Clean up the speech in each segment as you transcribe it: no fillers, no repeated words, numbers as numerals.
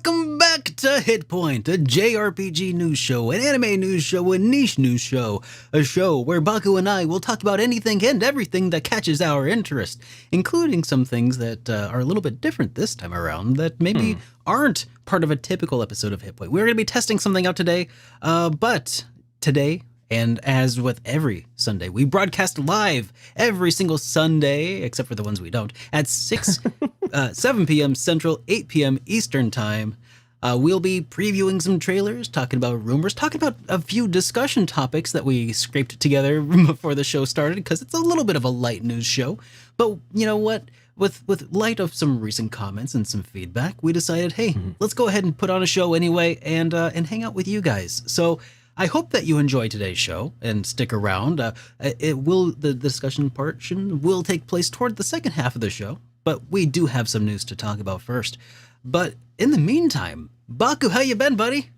Welcome back to HitPoint, a JRPG news show, an anime news show, a niche news show, a show where Baku and I will talk about anything and everything that catches our interest, including some things that are a little bit different this time around that maybe aren't part of a typical episode of HitPoint. We're going to be testing something out today, but today, and as with every Sunday, we broadcast live every single Sunday, except for the ones we don't, at 7 p.m. Central, 8 p.m. Eastern Time. We'll be previewing some trailers, talking about rumors, talking about a few discussion topics that we scraped together before the show started, because it's a little bit of a light news show. But you know what? With light of some recent comments and some feedback, we decided, hey, let's go ahead and put on a show anyway and hang out with you guys. So I hope that you enjoy today's show and stick around. The discussion portion will take place toward the second half of the show, but we do have some news to talk about first. But in the meantime, Baku, how you been, buddy?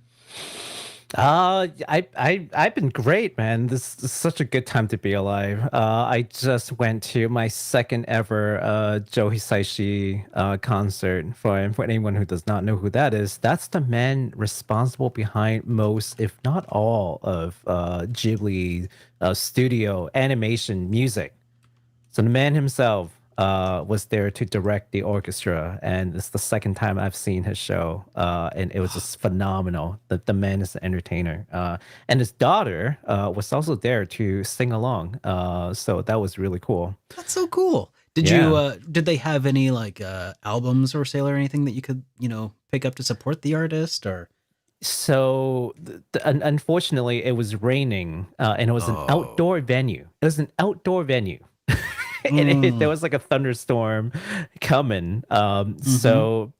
I've been great, man. This is such a good time to be alive. I just went to my second ever Joe Hisaishi concert. For anyone who does not know who that is, that's the man responsible behind most, if not all, of Ghibli studio animation music. So the man himself was there to direct the orchestra, and it's the second time I've seen his show, and it was just phenomenal. The man is an entertainer, and his daughter was also there to sing along, so that was really cool. That's so cool. Did they have any like albums for sale or anything that you could pick up to support the artist? Or so unfortunately it was raining, and it was an outdoor venue. It was an outdoor venue. And there was like a thunderstorm coming. So,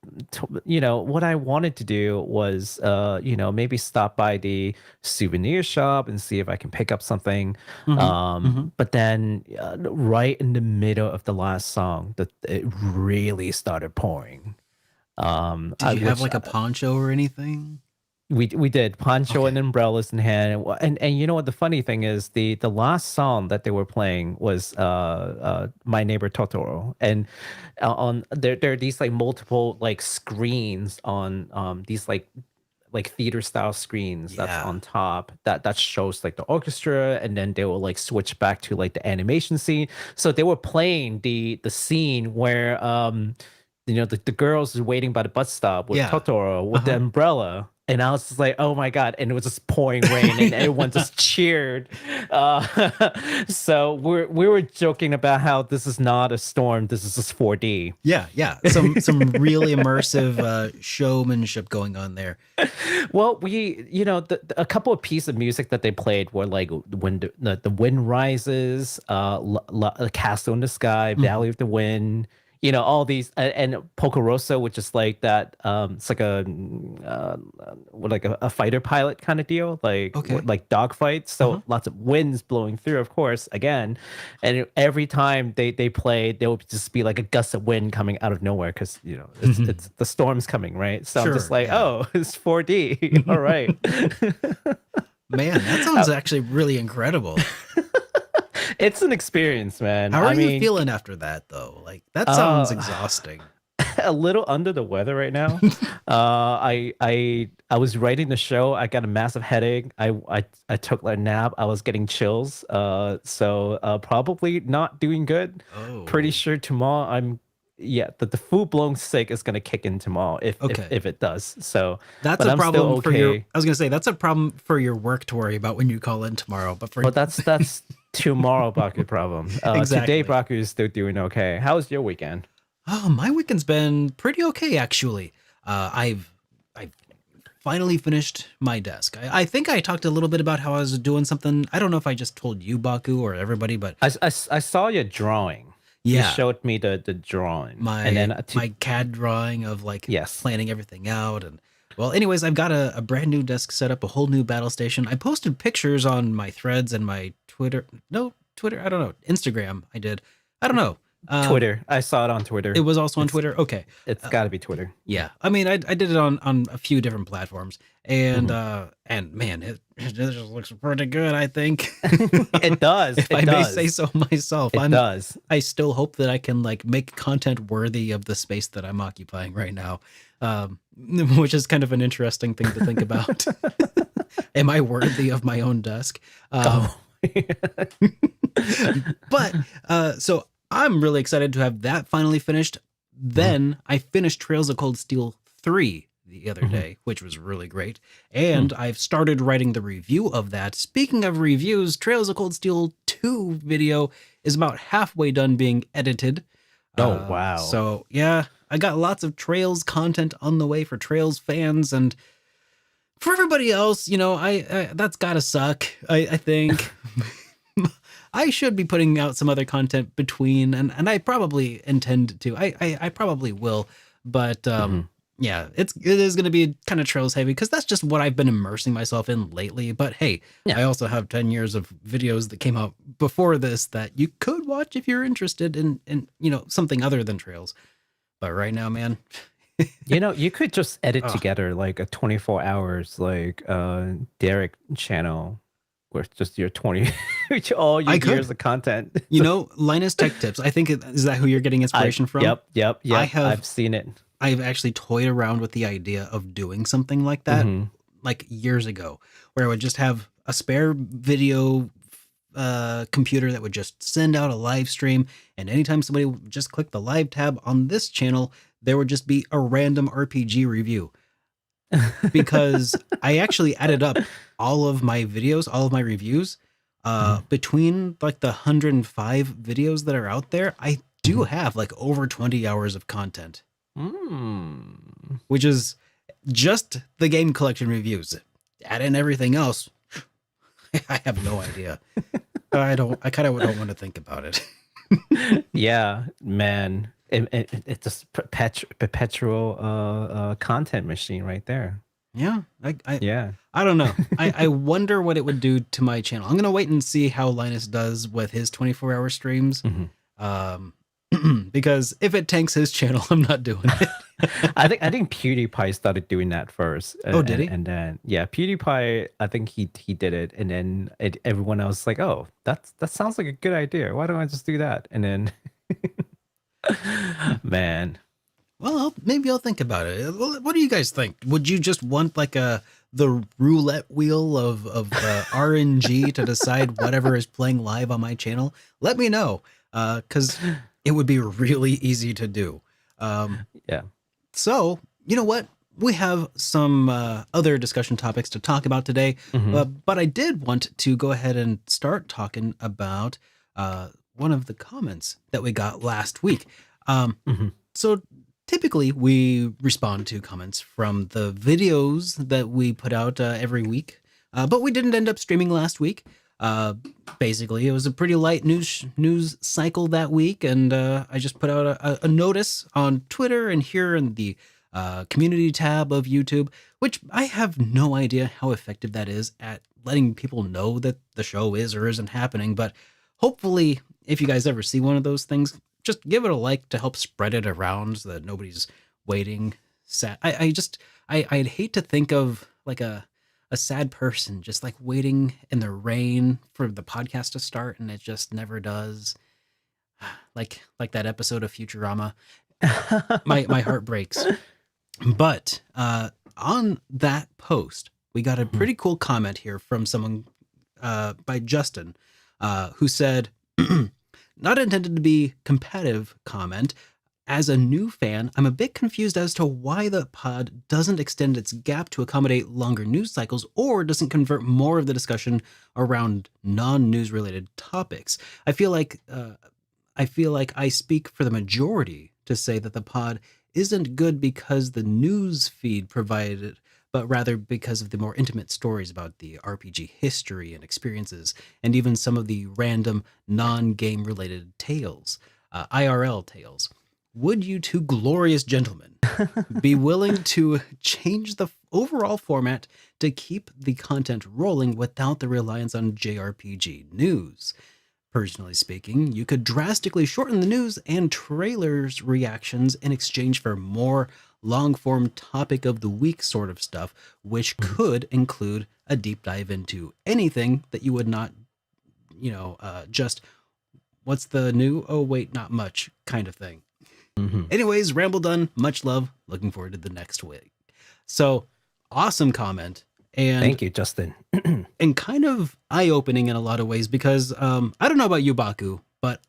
what I wanted to do was, maybe stop by the souvenir shop and see if I can pick up something. But then right in the middle of the last song, it really started pouring. Did you have like a poncho or anything? We did poncho and umbrellas in hand, and you know what the funny thing is, the last song that they were playing was My Neighbor Totoro, and on there are these like multiple like screens on these like theater style screens that's on top that shows like the orchestra, and then they will like switch back to like the animation scene. So they were playing the scene where the girls is waiting by the bus stop with Totoro with the umbrella. And I was just like, oh my God. And it was just pouring rain and everyone just cheered. So we were joking about how this is not a storm. This is just 4D. Yeah. Some really immersive showmanship going on there. Well, a couple of pieces of music that they played were like when the wind rises, Castle in the Sky, Valley of the Wind. All these, and Pocoroso, which is like that. It's like a fighter pilot kind of deal, like dogfights. So lots of winds blowing through, of course. Again, and every time they played, there would just be like a gust of wind coming out of nowhere because it's the storm's coming, right? So I'm just like, it's 4D. All right. Man, that sounds actually really incredible. It's an experience, man. How are you feeling after that, though? Like, that sounds exhausting. A little under the weather right now. I was writing the show. I got a massive headache. I took a nap. I was getting chills. So probably not doing good. Pretty sure tomorrow the full-blown sick is gonna kick in tomorrow if it does. So that's a problem for your. I was gonna say that's a problem for your work to worry about when you call in tomorrow. But that's tomorrow Baku problem. Exactly. Today Baku is still doing okay. How was your weekend? Oh, my weekend's been pretty okay actually. I've finally finished my desk. I think I talked a little bit about how I was doing something. I don't know if I just told you, Baku, or everybody, but I saw your drawing. You showed me the drawing. My CAD drawing of planning everything out. And well, anyways, I've got a brand new desk set up, a whole new battle station. I posted pictures on my threads and my Twitter. No, Twitter. I don't know. Instagram. I did. I don't know. Twitter. I saw it on Twitter. It was also on Twitter. Okay. It's got to be Twitter. Yeah. I mean, I did it on a few different platforms, and man, it just looks pretty good, I think. It does. If I may say so myself. It does. I still hope that I can make content worthy of the space that I'm occupying right now. which is kind of an interesting thing to think about. Am I worthy of my own desk? Oh. But so I'm really excited to have that finally finished. Then I finished Trails of Cold Steel 3 the other day, which was really great. And I've started writing the review of that. Speaking of reviews, Trails of Cold Steel 2 video is about halfway done being edited. Oh, wow. So yeah, I got lots of Trails content on the way for Trails fans, and for everybody else, you know, I that's gotta suck. I think I should be putting out some other content between, and I probably intend to. I probably will, but yeah, it is going to be kind of Trails heavy because that's just what I've been immersing myself in lately. But hey, Yeah. I also have 10 years of videos that came out before this that you could watch if you're interested in you know, something other than Trails. But right now, man, You know, you could just edit together like a 24 hours like Derek channel with just your 20 all your I could. years of content. You know, Linus Tech Tips. I think is that who you're getting inspiration from? Yep. I've seen it. I've actually toyed around with the idea of doing something like that, like years ago, where I would just have a spare video computer that would just send out a live stream, and anytime somebody would just click the live tab on this channel, there would just be a random RPG review. Because I actually added up all of my videos, all of my reviews, between like the 105 videos that are out there, I do have like over 20 hours of content. Which is just the game collection reviews. Add in everything else, I have no idea. I kind of don't want to think about it. Yeah, man. It's just perpetual content machine right there. Yeah. Yeah. I don't know. I wonder what it would do to my channel. I'm going to wait and see how Linus does with his 24-hour streams. Because if it tanks his channel, I'm not doing it. I think PewDiePie started doing that first. Oh, did he? And then PewDiePie, I think he did it, and then everyone else was like, oh, that sounds like a good idea. Why don't I just do that? And then, man. Well, maybe I'll think about it. What do you guys think? Would you just want like the roulette wheel of RNG to decide whatever is playing live on my channel? Let me know, because it would be really easy to do. Yeah. So, you know what? We have some other discussion topics to talk about today, but I did want to go ahead and start talking about one of the comments that we got last week. So typically we respond to comments from the videos that we put out every week, but we didn't end up streaming last week. Basically, it was a pretty light news cycle that week, and I just put out a notice on Twitter and here in the community tab of YouTube, which I have no idea how effective that is at letting people know that the show is or isn't happening. But hopefully, if you guys ever see one of those things, just give it a like to help spread it around so that nobody's waiting. I'd hate to think of like a sad person just like waiting in the rain for the podcast to start, and it just never does. Like that episode of Futurama. My heart breaks. But on that post, we got a pretty cool comment here from someone by Justin, who said, not intended to be competitive comment. As a new fan, I'm a bit confused as to why the pod doesn't extend its gap to accommodate longer news cycles or doesn't convert more of the discussion around non-news related topics. I feel like I speak for the majority to say that the pod isn't good because the news feed provided it, but rather because of the more intimate stories about the RPG history and experiences, and even some of the random non-game related tales, IRL tales. Would you two glorious gentlemen be willing to change the overall format to keep the content rolling without the reliance on JRPG news? Personally speaking, you could drastically shorten the news and trailers reactions in exchange for more long-form topic of the week sort of stuff, which could include a deep dive into anything that you would not, just what's the new? Oh, wait, not much kind of thing. Anyways, ramble done. Much love. Looking forward to the next week. So awesome comment. And Thank you, Justin. and kind of eye-opening in a lot of ways because I don't know about you, Baku, but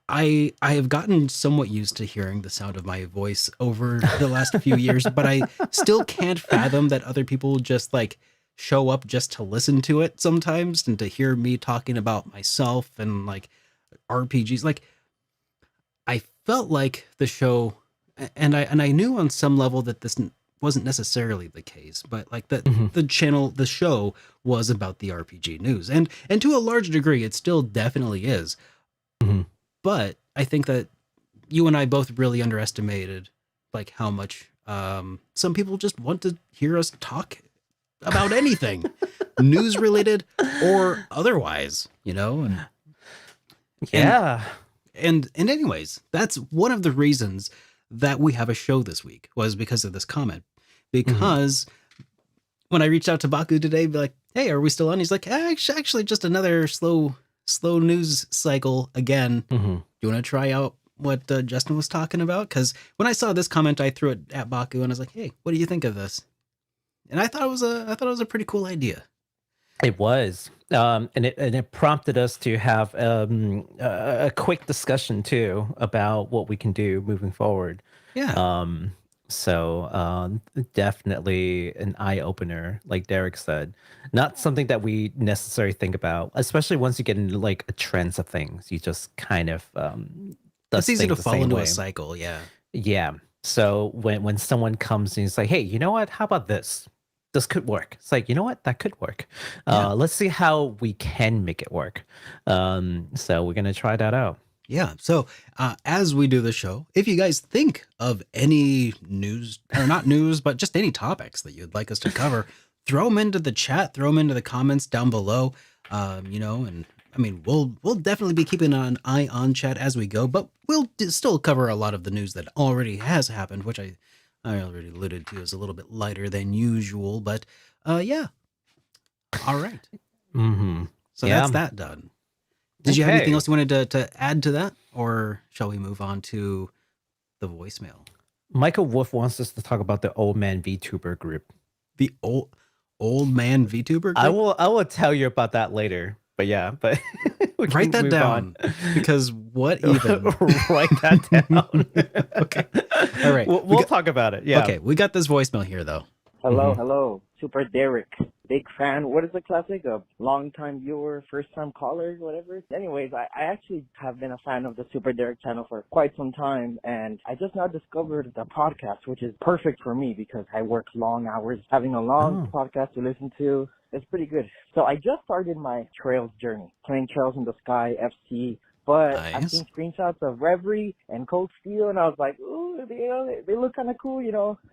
I have gotten somewhat used to hearing the sound of my voice over the last few years, but I still can't fathom that other people just like show up just to listen to it sometimes and to hear me talking about myself and like RPGs. Like I felt like the show, and I knew on some level that this wasn't necessarily the case, but like Mhm. the show was about the RPG news, and to a large degree, it still definitely is. Mhm. But I think that you and I both really underestimated like how much some people just want to hear us talk about anything, news related or otherwise, you know, and Yeah. and anyways, that's one of the reasons that we have a show this week was because of this comment. Mhm. Because when I reached out to Baku today, be like, "Hey, are we still on?" He's like, "Actually, just another slow news cycle again. Mhm. You want to try out what Justin was talking about?" Because when I saw this comment, I threw it at Baku and I was like, "Hey, what do you think of this?" And I thought it was a pretty cool idea. It was, and it prompted us to have a quick discussion too about what we can do moving forward. Yeah, Um, so definitely an eye opener, like Derek said. Not something that we necessarily think about, especially once you get into like a trends of things. You just kind of it's does easy to things the fall same into a way. cycle. Yeah, Yeah. So when someone comes and it's like, hey, you know what? How about this? This could work. It's like, you know what? That could work. yeah. Let's see how we can make it work. So we're gonna try that out. Yeah. So, as we do the show, if you guys think of any news or not news, but just any topics that you'd like us to cover, throw them into the chat, throw them into the comments down below. You know, and I mean, we'll definitely be keeping an eye on chat as we go, but we'll still cover a lot of the news that already has happened, which I already alluded to is a little bit lighter than usual. But yeah. All right. Mm-hmm. So that's Yeah. that done. Did you have anything Okay. else you wanted to add to that, or shall we move on to the voicemail? Michael Wolf wants us to talk about the old man VTuber group. The old man VTuber I group? will I will tell you about that later. But yeah, but we Write can that move on. down because what even? Write that down. Okay. All right. We'll talk about it. Yeah. Okay, we got this voicemail here though. Hello, Hmm. hello. Super Derek. Big fan. What is the classic? A long time viewer, first time caller, whatever. Anyways, I actually have been a fan of the Super Derek channel for quite some time, and I just now discovered the podcast, which is perfect for me because I work long hours. Having a long Oh. podcast to listen to is pretty good. So I just started my Trails journey, playing Trails in the Sky, FC, but I've Nice. seen screenshots of Reverie and Cold Steel, and I was like, ooh, they look kind of cool,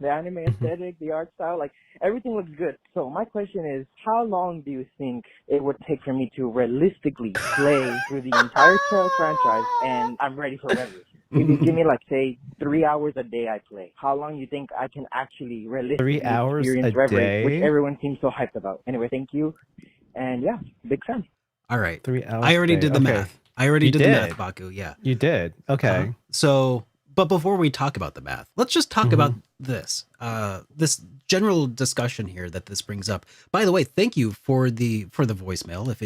the anime aesthetic, the art style, like, everything looks good. So my question is, how long do you think it would take for me to realistically play through the entire Trails franchise, and I'm ready for Reverie? If you give me, like, say, 3 hours a day I play, how long you think I can actually 3 realistically hours experience a Reverie, which day? everyone seems so hyped about? Anyway, thank you, and yeah, big fan. All right. 3 hours I a already day. did the Okay. math. I already You did the math, did. Baku. Yeah. You did. Okay. So, but before we talk about the math, let's just talk about Mhm. this general discussion here that this brings up. By the way, thank you for the voicemail. If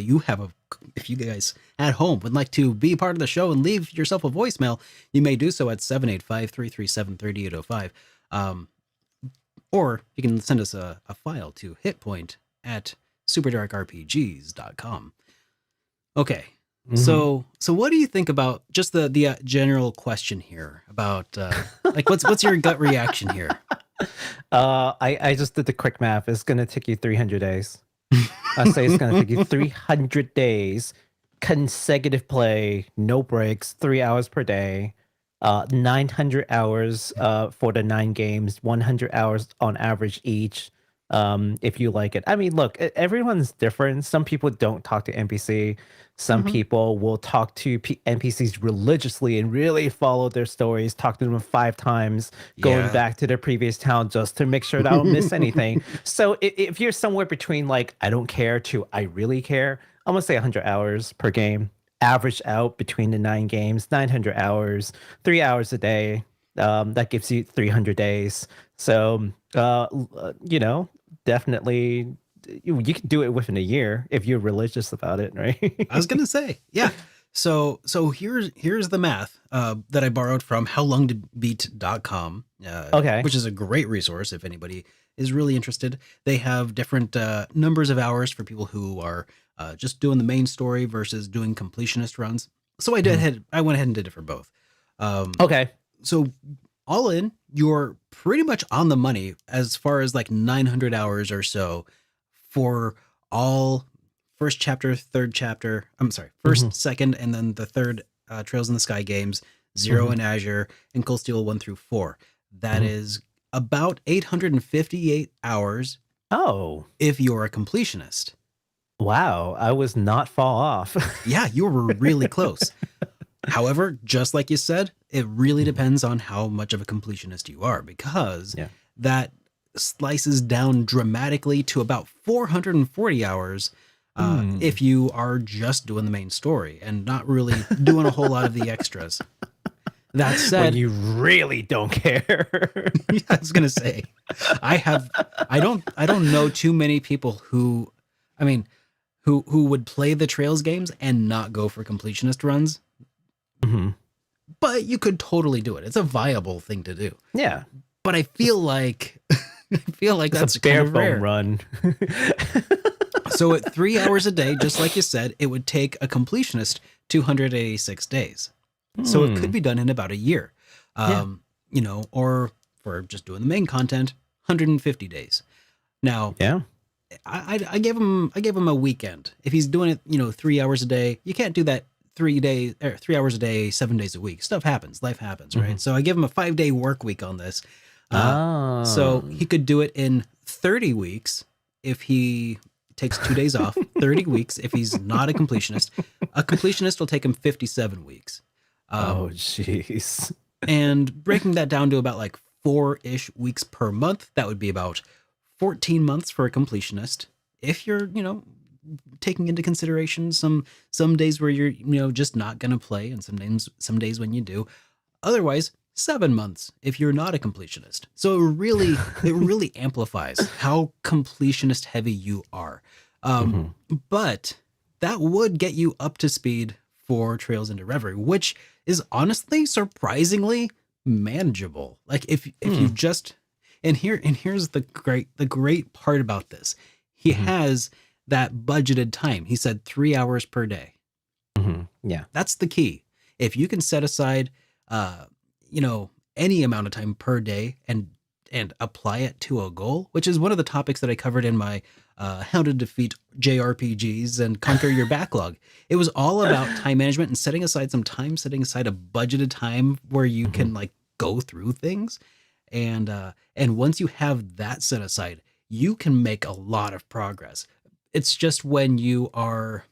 you guys at home would like to be part of the show and leave yourself a voicemail, you may do so at 785-337-3805. Or you can send us a file to HitPoint at superdarkrpgs.com. Okay. Mhm. So what do you think about just the general question here about like what's your gut reaction here? I just did the quick math. It's gonna take you 300 days. I say it's gonna take you 300 days, consecutive play, no breaks, 3 hours per day, 900 hours for the 9 games, 100 hours on average each. If you like it. I mean, look, everyone's different. Some people don't talk to NPC. Some Mhm. people will talk to NPCs religiously and really follow their stories, talk to them 5 times, going Yeah. back to their previous town just to make sure that I don't miss anything. So if you're somewhere between like I don't care to I really care, I'm gonna say 100 hours per game, average out between the 9 games, 900 hours, 3 hours a day. That gives you 300 days. So, definitely you can do it within a year if you're religious about it, right? I was gonna say, yeah. So here's the math that I borrowed from howlongtobeat.com, Okay. which is a great resource if anybody is really interested. They have different numbers of hours for people who are just doing the main story versus doing completionist runs. So I went ahead and did it for both. Okay. So all in, you're pretty much on the money as far as like 900 hours or so for all first chapter, third chapter. I'm sorry, first, second, and then the third Trails in the Sky games, Zero and Azure, and Cold Steel 1 through 4. That is about 858 hours. Oh, if you're a completionist. Wow, I was not far off. Yeah, you were really close. However, just like you said, it really depends on how much of a completionist you are, because that slices down dramatically to about 440 hours if you are just doing the main story and not really doing a whole lot of the extras. That said, when you really don't care. I was gonna say, I don't know too many people who, I mean, who would play the Trails games and not go for completionist runs. But you could totally do it. It's a viable thing to do. Yeah. But I feel like that's a bare kind of rare. bone run. So at 3 hours a day, just like you said, it would take a completionist 286 days. So it could be done in about a year. Or for just doing the main content, 150 days. Now, I gave him a weekend. If he's doing it, 3 hours a day, you can't do that 3 hours a day, 7 days a week. Stuff happens, life happens, right? So I give him a 5-day work week on this. So he could do it in 30 weeks if he takes 2 days off, 30 weeks if he's not a completionist. A completionist will take him 57 weeks. Oh, jeez. And breaking that down to about like 4-ish weeks per month, that would be about 14 months for a completionist. If you're, taking into consideration some days where you're, just not going to play, and some days when you do. Otherwise, 7 months if you're not a completionist. So it really amplifies how completionist heavy you are. But that would get you up to speed for Trails into Reverie, which is honestly surprisingly manageable. Like if you just, and here's the great part about this. He has that budgeted time. He said 3 hours per day. Yeah. That's the key. If you can set aside any amount of time per day and apply it to a goal, which is one of the topics that I covered in my how to defeat JRPGs and conquer your backlog. It was all about time management and setting aside some time, setting aside a budgeted time where you can like go through things. And once you have that set aside, you can make a lot of progress. It's just when you are,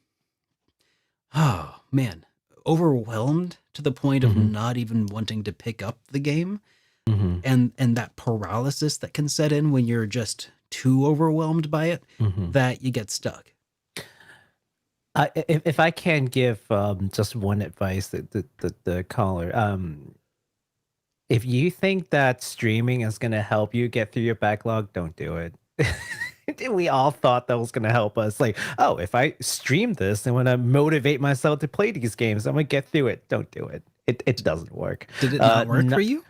overwhelmed to the point of not even wanting to pick up the game, and that paralysis that can set in when you're just too overwhelmed by it, that you get stuck. If I can give just one advice, the caller, if you think that streaming is going to help you get through your backlog, don't do it. We all thought that was going to help us. Like, oh, if I stream this, I'm going to motivate myself to play these games. I'm going to get through it. Don't do it. It doesn't work. Did it not work for you?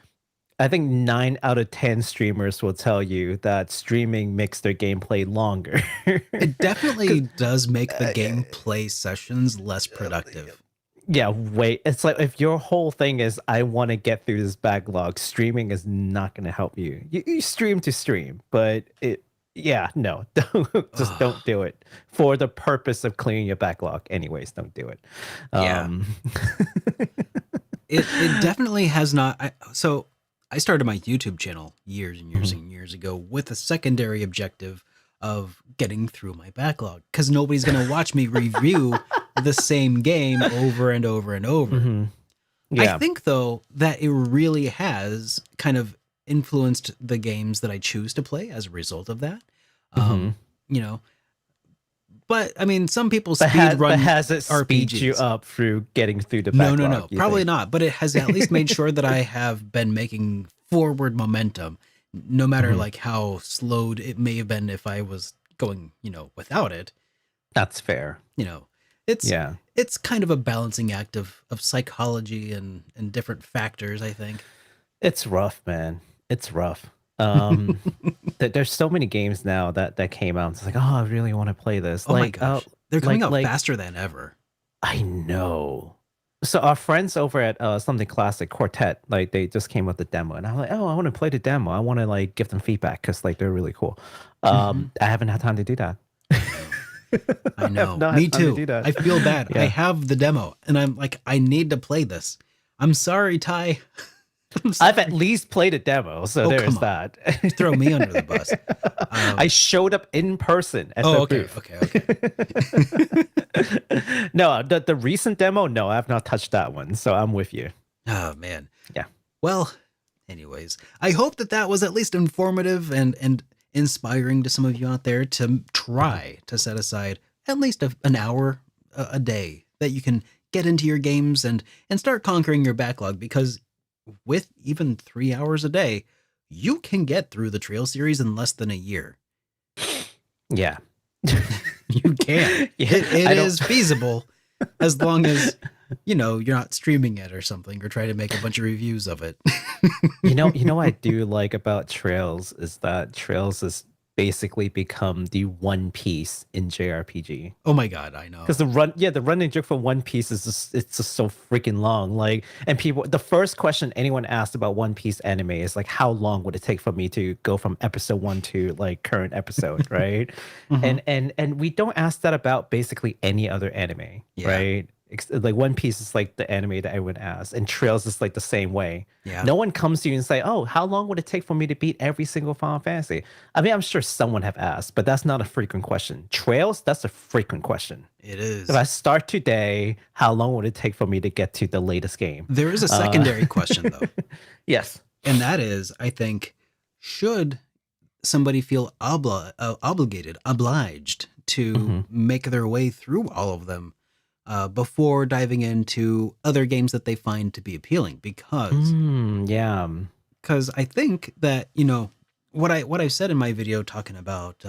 I think 9 out of 10 streamers will tell you that streaming makes their gameplay longer. It definitely does make the gameplay sessions less productive. Yeah, wait. It's like if your whole thing is, I want to get through this backlog, streaming is not going to help you. You stream to stream, but no, don't do it for the purpose of clearing your backlog. Anyways, don't do it. It definitely has not. So I started my YouTube channel years and years and years ago with a secondary objective of getting through my backlog, because nobody's going to watch me review the same game over and over and over. I think, though, that it really has kind of influenced the games that I choose to play as a result of that. But But I mean, some people But, speed run but has it speed you RPGs. up through getting through the No, backlog? probably not. But it has at least made sure that I have been making forward momentum, no matter like how slowed it may have been if I was going, without it. That's fair. It's kind of a balancing act of psychology and different factors, I think. It's rough, man. It's rough. There's so many games now that came out. It's like, oh, I really want to play this. Oh my gosh. They're coming out faster than ever. I know. So our friends over at Something Classic Quartet, like they just came with the demo, and I'm like, oh, I want to play the demo. I want to like give them feedback because like they're really cool. I haven't had time to do that. I know. Me too. I feel bad. Yeah. I have the demo, and I'm like, I need to play this. I'm sorry, Ty. I've at least played a demo, so there's that. Throw me under the bus. I showed up in person at the booth. Okay. No, the recent demo, no, I've not touched that one, so I'm with you. Oh, man. Yeah. Well, anyways, I hope that was at least informative and inspiring to some of you out there to try to set aside at least an hour a day that you can get into your games and start conquering your backlog, because with even 3 hours a day, you can get through the Trail series in less than a year. Yeah. You can. Yeah, it is feasible, as long as, you're not streaming it or something, or try to make a bunch of reviews of it. You know what I do like about Trails is that Trails has basically become the One Piece in JRPG. Oh my god, I know. Because the running joke for One Piece is it's just so freaking long. Like, and the first question anyone asked about One Piece anime is like, how long would it take for me to go from episode 1 to like current episode, right? And we don't ask that about basically any other anime, right? Like One Piece is like the anime that everyone asks, and Trails is like the same way. Yeah. No one comes to you and say, "Oh, how long would it take for me to beat every single Final Fantasy?" I mean, I'm sure someone have asked, but that's not a frequent question. Trails, that's a frequent question. It is. If I start today, how long would it take for me to get to the latest game? There is a secondary question though. Yes, and that is, I think, should somebody feel obliged to make their way through all of them before diving into other games that they find to be appealing? Because I think that, what I've said in my video talking about,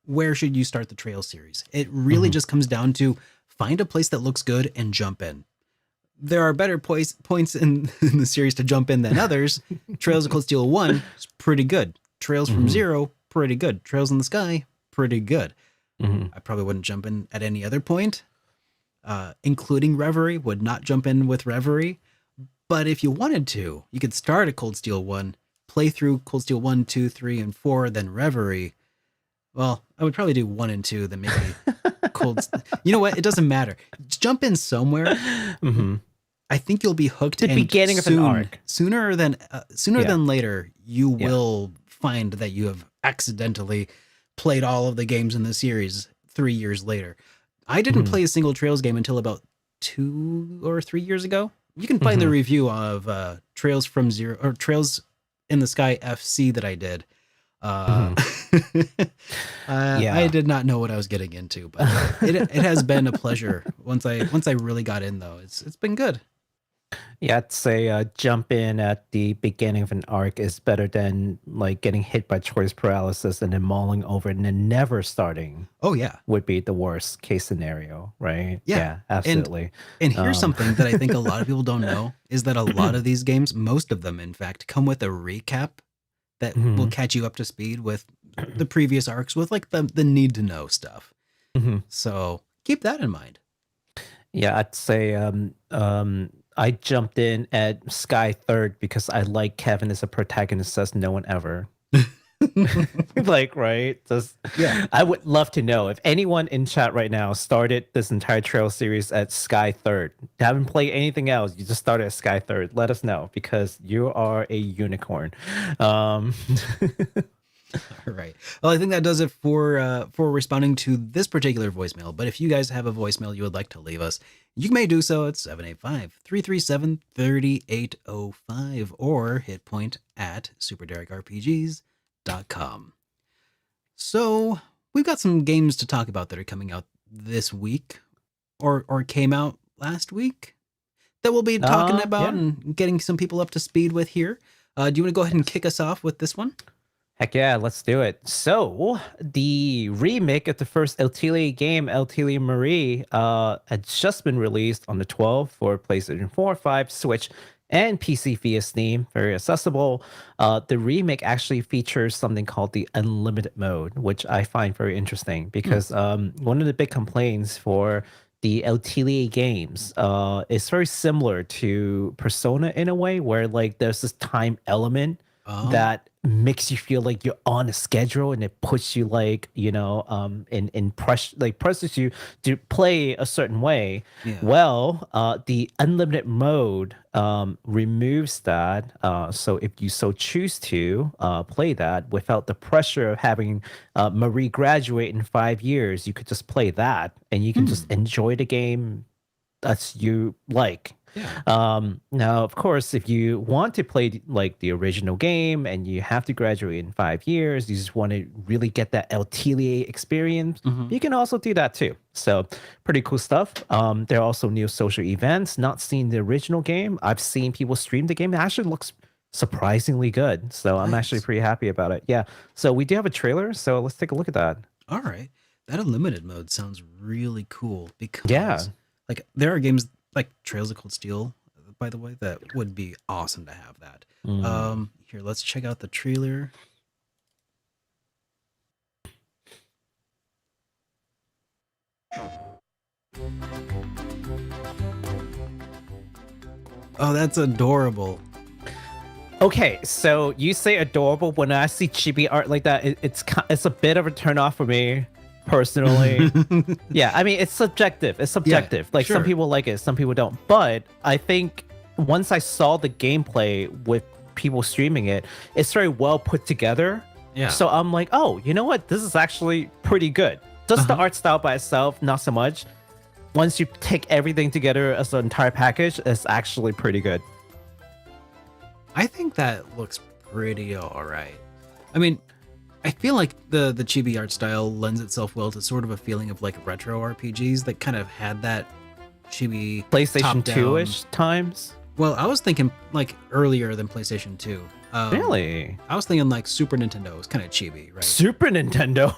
where should you start the Trail series? It really just comes down to find a place that looks good and jump in. There are better points in the series to jump in than others. Trails of Cold Steel 1 is pretty good. Trails from Zero, pretty good. Trails in the Sky, pretty good. I probably wouldn't jump in at any other point. Including Reverie, would not jump in with Reverie. But if you wanted to, you could start at Cold Steel 1, play through Cold Steel 1, 2, 3, and 4, then Reverie. Well, I would probably do 1 and 2, then maybe Cold... You know what? It doesn't matter. Just jump in somewhere. I think you'll be hooked. The beginning of an arc. Sooner than later, you will find that you have accidentally played all of the games in the series 3 years later. I didn't play a single Trails game until about 2 or 3 years ago. You can find the review of Trails from Zero or Trails in the Sky FC that I did. I did not know what I was getting into, but it has been a pleasure once I really got in, though. It's been good. Yeah, I'd say jump in at the beginning of an arc is better than like getting hit by choice paralysis and then mulling over it and then never starting. Oh yeah, would be the worst case scenario, right? Yeah, absolutely. And here's something that I think a lot of people don't know is that a lot of these games, most of them in fact, come with a recap that will catch you up to speed with the previous arcs, with like the need to know stuff. So keep that in mind. Yeah, I'd say I jumped in at Sky 3rd because I like Kevin as a protagonist as no one ever. Like, right? I would love to know if anyone in chat right now started this entire Trail series at Sky 3rd. Haven't played anything else. You just started at Sky 3rd. Let us know because you are a unicorn. All right. Well, I think that does it for responding to this particular voicemail. But if you guys have a voicemail you would like to leave us, you may do so at 785-337-3805 or HitPoint at SuperDerekRPGs.com. So we've got some games to talk about that are coming out this week, or came out last week, that we'll be talking about and getting some people up to speed with here. Do you want to go ahead and kick us off with this one? Heck yeah, let's do it. So, the remake of the first Atelier game, Atelier Marie, had just been released on the 12th for PlayStation 4, 5, Switch, and PC via Steam. Very accessible. The remake actually features something called the Unlimited mode, which I find very interesting because one of the big complaints for the Atelier games is very similar to Persona in a way, where like there's this time element that makes you feel like you're on a schedule, and it puts you like, you know, in pressure, like presses you to play a certain way. Yeah. Well, the unlimited mode removes that. So if you so choose to play that without the pressure of having Marie graduate in 5 years, you could just play that, and you can just enjoy the game as you like. Yeah. Now, of course, if you want to play like the original game and you have to graduate in 5 years, you just want to really get that Atelier experience, you can also do that too. So pretty cool stuff. There are also new social events. Not seen the original game. I've seen people stream the game. It actually looks surprisingly good. So I'm actually pretty happy about it. Yeah. So we do have a trailer. So let's take a look at that. All right. That unlimited mode sounds really cool because like there are games like Trails of Cold Steel, by the way, that would be awesome to have that. Here, let's check out the trailer. Oh, that's adorable. Okay, so you say adorable. When I see chibi art like that, it's a bit of a turnoff for me personally. Yeah, I mean, it's subjective. Like some people like it, some people don't. But I think once I saw the gameplay with people streaming it, it's very well put together. Yeah. So I'm like, oh, you know what? This is actually pretty good. Just the art style by itself, not so much. Once you take everything together as an entire package, it's actually pretty good. I think that looks pretty all right. I mean, I feel like the chibi art style lends itself well to sort of a feeling of like retro RPGs that kind of had that chibi PlayStation 2-ish times. Well, I was thinking like earlier than PlayStation 2. Really? I was thinking like Super Nintendo was kind of chibi, right? Super Nintendo.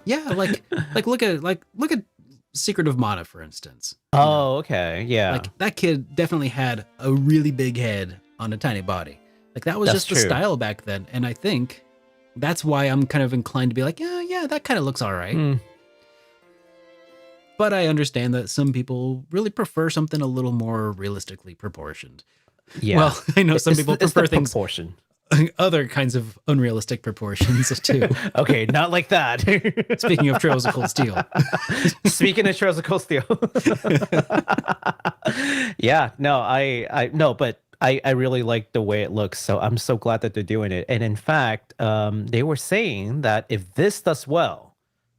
Yeah, like look at Secret of Mana, for instance. Oh, okay, yeah. Like that kid definitely had a really big head on a tiny body. Like that was That's just the true. style back then, and I think that's why I'm kind of inclined to be like, yeah, that kind of looks all right. But I understand that some people really prefer something a little more realistically proportioned. Yeah. Well, I know some people prefer the things proportion. other kinds of unrealistic proportions too. Okay, not like that. Speaking of Trails of Cold Steel. Speaking of Trails of Cold Steel. Yeah, no, I no, but I really like the way it looks, so I'm so glad that they're doing it. And in fact, they were saying that if this does well,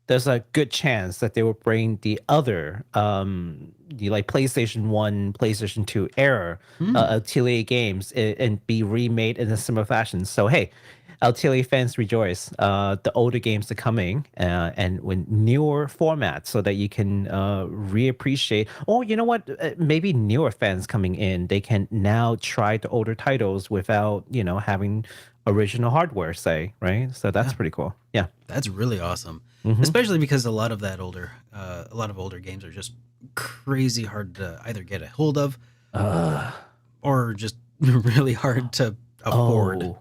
there's a good chance that they will bring the other, the like PlayStation 1, PlayStation 2 era Atelier games and be remade in a similar fashion. So hey, Atelier fans rejoice. The older games are coming and with newer formats so that you can reappreciate. Or you know what? Maybe newer fans coming in, they can now try the older titles without, you know, having original hardware, say, right? So that's pretty cool. Yeah. That's really awesome. Especially because a lot of older games are just crazy hard to either get a hold of or just really hard to afford. Oh.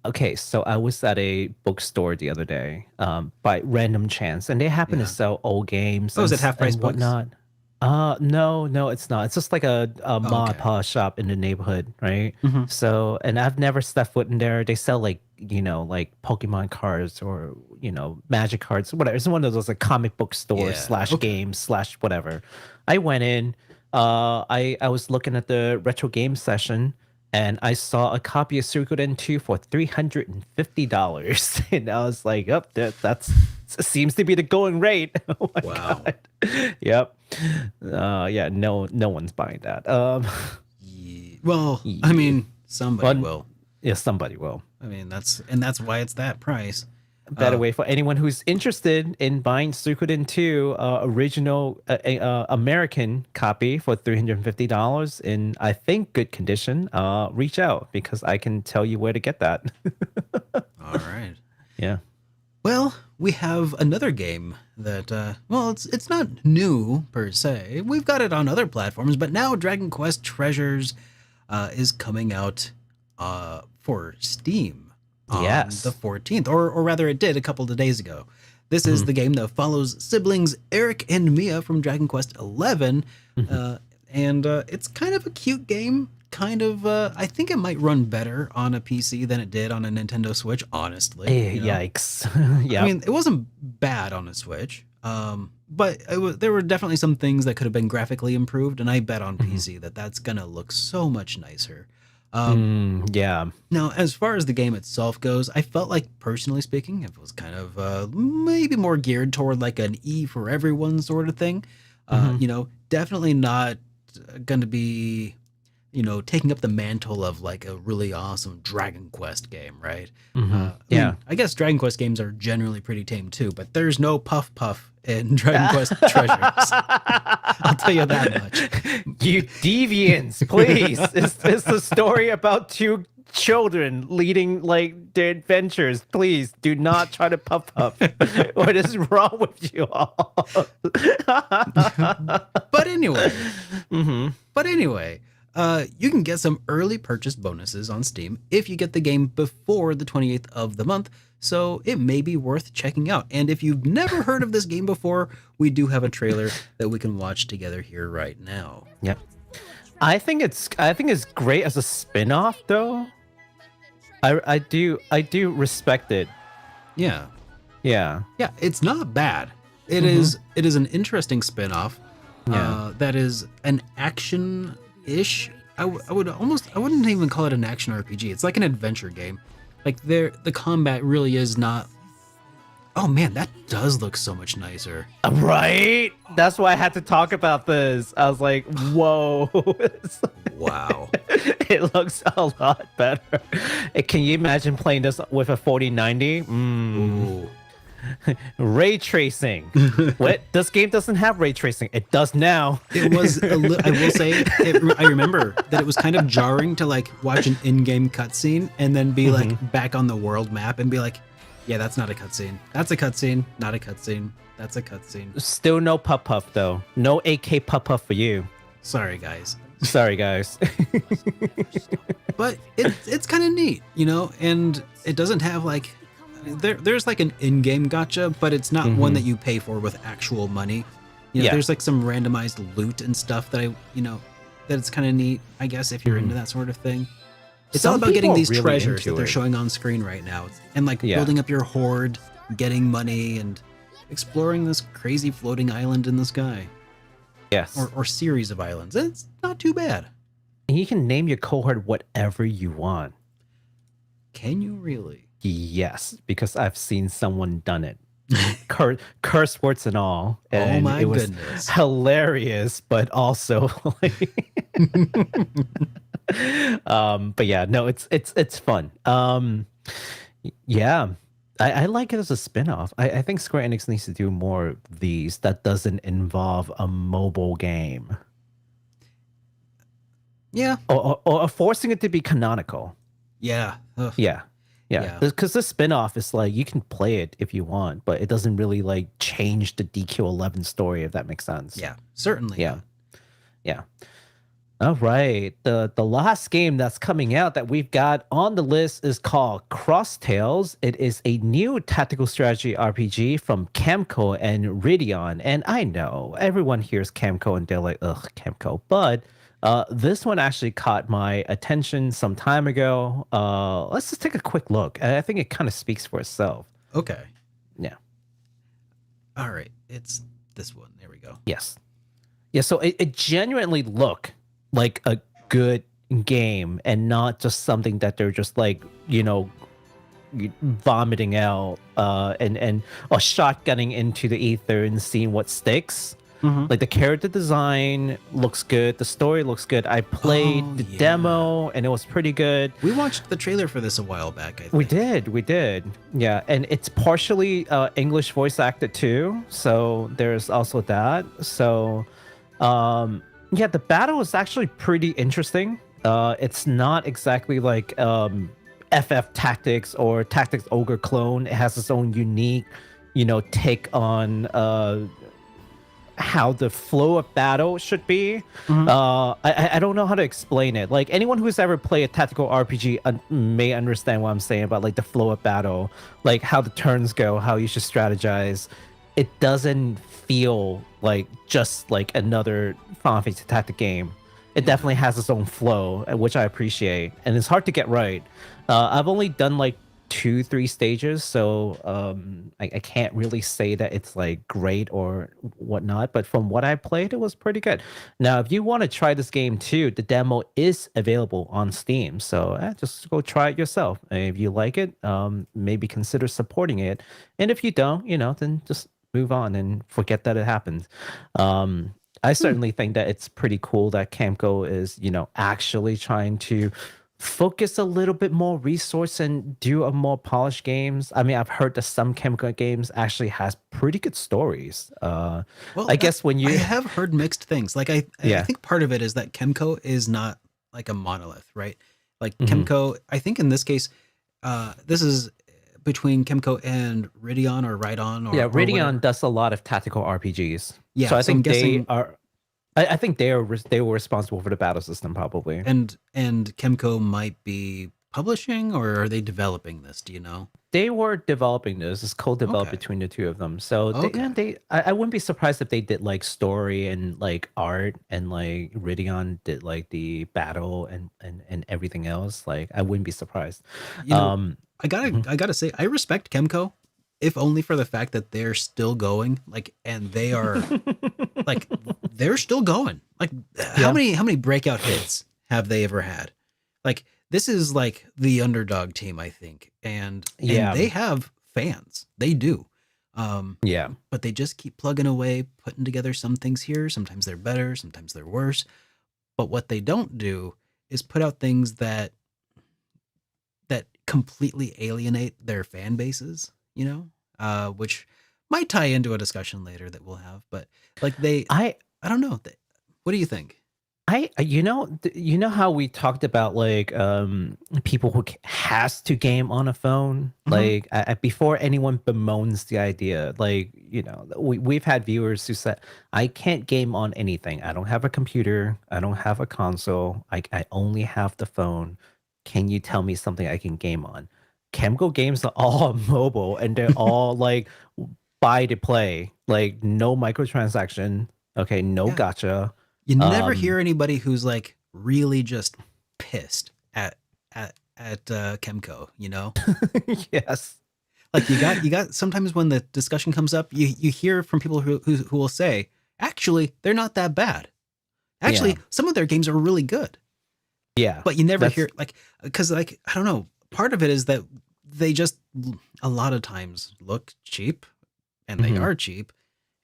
Okay, so I was at a bookstore the other day by random chance, and they happen to sell old games. Oh, is it half price and books? whatnot. No, it's not. It's just like a ma and pa shop in the neighborhood, right? So, and I've never stepped foot in there. They sell like, you know, like Pokemon cards or, you know, Magic cards, whatever. It's one of those like comic book stores slash games slash whatever. I went in. I was looking at the retro game session, and I saw a copy of Suikoden 2 for $350. And I was like, oh, that's seems to be the going rate. Oh my God. Yep. Yeah, no one's buying that. Well, I mean, somebody will. Yeah, somebody will. I mean, that's why it's that price. better way for anyone who's interested in buying Suikoden 2 original American copy for $350 in, I think, good condition. Reach out because I can tell you where to get that. All right. Yeah. Well, we have another game that, it's not new per se. We've got it on other platforms, but now Dragon Quest Treasures is coming out for Steam on the 14th, or rather it did a couple of days ago. This is the game that follows siblings Eric and Mia from Dragon Quest XI, and it's kind of a cute game. Kind of, I think it might run better on a PC than it did on a Nintendo Switch, honestly. You know? Yikes. Yeah. I mean, it wasn't bad on a Switch, but there were definitely some things that could have been graphically improved, and I bet on PC that that's going to look so much nicer. Yeah. Now, as far as the game itself goes, I felt like, personally speaking, it was kind of maybe more geared toward like an E for everyone sort of thing. Definitely not going to be... taking up the mantle of like a really awesome Dragon Quest game, right? I guess Dragon Quest games are generally pretty tame too, but there's no Puff Puff in Dragon Quest Treasures. I'll tell you that much. You deviants, please. It's the story about two children leading like their adventures. Please do not try to puff up. What is wrong with you all? But anyway, you can get some early purchase bonuses on Steam if you get the game before the 28th of the month, so it may be worth checking out. And if you've never heard of this game before, we do have a trailer that we can watch together here right now. Yep. I think it's great as a spin-off though. I do respect it. Yeah. Yeah. Yeah, it's not bad. It is an interesting spin-off. That is an action-ish. I wouldn't even call it an action RPG. It's like an adventure game. Like the combat really is not. Oh man, that does look so much nicer. Right? That's why I had to talk about this. I was like, whoa. Wow. It looks a lot better. Can you imagine playing this with a 4090? Ooh. Ray tracing. What? This game doesn't have ray tracing. It does now. It was, I will say, I remember that it was kind of jarring to like watch an in-game cutscene and then be like back on the world map and be like, yeah, that's not a cutscene. That's a cutscene. Not a cutscene. That's a cutscene. Still no puff puff though. No AK puff puff for you. Sorry, guys. Sorry, guys. But it's kind of neat, and it doesn't have like, there's like an in-game gacha, but it's not one that you pay for with actual money. There's like some randomized loot and stuff that that it's kind of neat, I guess, if you're into that sort of thing. It's all about getting these treasures that they're showing on screen right now, and like building up your hoard, getting money, and exploring this crazy floating island in the sky. Yes. Or series of islands. It's not too bad. And you can name your cohort whatever you want. Can you really? Yes, because I've seen someone done it. Curse words and all. And oh my it was goodness. Hilarious, but also like but yeah, no, it's fun. Yeah. I like it as a spin-off. I think Square Enix needs to do more of these that doesn't involve a mobile game. Yeah. Or forcing it to be canonical. Yeah. Ugh. Yeah. Because this spin-off is like, you can play it if you want, but it doesn't really like change the DQ11 story, if that makes sense. Yeah, certainly. Yeah. All right. The last game that's coming out that we've got on the list is called Crosstales. It is a new tactical strategy RPG from Kemco and Radeon. And I know everyone hears Kemco and they're like, ugh, Kemco. But this one actually caught my attention some time ago. Let's just take a quick look. I think it kind of speaks for itself. Okay. Yeah. All right. It's this one. There we go. Yes. Yeah, so it genuinely looked like a good game and not just something that they're just like, vomiting out or shotgunning into the ether and seeing what sticks. Mhm. Like the character design looks good, the story looks good. I played Oh, the yeah. demo and it was pretty good. We watched the trailer for this a while back, I think. We did. Yeah, and it's partially English voice acted too, so there's also that. So yeah, the battle is actually pretty interesting. It's not exactly like FF Tactics or Tactics Ogre clone. It has its own unique, take on how the flow of battle should be. I don't know how to explain it. Like anyone who's ever played a tactical RPG may understand what I'm saying about like the flow of battle, like how the turns go, how you should strategize. It doesn't feel like just like another Final Fantasy Tactic game. It definitely has its own flow, which I appreciate, and it's hard to get right. I've only done like 2-3 stages, so I can't really say that it's like great or whatnot, but from what I played, it was pretty good. Now if you want to try this game too, the demo is available on Steam, so just go try it yourself. And if you like it, maybe consider supporting it, and if you don't, then just move on and forget that it happened. I certainly think that it's pretty cool that Kemco is actually trying to focus a little bit more resource and do a more polished games. I mean, I've heard that some Kemco games actually has pretty good stories. Well, I guess when I you have heard mixed things. Like I Yeah. think part of it is that Kemco is not like a monolith, right? Like Mhm. Kemco, I think in this case, this is between Kemco and Ridion or Rydon or yeah, or whatever. Ridion does a lot of tactical RPGs. Yeah, so I so I'm think guessing- they are. I think they were responsible for the battle system probably. And Kemco might be publishing, or are they developing this? Do you know? They were developing this. It's co-developed Okay. between the two of them. So Okay. I wouldn't be surprised if they did like story and like art, and like Ridion did like the battle and everything else. Like I wouldn't be surprised. You know, Um, I gotta say, I respect Kemco, if only for the fact that they're still going. Like, and they are like they're still going. Like, how many breakout hits have they ever had? Like, this is like the underdog team, I think, and they have fans. They do. yeah. But they just keep plugging away, putting together some things here. Sometimes they're better, sometimes they're worse. But what they don't do is put out things that completely alienate their fan bases, which might tie into a discussion later that we'll have. But like I don't know. What do you think? You know how we talked about like people who has to game on a phone, like before anyone bemoans the idea, like we've had viewers who said I can't game on anything. I don't have a computer, I don't have a console, I only have the phone. Can you tell me something I can game on? Kemco games are all mobile, and they're all like buy to play, like no microtransaction, okay, no Yeah. gotcha. You never hear anybody who's like really just pissed at Kemco, Yes. Like you got sometimes when the discussion comes up, you hear from people who will say, actually, they're not that bad. Actually, some of their games are really good. Yeah. But you never hear because I don't know, part of it is that they just a lot of times look cheap, and they are cheap,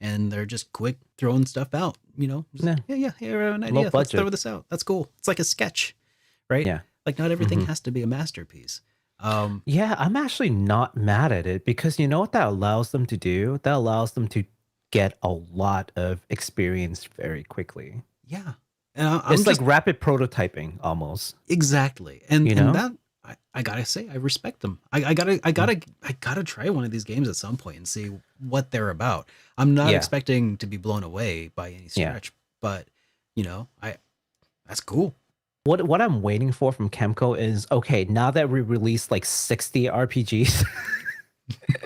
and they're just quick throwing stuff out, Just, yeah, here an idea, let's throw this out. That's cool. It's like a sketch, right? Yeah. Like not everything has to be a masterpiece. Yeah, I'm actually not mad at it, because you know what that allows them to do? That allows them to get a lot of experience very quickly. Yeah. And it's like rapid prototyping almost. Exactly. And that I gotta say, I respect them. I gotta try one of these games at some point and see what they're about. I'm not expecting to be blown away by any stretch, but that's cool. What I'm waiting for from Kemco is, okay, now that we released like 60 RPGs,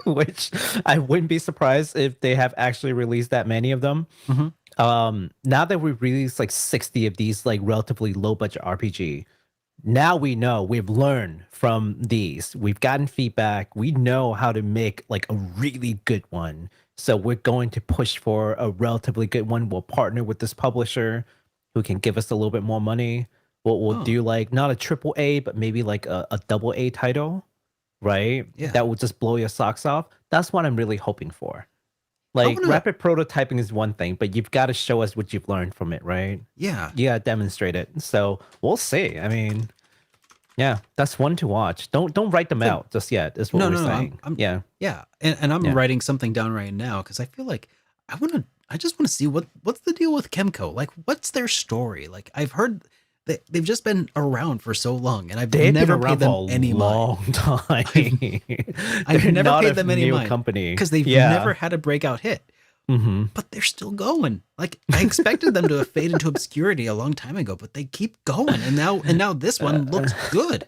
which I wouldn't be surprised if they have actually released that many of them. Now that we released like 60 of these like relatively low budget RPG, now we know, we've learned from these. We've gotten feedback. We know how to make like a really good one. So we're going to push for a relatively good one. We'll partner with this publisher who can give us a little bit more money. We'll do like not a triple A, but maybe like a double A title, right? Yeah. That will just blow your socks off. That's what I'm really hoping for. Like rapid prototyping is one thing, but you've got to show us what you've learned from it, right? Yeah. You got to demonstrate it. So we'll see. I mean, yeah, that's one to watch. Don't write them out just yet. Is what we're saying. Yeah. And I'm writing something down right now because I feel like I just want to see what's the deal with Kemco. Like, what's their story? Like, I've heard they've just been around for so long, and I've never paid them any long time. I've never paid them any mind company because they've never had a breakout hit. But they're still going. Like, I expected them to fade into obscurity a long time ago, but they keep going, and now this one looks good.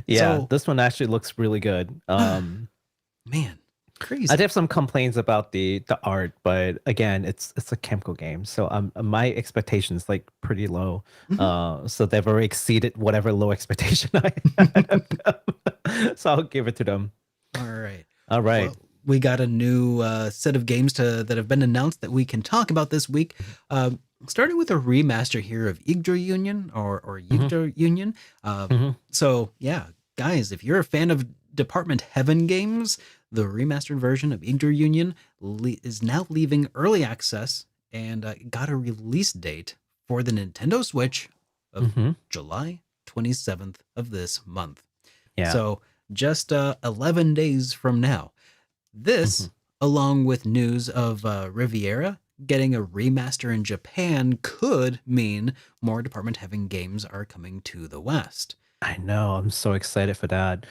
Yeah, this one actually looks really good. Man, crazy. I did have some complaints about the art, but again, it's a Kemco game, so my expectations like pretty low. So they've already exceeded whatever low expectation I had. So I'll give it to them. All right. Well, we got a new set of games that have been announced that we can talk about this week. Starting with a remaster here of Yggdra Union or Yggdra Union. So yeah, guys, if you're a fan of Department Heaven games, the remastered version of Yggdra Union is now leaving early access and got a release date for the Nintendo Switch of July 27th of this month. Yeah. So just 11 days from now. This, along with news of Reverie getting a remaster in Japan, could mean more Department Heaven games are coming to the West. I know. I'm so excited for that.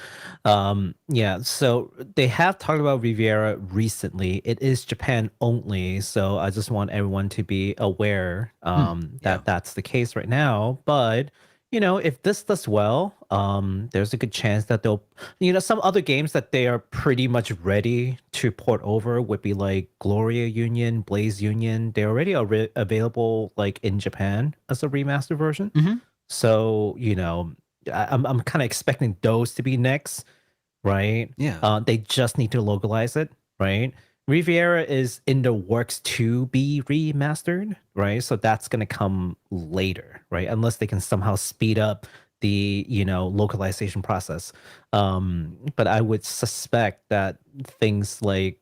Yeah, so they have talked about Riviera recently. It is Japan only, so I just want everyone to be aware that that's the case right now. But, you know, if this does well, there's a good chance that they'll, you know, some other games that they are pretty much ready to port over would be like Gloria Union, Blaze Union. They're already available like in Japan as a remaster version. So, you know, I'm kind of expecting those to be next, right? Yeah. They just need to localize it, right? Riviera is in the works to be remastered, right? So that's going to come later, right? Unless they can somehow speed up the, you know, localization process. But I would suspect that things like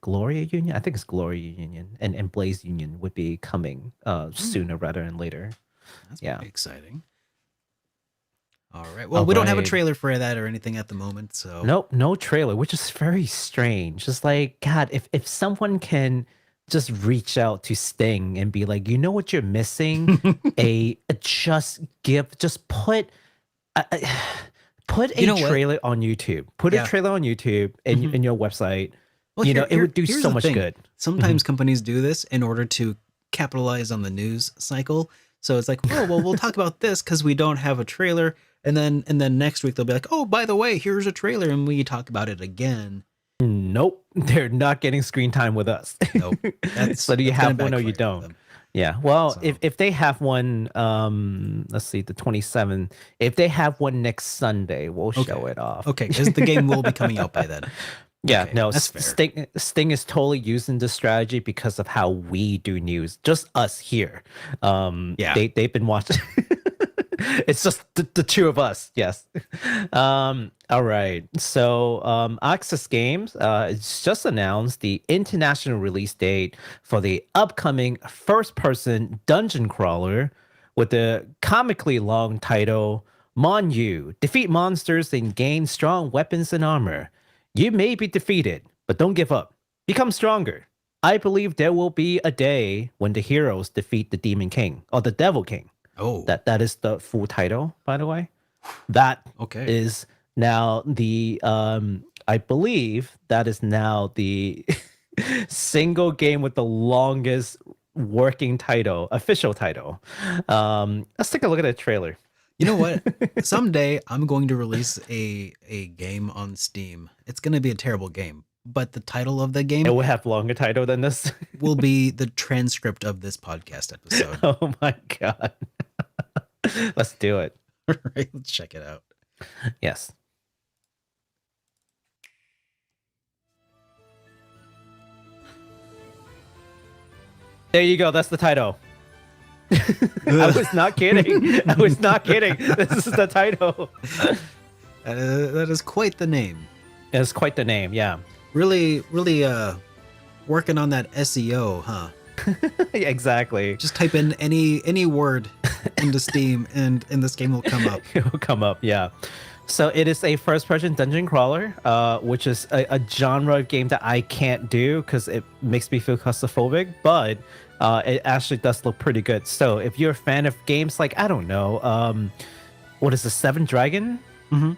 Gloria Union, I think it's Gloria Union and Blaze Union would be coming sooner rather than later. That's pretty exciting. All right. Well, we don't have a trailer for that or anything at the moment, so nope, no trailer, which is very strange. Just like, God, if someone can just reach out to Sting and be like, you know what you're missing, just put a trailer on YouTube. Put a trailer on YouTube and in your website. Well, you know, it would do so much good. Sometimes companies do this in order to capitalize on the news cycle. So it's like, oh, well, we'll talk about this because we don't have a trailer. And then next week they'll be like, oh, by the way, here's a trailer. And we talk about it again. Nope. They're not getting screen time with us. Nope. So do you have one or you don't? Yeah. Well, if they have one, let's see, the 27th, if they have one next Sunday, we'll show it off. Okay. Because the game will be coming out by then. Yeah, okay, no, that's fair. Sting is totally using this strategy because of how we do news. Just us here. They've been watching. It's just the two of us. Yes. All right. So Access Games it's just announced the international release date for the upcoming first-person dungeon crawler with the comically long title MON-YU. Defeat monsters and gain strong weapons and armor. You may be defeated, but don't give up. Become stronger. I believe there will be a day when the heroes defeat the Demon King or the Devil King. Oh, that is the full title, by the way. That is now the I believe that is now the single game with the longest working title, official title. Let's take a look at the trailer. You know what? Someday I'm going to release a game on Steam. It's going to be a terrible game, but the title of the game, it will have longer title than this, will be the transcript of this podcast episode. Oh my God. Let's do it. All right, let's check it out. Yes. There you go. That's the title. I was not kidding. I was not kidding. This is the title. That is quite the name. It's quite the name, yeah. really working on that SEO, huh? Exactly. Just type in any word into Steam and this game will come up. It will come up, yeah. So it is a first-person dungeon crawler, which is a genre of game that I can't do because it makes me feel claustrophobic, but it actually does look pretty good. So if you're a fan of games like, I don't know, what is the Seven Dragon? Mm-hmm.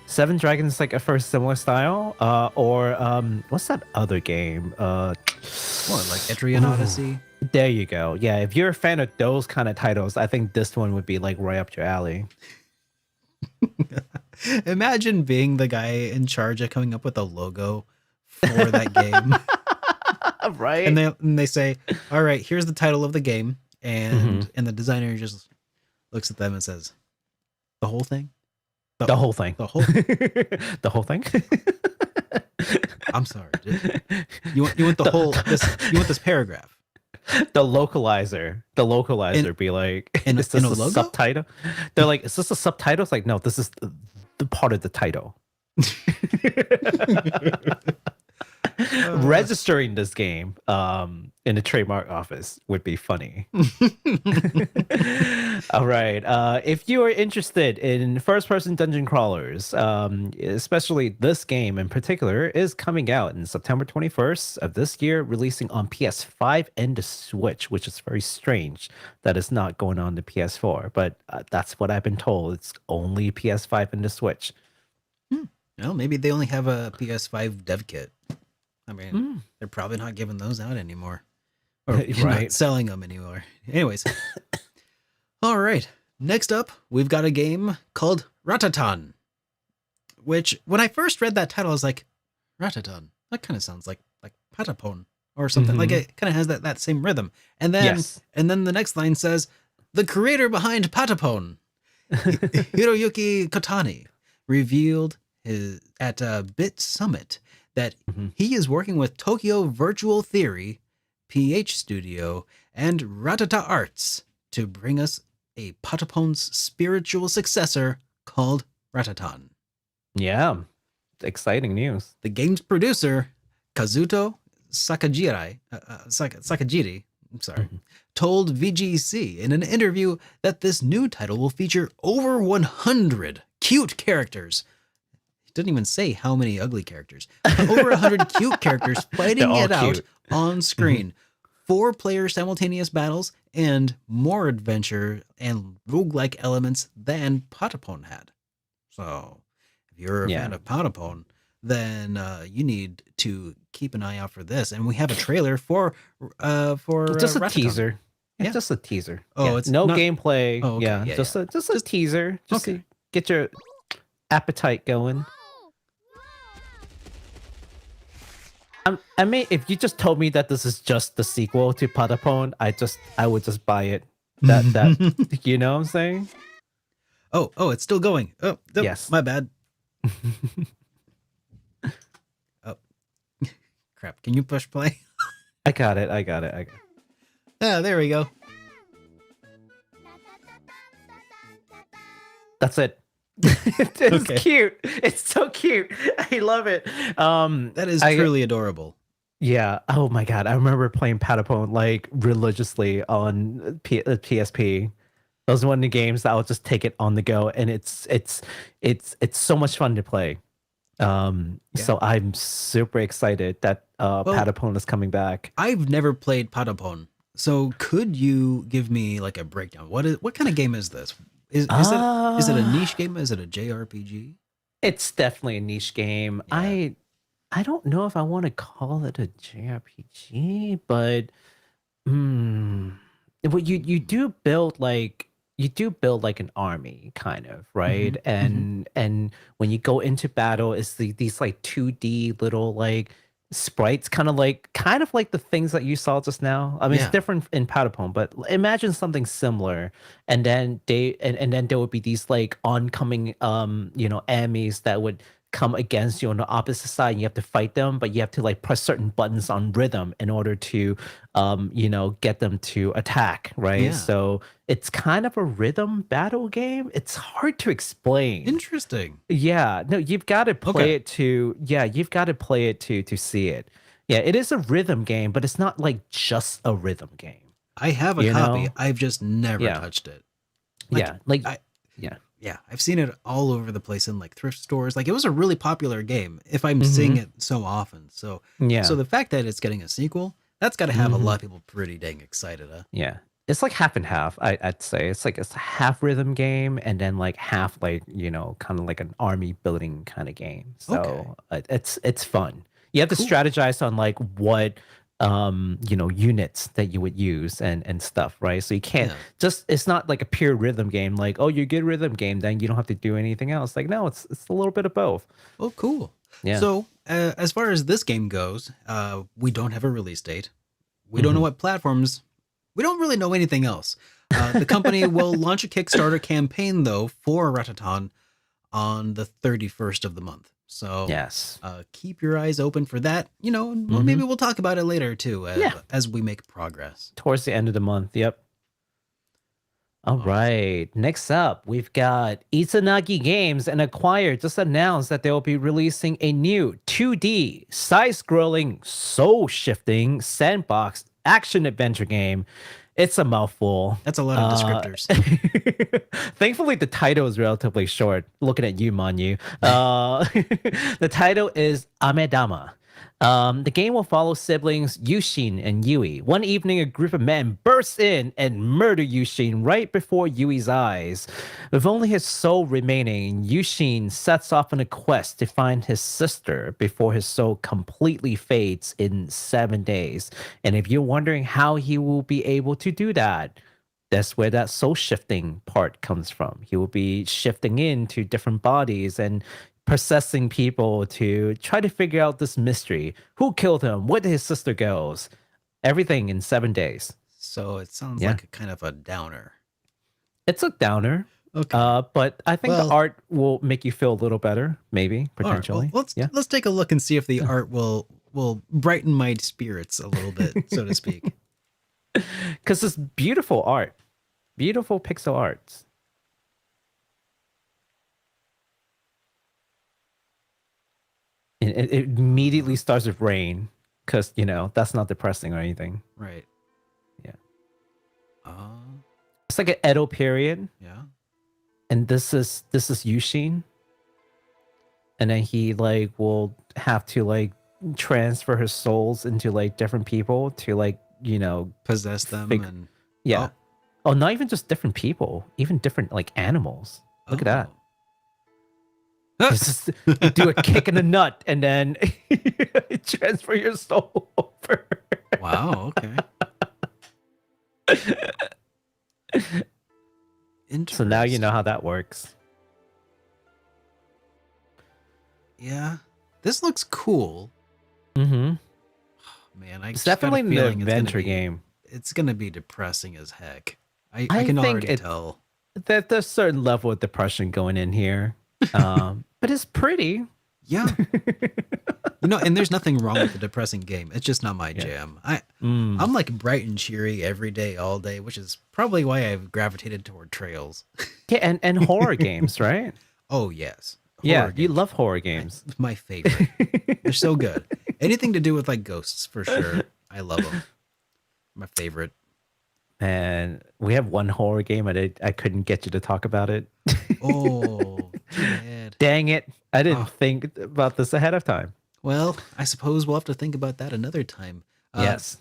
Seven Dragon is like a first similar style, or what's that other game? What, like Etrian Odyssey? There you go. Yeah, if you're a fan of those kind of titles, I think this one would be like right up your alley. Imagine being the guy in charge of coming up with a logo for that game. Right? And they say, all right, here's the title of the game. And the designer just looks at them and says, the whole thing? The whole thing. The whole The whole thing? I'm sorry. You want the whole you want this paragraph. The localizer be like, is this in a a logo? subtitle? They're like, is this a subtitle? It's like, no, this is the part of the title. Registering this game in the trademark office would be funny. All right. If you are interested in first-person dungeon crawlers, especially this game in particular, is coming out in September 21st of this year, releasing on PS5 and the Switch, which is very strange that it's not going on the PS4. But that's what I've been told. It's only PS5 and the Switch. Well, maybe they only have a PS5 dev kit. I mean, they're probably not giving those out anymore. Or not selling them anymore. Anyways. All right. Next up, we've got a game called Ratatan. Which, when I first read that title, I was like, Ratatan. That kind of sounds like Patapon or something. Like it kind of has that same rhythm. And then the next line says, the creator behind Patapon, Hiroyuki Kotani, revealed at Bit Summit that he is working with Tokyo Virtual Theory, PH Studio, and Ratata Arts to bring us a Patapon's spiritual successor called Ratatan. Yeah, exciting news. The game's producer, Kazuto Sakajiri, told VGC in an interview that this new title will feature over 100 cute characters. Didn't even say how many ugly characters. Over 100 cute characters fighting it out on screen. 4-player simultaneous battles and more adventure and roguelike elements than Patapon had. So, if you're a fan of Patapon, then you need to keep an eye out for this. And we have a trailer for just a Ratatan. teaser. It's just a teaser. Oh, it's no not gameplay. Oh, okay. Just a teaser. Just to get your appetite going. I mean, if you just told me that this is just the sequel to Patapon, I would just buy it. That you know what I'm saying? Oh, it's still going. Oh, yes. My bad. Oh, crap. Can you push play? I got it. Ah, there we go. That's it. It's cute. It's so cute. I love it. That is truly adorable. Yeah. Oh my god. I remember playing Patapon like religiously on PSP. That was one of the games that I'll just take it on the go, and it's so much fun to play. So I'm super excited that Patapon is coming back. I've never played Patapon, so could you give me like a breakdown? What kind of game is this? Is it a niche game? Is it a JRPG? It's definitely a niche game. Yeah. I don't know if I want to call it a JRPG, but you do build like an army kind of, right? And when you go into battle, it's these like 2D little like sprites, kind of like the things that you saw just now. I mean, it's different in Patapon, but imagine something similar. And then and then there would be these like oncoming enemies that would come against you on the opposite side and you have to fight them, but you have to like press certain buttons on rhythm in order to get them to attack, right? Yeah. So it's kind of a rhythm battle game. It's hard to explain. Interesting. Yeah, no, you've got to play it to see it. Yeah, it is a rhythm game, but it's not like just a rhythm game. I have a copy. I've just never touched it. Yeah, I've seen it all over the place in like thrift stores. Like it was a really popular game if I'm seeing it so often. So so the fact that it's getting a sequel, that's got to have a lot of people pretty dang excited. Yeah. It's like half and half, I'd say. It's a half rhythm game and then like half like, kind of like an army building kind of game. So it's fun. You have to strategize on like what units that you would use and stuff, right? So you can't it's not like a pure rhythm game, like, oh, you get a rhythm game, then you don't have to do anything else. Like, no, it's a little bit of both. Oh, cool. Yeah. So as far as this game goes, we don't have a release date. We don't know what platforms. We don't really know anything else. The company will launch a Kickstarter campaign, though, for Ratatan on the 31st of the month. So yes, keep your eyes open for that. Well, maybe we'll talk about it later, too, as we make progress. Towards the end of the month, yep. All right. Next up, we've got Izanagi Games and Acquire just announced that they'll be releasing a new 2D, side-scrolling, soul-shifting, sandbox action-adventure game. It's a mouthful. That's a lot of descriptors. Thankfully, the title is relatively short. Looking at you, MON-YU. The title is Amedama. The game will follow siblings Yushin and Yui. One evening, a group of men bursts in and murder Yushin right before Yui's eyes. With only his soul remaining, Yushin sets off on a quest to find his sister before his soul completely fades in 7 days. And if you're wondering how he will be able to do that, that's where that soul shifting part comes from. He will be shifting into different bodies and possessing people to try to figure out this mystery. Who killed him? Where did his sister go? Everything in 7 days. So it sounds like a kind of a downer. It's a downer. Okay. But I think the art will make you feel a little better, maybe, potentially. Right, well, let's take a look and see if the art will brighten my spirits a little bit, so to speak. Because it's beautiful art. Beautiful pixel arts. It immediately starts with rain because, that's not depressing or anything. Right. Yeah. It's like an Edo period. Yeah. And this is Yushin. And then he will have to transfer his souls into different people to possess them yeah. Oh, not even just different people, even different animals. Look at that. You do a kick in the nut and then transfer your soul over. Wow, okay. So now you know how that works. Yeah. This looks cool. Mm-hmm. Man, it's definitely an adventure game. It's going to be depressing as heck. I can already tell. That there's a certain level of depression going in here. But it's pretty. Yeah. And there's nothing wrong with the depressing game. It's just not my jam. I'm like bright and cheery every day, all day, which is probably why I've gravitated toward Trails. Yeah, and horror games, right? Oh, yes. You love horror games. My favorite. They're so good. Anything to do with ghosts, for sure. I love them. My favorite. And we have one horror game, and I couldn't get you to talk about it. Oh, too bad. Dang it. I didn't think about this ahead of time. Well, I suppose we'll have to think about that another time. Yes.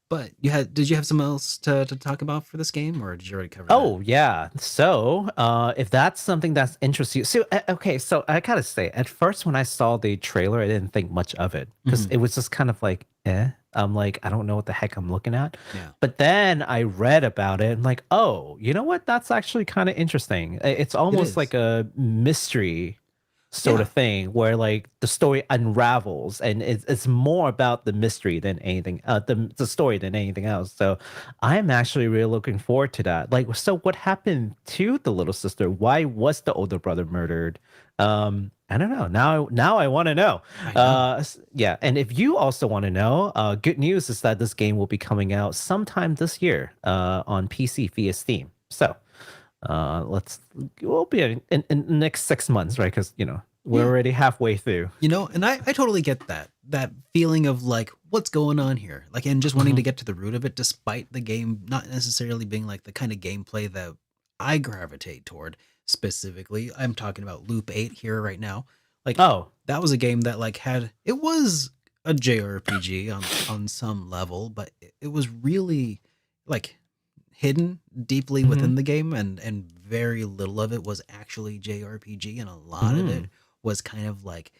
But did you have something else to talk about for this game, or did you already cover that? Yeah. So if that's something that's interesting you. So, okay, so I gotta say, at first when I saw the trailer, I didn't think much of it because it was just kind of like, I'm like, I don't know what the heck I'm looking at. Yeah. But then I read about it and like, oh, you know what? That's actually kind of interesting. It's almost like a mystery sort of thing where the story unravels and it's more about the mystery than anything, the story than anything else. So I'm actually really looking forward to that. So what happened to the little sister? Why was the older brother murdered? I don't know. Now I want to know. I know. Yeah, and if you also want to know, good news is that this game will be coming out sometime this year on PC via Steam. So we'll be in the next 6 months, right? Because we're Yeah. already halfway through. And I totally get that feeling of like, what's going on here? Like, and just wanting to get to the root of it, despite the game not necessarily being like the kind of gameplay that I gravitate toward. Specifically, I'm talking about Loop 8 here right now. Like, Oh, that was a game that like it was a JRPG on some level, but it was really like hidden deeply within the game, and very little of it was actually JRPG, and a lot of it was kind of like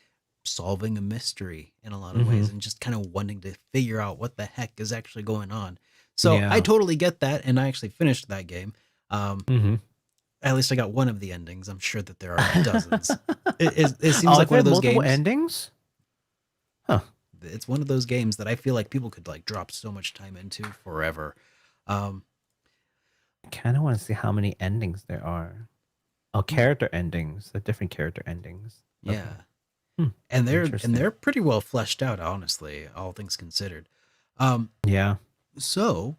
solving a mystery in a lot of ways, and just kind of wanting to figure out what the heck is actually going on. So I yeah. totally get that, and I actually finished that game. Mm-hmm. At least I got one of the endings. I'm sure that there are dozens. It seems Oh, like one there of those multiple games. endings? Huh. It's one of those games that I feel like people could like drop so much time into forever. Um, I kind of want to see how many endings there are. Oh, character endings. The different character endings. Okay. yeah, Hmm. and Interesting. they're pretty well fleshed out, honestly, all things considered. Um, Yeah. so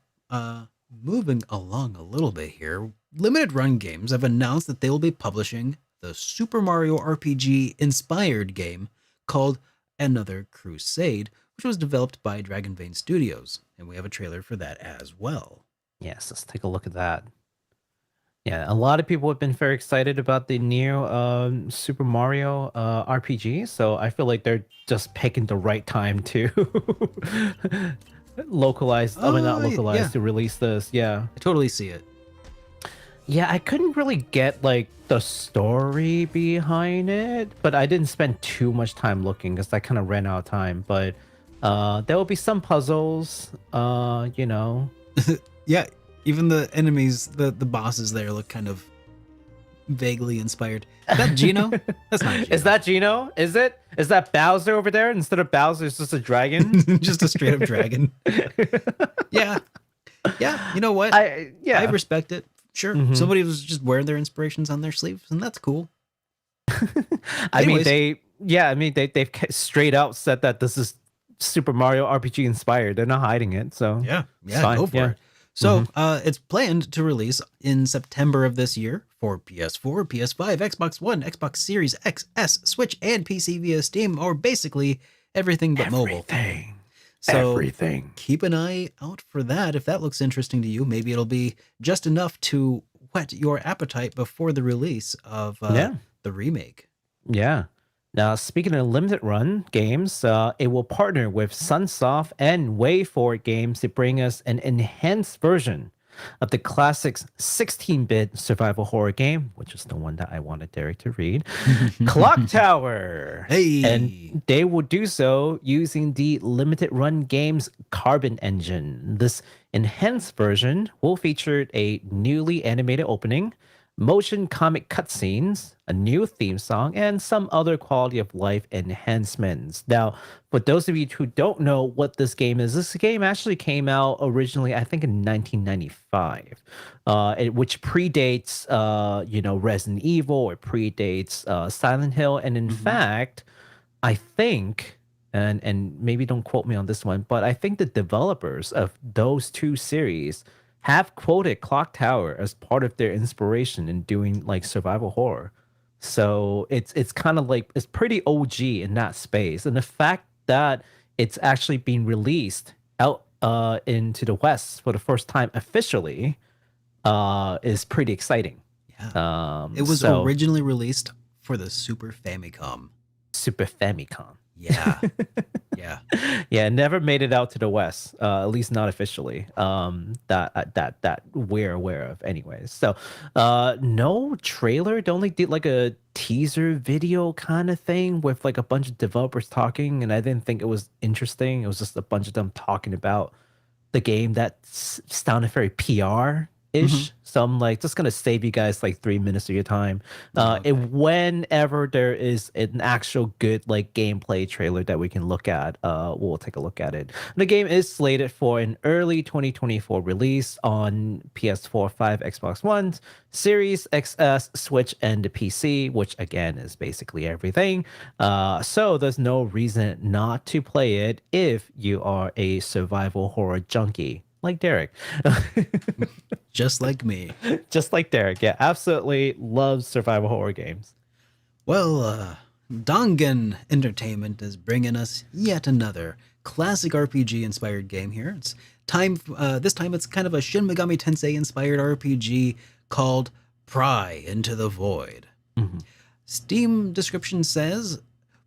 moving along a little bit here, Limited Run Games have announced that they will be publishing the Super Mario RPG inspired game called Another Crusade, which was developed by Dragon Vein Studios, and we have a trailer for that as well. Yes, let's take a look at that. Yeah, a lot of people have been very excited about the new Super Mario RPG, so I feel like they're just picking the right time to localize. I mean, not localize, Yeah, to release this. Yeah, I totally see it. yeah. I couldn't really get like the story behind it, but I didn't spend too much time looking because I kind of ran out of time. But there will be some puzzles. Yeah, even the enemies, the bosses there look kind of vaguely inspired. Is that Gino? That's not Gino. Is that Gino? Is it? Is that Bowser over there? Instead of Bowser, it's just a dragon. just a straight up dragon? Yeah. You know what? I respect it. Sure. Somebody was just wearing their inspirations on their sleeves, and that's cool. I mean, Anyways. they've straight out said that this is Super Mario RPG inspired. They're not hiding it. So Yeah, it's fine. go for it. So it's planned to release in September of this year for PS4, PS5, Xbox One, Xbox Series X, S, Switch, and PC via Steam, or basically everything but mobile. So Everything. keep an eye out for that. If that looks interesting to you, maybe it'll be just enough to whet your appetite before the release of the remake. Yeah. Now, speaking of limited run games, it will partner with Sunsoft and WayForward Games to bring us an enhanced version of the classic's 16-bit survival horror game, which is the one that I wanted Derek to read, Clock Tower. Hey. And they will do so using the limited run game's Carbon engine. This enhanced version will feature a newly animated opening, motion comic cutscenes, a new theme song, and some other quality of life enhancements. Now, for those of you who don't know what this game is, this game actually came out originally, I think, in 1995, which predates, Resident Evil, or predates Silent Hill. And in fact, I think, and maybe don't quote me on this one, but I think the developers of those two series have quoted Clock Tower as part of their inspiration in doing like survival horror. So it's kind of like, it's pretty OG in that space. And the fact that it's actually being released out into the West for the first time officially is pretty exciting. Yeah. It was originally released for the Super Famicom. Super Famicom. Yeah. Yeah. Yeah, never made it out to the West, at least not officially. That we're aware of, anyways. So, no trailer. They only did like a teaser video kind of thing with like a bunch of developers talking, and I didn't think it was interesting. It was just a bunch of them talking about the game that sounded very PR ish. So I'm like, just gonna save you guys like 3 minutes of your time. Okay. And whenever there is an actual good like gameplay trailer that we can look at, we'll take a look at it. The game is slated for an early 2024 release on PS4, 5, Xbox One, Series XS, Switch, and the PC, which again is basically everything. So there's no reason not to play it if you are a survival horror junkie like Derek. Just like me. Just like Derek. Yeah, absolutely loves survival horror games. Well, Dongan Entertainment is bringing us yet another classic RPG inspired game here. It's time. This time it's kind of a Shin Megami Tensei inspired RPG called Pry Into the Void. Steam description says,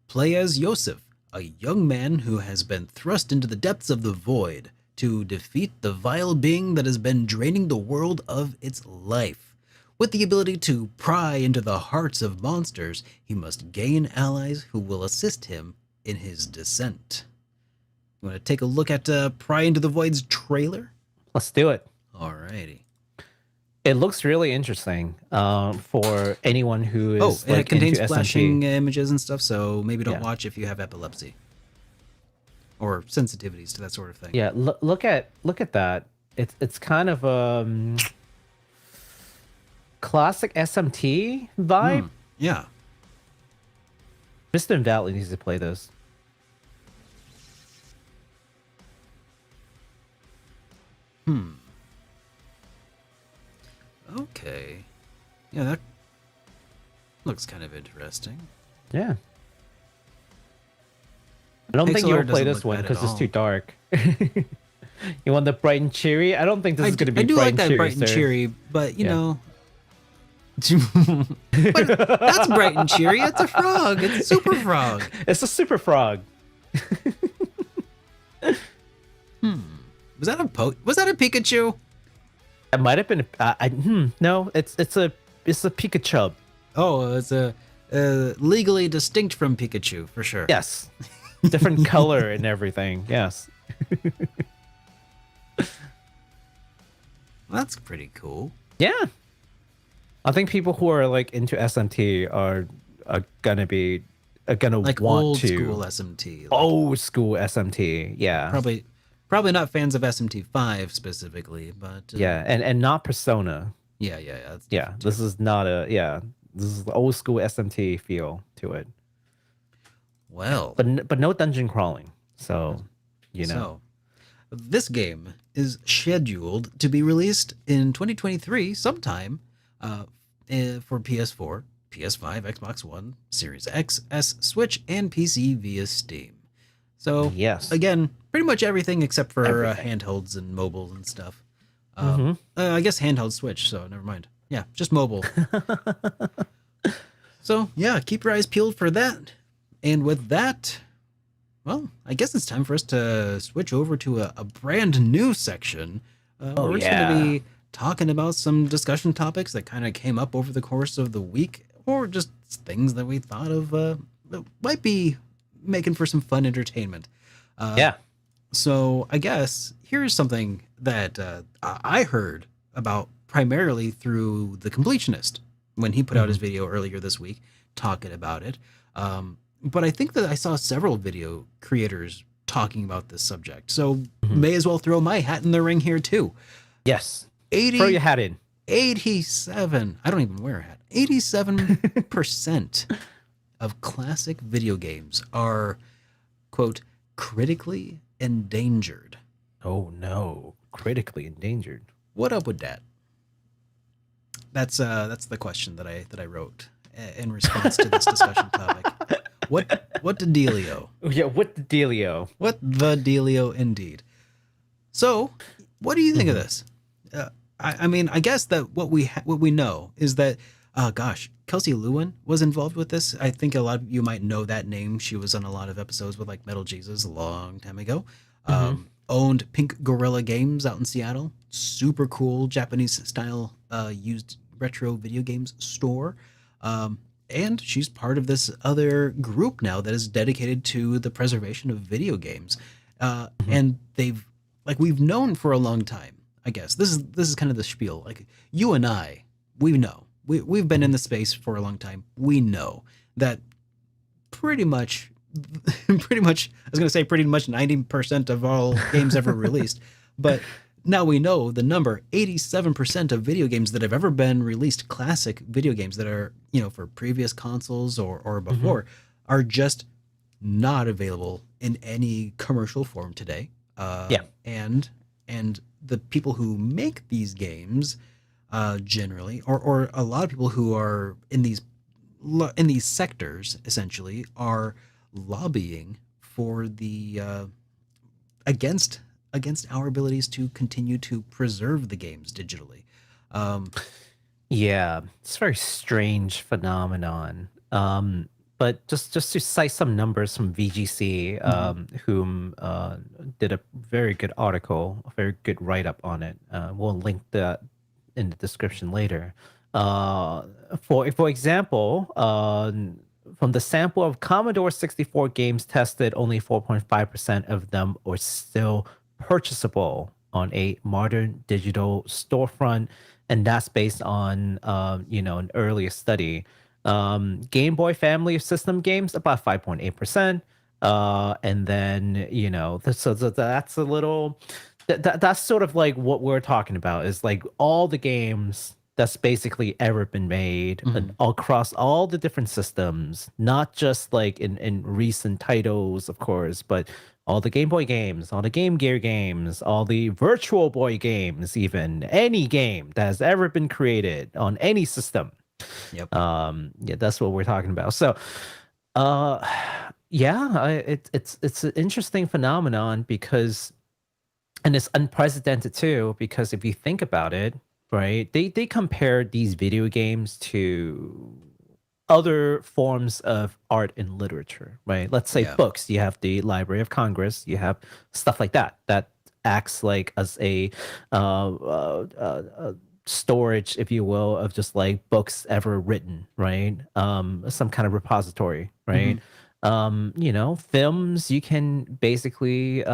play as Yosef, a young man who has been thrust into the depths of the void to defeat the vile being that has been draining the world of its life. With the ability to pry into the hearts of monsters, he must gain allies who will assist him in his descent. You want to take a look at Pry Into the Void's trailer? Let's do it. Alrighty. It looks really interesting for anyone who is and it contains into flashing SMT. images and stuff, so maybe don't Yeah. watch if you have epilepsy or sensitivities to that sort of thing. Yeah, look at that. It's kind of classic SMT vibe. Yeah. Kristen Valley needs to play this. Okay. Yeah, that looks kind of interesting. Yeah. I don't think Pixel you'll art play doesn't this look one bad at because it's all. too dark. You want the bright and cheery? I don't think this is going to be I do bright like and that cheery. bright and sir. cheery, but you Yeah. know. But that's bright and cheery. It's a frog. It's a super frog. It's a super frog. Was that a Pikachu? It might have been. No, it's a Pikachu. Oh, it's a legally distinct from Pikachu for sure. Yes, different color and everything. Yes. That's pretty cool. Yeah. I think people who are like into SMT are gonna Like want old to school SMT. Like old school SMT. Yeah. probably not fans of SMT5 specifically, but Yeah, and not Persona. yeah. That's Yeah, this is not this is the old school SMT feel to it. well. But no dungeon crawling. So, you know. So, this game is scheduled to be released in 2023 sometime for PS4, PS5, Xbox One, Series X, S, Switch, and PC via Steam. So, Yes. again, pretty much everything except for Everything. handhelds and mobile and stuff. I guess handheld Switch, so never mind. Yeah, just mobile. So, yeah, keep your eyes peeled for that. And with that, well, I guess it's time for us to switch over to a brand new section. Where we're just going to be talking about some discussion topics that kind of came up over the course of the week, or just things that we thought of that might be making for some fun entertainment. Yeah. So I guess here's something that I heard about primarily through The Completionist when he put out his video earlier this week talking about it. But I think that I saw several video creators talking about this subject. So may as well throw my hat in the ring here too. Yes. 80, Throw your hat in. 87, I don't even wear a hat. 87% of classic video games are, quote, critically endangered. Oh no. Critically endangered. What up with that? That's the question that I wrote in response to this discussion topic. What the dealio? Yeah, what the dealio? What the dealio indeed. So, what do you think of this? I mean, I guess that what we know is that, Kelsey Lewin was involved with this. I think a lot of you might know that name. She was on a lot of episodes with like Metal Jesus a long time ago. Owned Pink Gorilla Games out in Seattle. Super cool Japanese style used retro video games store. And she's part of this other group now that is dedicated to the preservation of video games. And we've known for a long time. I guess this is kind of the spiel. Like you and I, we know we've been in the space for a long time. We know that pretty much, pretty much. I was gonna say pretty much 90% of all games ever released, but now we know the number 87% of video games that have ever been released, classic video games that are for previous consoles or before, are just not available in any commercial form today. Yeah. And the people who make these games, generally, or a lot of people who are in these sectors, essentially, are lobbying for the against our abilities to continue to preserve the games digitally. Yeah, it's a very strange phenomenon. But just to cite some numbers from VGC, whom did a very good article, a very good write-up on it. We'll link that in the description later. For example, from the sample of Commodore 64 games tested, only 4.5% of them were still purchasable on a modern digital storefront, and that's based on an earlier study. Game Boy family of system games, about 5.8%. And then so that's a little that's sort of like what we're talking about, is like all the games that's basically ever been made across all the different systems, not just like in recent titles, of course, but all the Game Boy games, all the Game Gear games, all the Virtual Boy games, even any game that has ever been created on any system. Yep. Yeah, that's what we're talking about. So, it's an interesting phenomenon because, and it's unprecedented too, because if you think about it, right, they compare these video games to other forms of art and literature, right? Let's say books. You have the Library of Congress. You have stuff like that acts like as a storage, if you will, of just like books ever written, right? Some kind of repository, right? Films, you can basically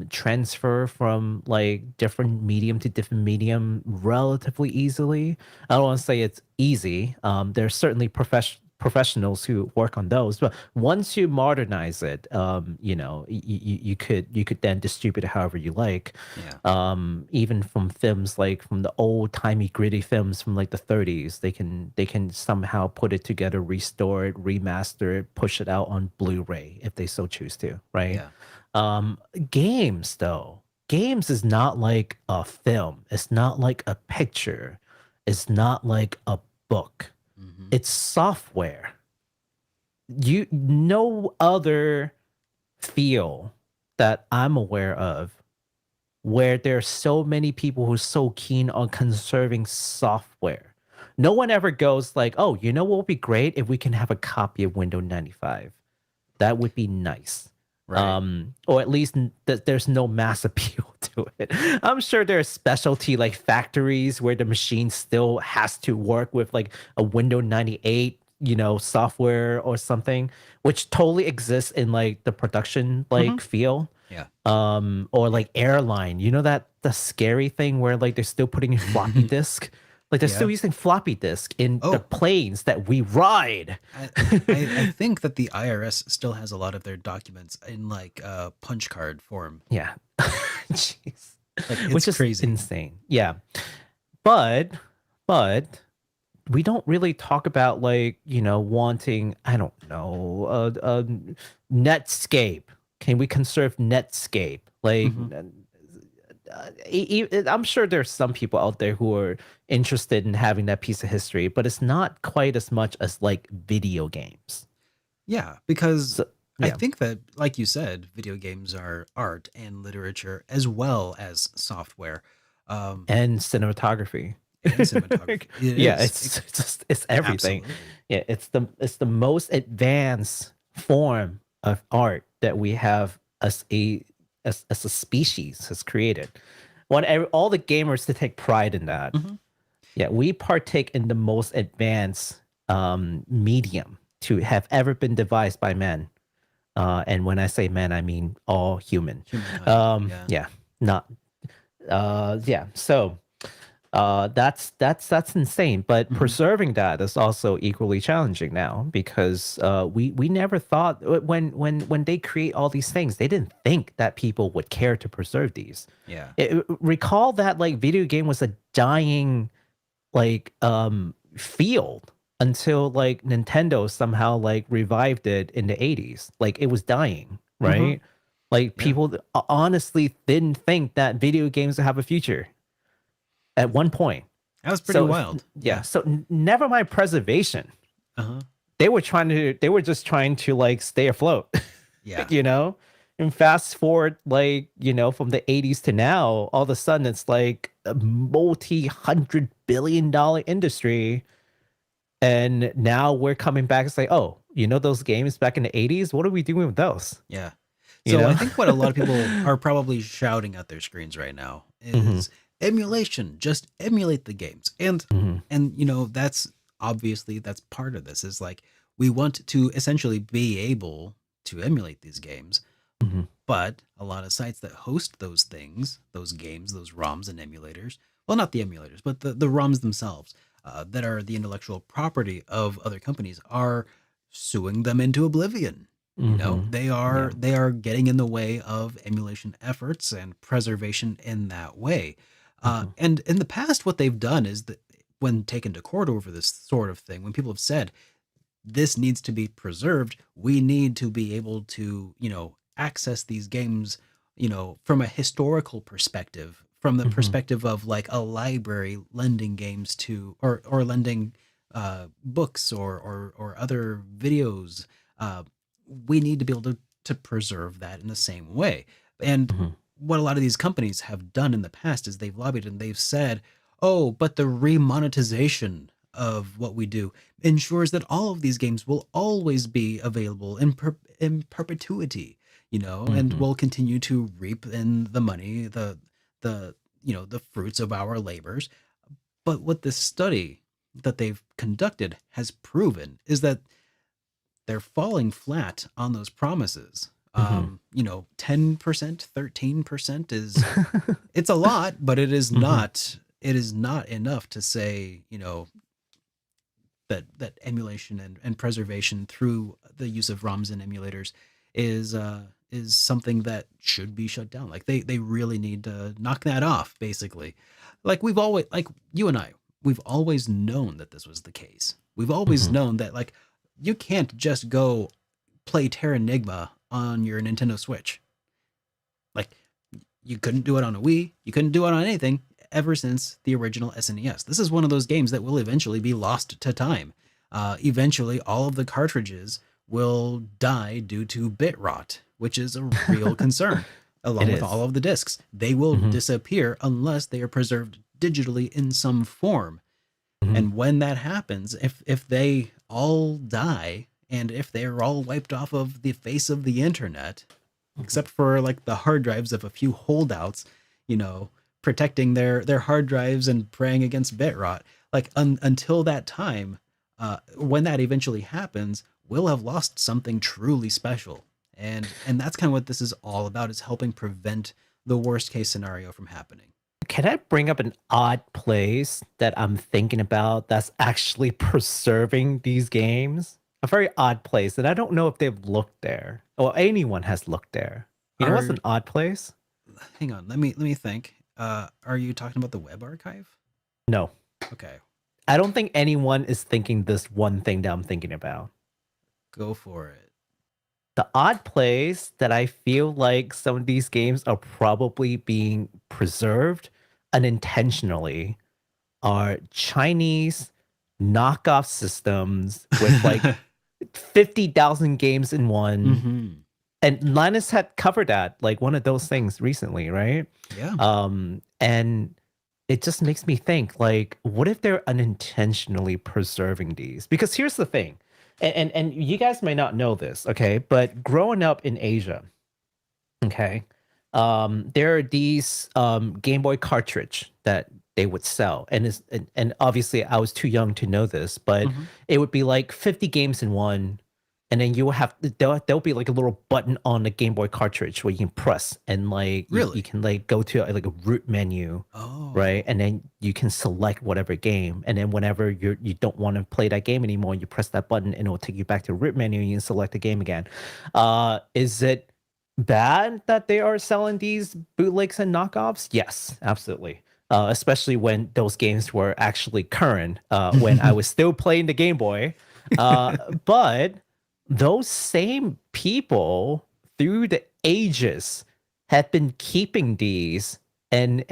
transfer from like different medium to different medium relatively easily. I don't want to say it's easy. There's certainly professionals who work on those, but once you modernize it, you could then distribute it however you like. Even from films, like from the old timey gritty films from like the 30s, they can somehow put it together, restore it, remaster it, push it out on Blu-ray if they so choose to, right? Games is not like a film, it's not like a picture, it's not like a book. It's software. No other field that I'm aware of where there's so many people who are so keen on conserving software. No one ever goes like, oh, you know what would be great if we can have a copy of Windows 95. That would be nice. Right. Or at least there's no mass appeal to it. I'm sure there are specialty like factories where the machine still has to work with like a Windows 98, software or something, which totally exists in like the production like field. Or like airline, that the scary thing where like they're still putting in floppy disk. Like they're still using floppy disk in the planes that we ride. I think that the IRS still has a lot of their documents in like punch card form. Yeah. Jeez. Like, it's which is crazy. Insane. Yeah. But we don't really talk about like, wanting, I don't know, Netscape. Can we conserve Netscape? Like, I'm sure there's some people out there who are interested in having that piece of history, but it's not quite as much as like video games. Yeah, because I think that, like you said, video games are art and literature as well as software. And cinematography. It's everything. Absolutely. Yeah, it's the most advanced form of art that we have as a species has created. Want all the gamers to take pride in that. Yeah, we partake in the most advanced medium to have ever been devised by men. And when I say men, I mean all human. Not Yeah. So that's insane. But preserving that is also equally challenging now because we never thought when they create all these things, they didn't think that people would care to preserve these. Yeah. Recall that like video game was a dying like field until like Nintendo somehow like revived it in the 80s. Like it was dying, right? Like people honestly didn't think that video games would have a future at one point. That was pretty wild. Yeah. So never mind preservation. They were just trying to like stay afloat. Yeah. You know? And fast forward, like, you know, from the 80s to now, all of a sudden it's like a multi-$100 billion industry. And now we're coming back and say, oh, you know, those games back in the 80s, what are we doing with those? Yeah. You So know? I think what a lot of people are probably shouting at their screens right now is emulation. Just emulate the games. And you know, that's obviously that's part of this is like we want to essentially be able to emulate these games. But a lot of sites that host those things, those games, those ROMs and emulators, well, not the emulators, but the ROMs themselves, that are the intellectual property of other companies, are suing them into oblivion. You know, they are getting in the way of emulation efforts and preservation in that way. And in the past, what they've done is that when taken to court over this sort of thing, when people have said this needs to be preserved, we need to be able to, you know, access these games, you know, from a historical perspective, from the perspective of like a library lending games to or lending books or other videos. We need to be able to preserve that in the same way. And what a lot of these companies have done in the past is they've lobbied and they've said, oh, but the remonetization of what we do ensures that all of these games will always be available in perpetuity, you know, and we'll continue to reap in the money, the you know, the fruits of our labors. But what this study that they've conducted has proven is that they're falling flat on those promises. You know, 10%, 13% is it's a lot, but it is not enough to say, you know, that emulation and preservation through the use of ROMs and emulators is something that should be shut down. Like they really need to knock that off, basically. Like we've always, like you and I, we've always known that this was the case. We've always known that like you can't just go play Terranigma on your Nintendo Switch. Like you couldn't do it on a Wii, you couldn't do it on anything ever since the original SNES. This is one of those games that will eventually be lost to time. Eventually, all of the cartridges will die due to bit rot, which is a real concern, along with all of the discs. They will disappear unless they are preserved digitally in some form. And when that happens, if they all die, and if they're all wiped off of the face of the internet, except for like the hard drives of a few holdouts, you know, protecting their hard drives and praying against bit rot, like until that time, when that eventually happens, we'll have lost something truly special. And that's kind of what this is all about, is helping prevent the worst case scenario from happening. Can I bring up an odd place that I'm thinking about that's actually preserving these games? A very odd place, and I don't know if they've looked there or anyone has looked there. You know what's an odd place? Hang on, let me think. Are you talking about the web archive? No. Okay. I don't think anyone is thinking this one thing that I'm thinking about. Go for it. The odd place that I feel like some of these games are probably being preserved unintentionally are Chinese knockoff systems with like 50,000 games in one. And Linus had covered that, like one of those things recently, right? Yeah. And it just makes me think, like, what if they're unintentionally preserving these? Because here's the thing, and you guys may not know this, okay? But growing up in Asia, okay, there are these Game Boy cartridge that they would sell, and obviously I was too young to know this, but it would be like 50 games in one, and then you will have there'll be like a little button on the Game Boy cartridge where you can press, and like Really? you can like go to like a root menu, Oh. right? And then you can select whatever game, and then whenever you don't want to play that game anymore, you press that button and it will take you back to the root menu and you can select the game again. Is it bad that they are selling these bootlegs and knockoffs? Yes, absolutely. Especially when those games were actually current, when I was still playing the Game Boy. But those same people through the ages have been keeping these and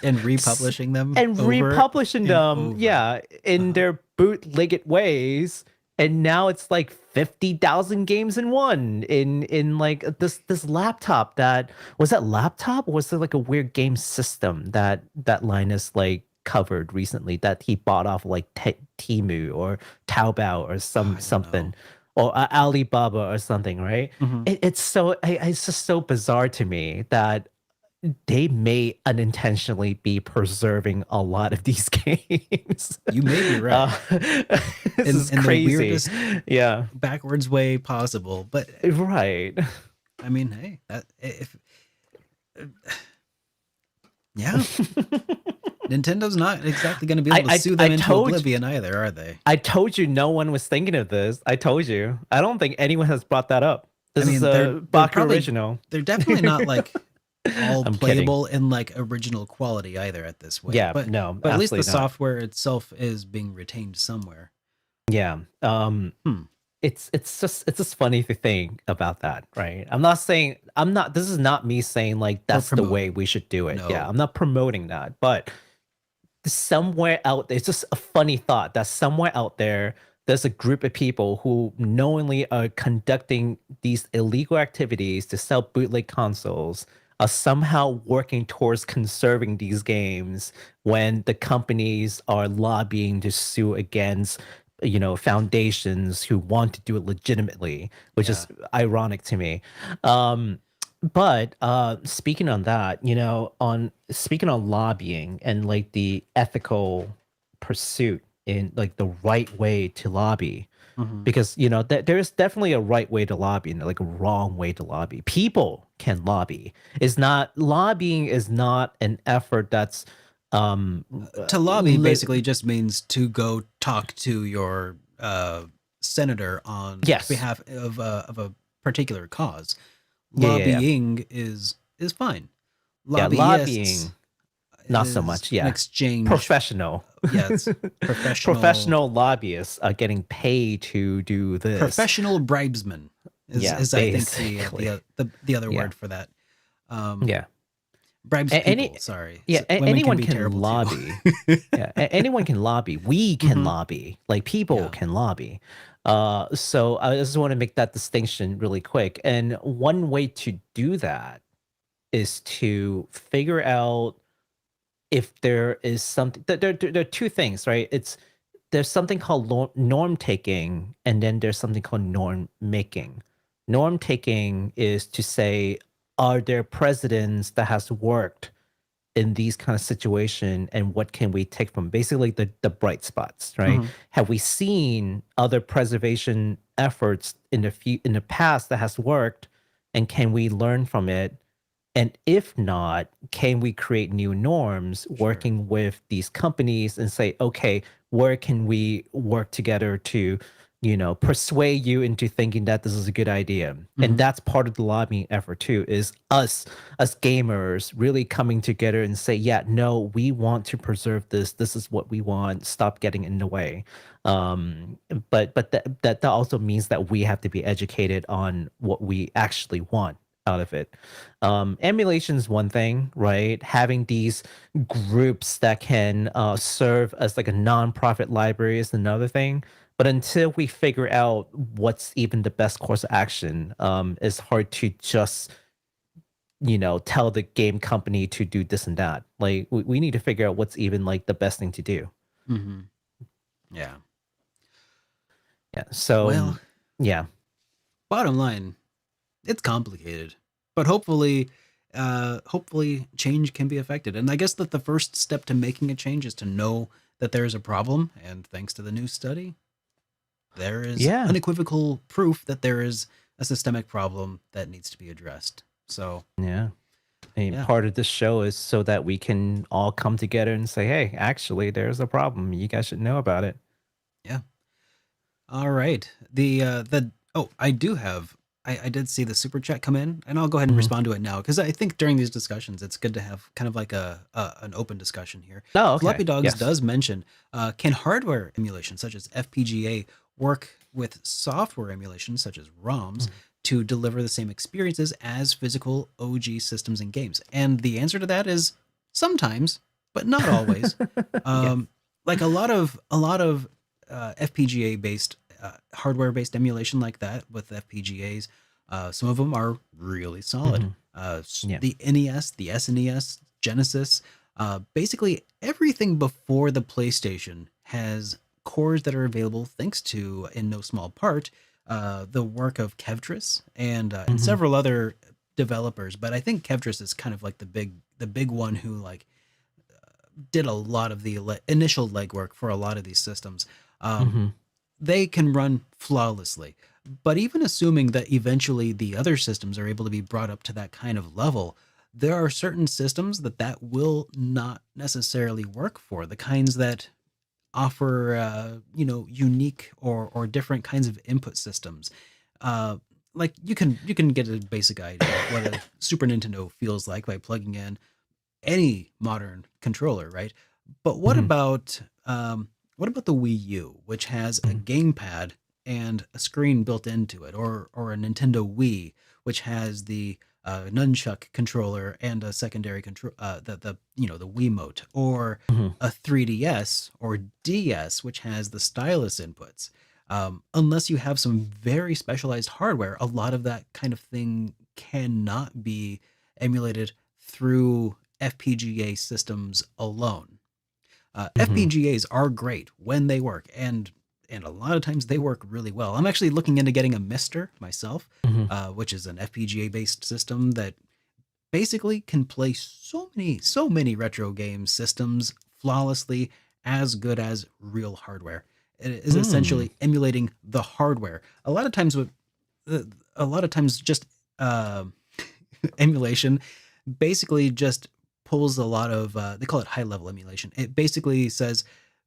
republishing them and republishing them, over. yeah, in their bootlegged ways. And now it's like 50,000 games in one in like this laptop that was that laptop, or was there like a weird game system that Linus like covered recently that he bought off like Temu or Taobao or something, or Alibaba or something, right? It's just so bizarre to me that they may unintentionally be preserving a lot of these games. You may be right. This is crazy. The weirdest, yeah, backwards way possible. But right. I mean, hey, that if yeah, Nintendo's not exactly going to be able to sue them into oblivion either, are they? I told you no one was thinking of this. I told you. I don't think anyone has brought that up. This is a Baku original. They're definitely not like all playable in like original quality either at this way. Yeah, but at least the software itself is being retained somewhere. Yeah. It's just funny to think about that, right? This is not me saying like that's the way we should do it. No. Yeah, I'm not promoting that, but somewhere out there, it's just a funny thought that somewhere out there there's a group of people who knowingly are conducting these illegal activities to sell bootleg consoles, are somehow working towards conserving these games when the companies are lobbying to sue against, foundations who want to do it legitimately, which is ironic to me. But speaking on that, speaking on lobbying and like the ethical pursuit in like the right way to lobby, because there's definitely a right way to lobby and like a wrong way to lobby. People can lobby. Lobbying is not an effort that's to lobby basically just means to go talk to your senator on behalf of a particular cause. Lobbying is fine. Lobbying not so much. Yeah, an exchange. Professional. Yes, professional lobbyists are getting paid to do this. Professional bribesmen is I think the other word for that. Bribes people. Sorry. Yeah, anyone can lobby. Anyone can lobby. We can lobby. Like people can lobby. So I just want to make that distinction really quick. And one way to do that is to figure out if there is something. There are two things, right? There's something called norm taking, and then there's something called norm making. Norm taking is to say, are there precedents that has worked in these kind of situation, and what can we take from basically the bright spots, right? Have we seen other preservation efforts in the past that has worked, and can we learn from it? And if not, can we create new norms working with these companies and say, okay, where can we work together to persuade you into thinking that this is a good idea? And that's part of the lobbying effort too, is us gamers really coming together and say, yeah, no, we want to preserve this. This is what we want. Stop getting in the way. But that also means that we have to be educated on what we actually want out of it. Emulation is one thing, right? Having these groups that can serve as like a non-profit library is another thing. But until we figure out what's even the best course of action, it's hard to just, tell the game company to do this and that. Like we need to figure out what's even like the best thing to do. Yeah. Yeah. So, Bottom line, it's complicated, but hopefully change can be effected. And I guess that the first step to making a change is to know that there is a problem. And thanks to the new study, there is Yeah. unequivocal proof that there is a systemic problem that needs to be addressed. So, Yeah. I mean, yeah. part of this show is so that we can all come together and say, hey, actually, there's a problem. You guys should know about it. Yeah. All right. I did see the super chat come in, and I'll go ahead and Mhm. respond to it now because I think during these discussions, it's good to have kind of like an open discussion here. Oh, okay. Floppy Dogs Yes. does mention, can hardware emulation such as FPGA work with software emulation such as ROMs to deliver the same experiences as physical OG systems and games? And the answer to that is sometimes, but not always. Like a lot of FPGA based hardware based emulation like that with FPGAs. Some of them are really solid. Yeah. The NES, the SNES, Genesis, basically everything before the PlayStation has cores that are available thanks to, in no small part, the work of Kevtris and several other developers. But I think Kevtris is kind of like the big one who like did a lot of the initial legwork for a lot of these systems. They can run flawlessly. But even assuming that eventually the other systems are able to be brought up to that kind of level, there are certain systems that will not necessarily work for. The kinds that offer, unique or different kinds of input systems. Like you can get a basic idea of what a Super Nintendo feels like by plugging in any modern controller, right? But what about the Wii U, which has a gamepad and a screen built into it, or a Nintendo Wii, which has the nunchuck controller and a secondary control, the Wiimote, or a 3DS or DS, which has the stylus inputs. Unless you have some very specialized hardware, a lot of that kind of thing cannot be emulated through FPGA systems alone. FPGAs are great when they work, and a lot of times they work really well. I'm actually looking into getting a Mister myself, which is an FPGA based system that basically can play so many retro game systems flawlessly, as good as real hardware. It is essentially emulating the hardware. A lot of times just emulation basically just pulls a lot of they call it high level emulation. It basically says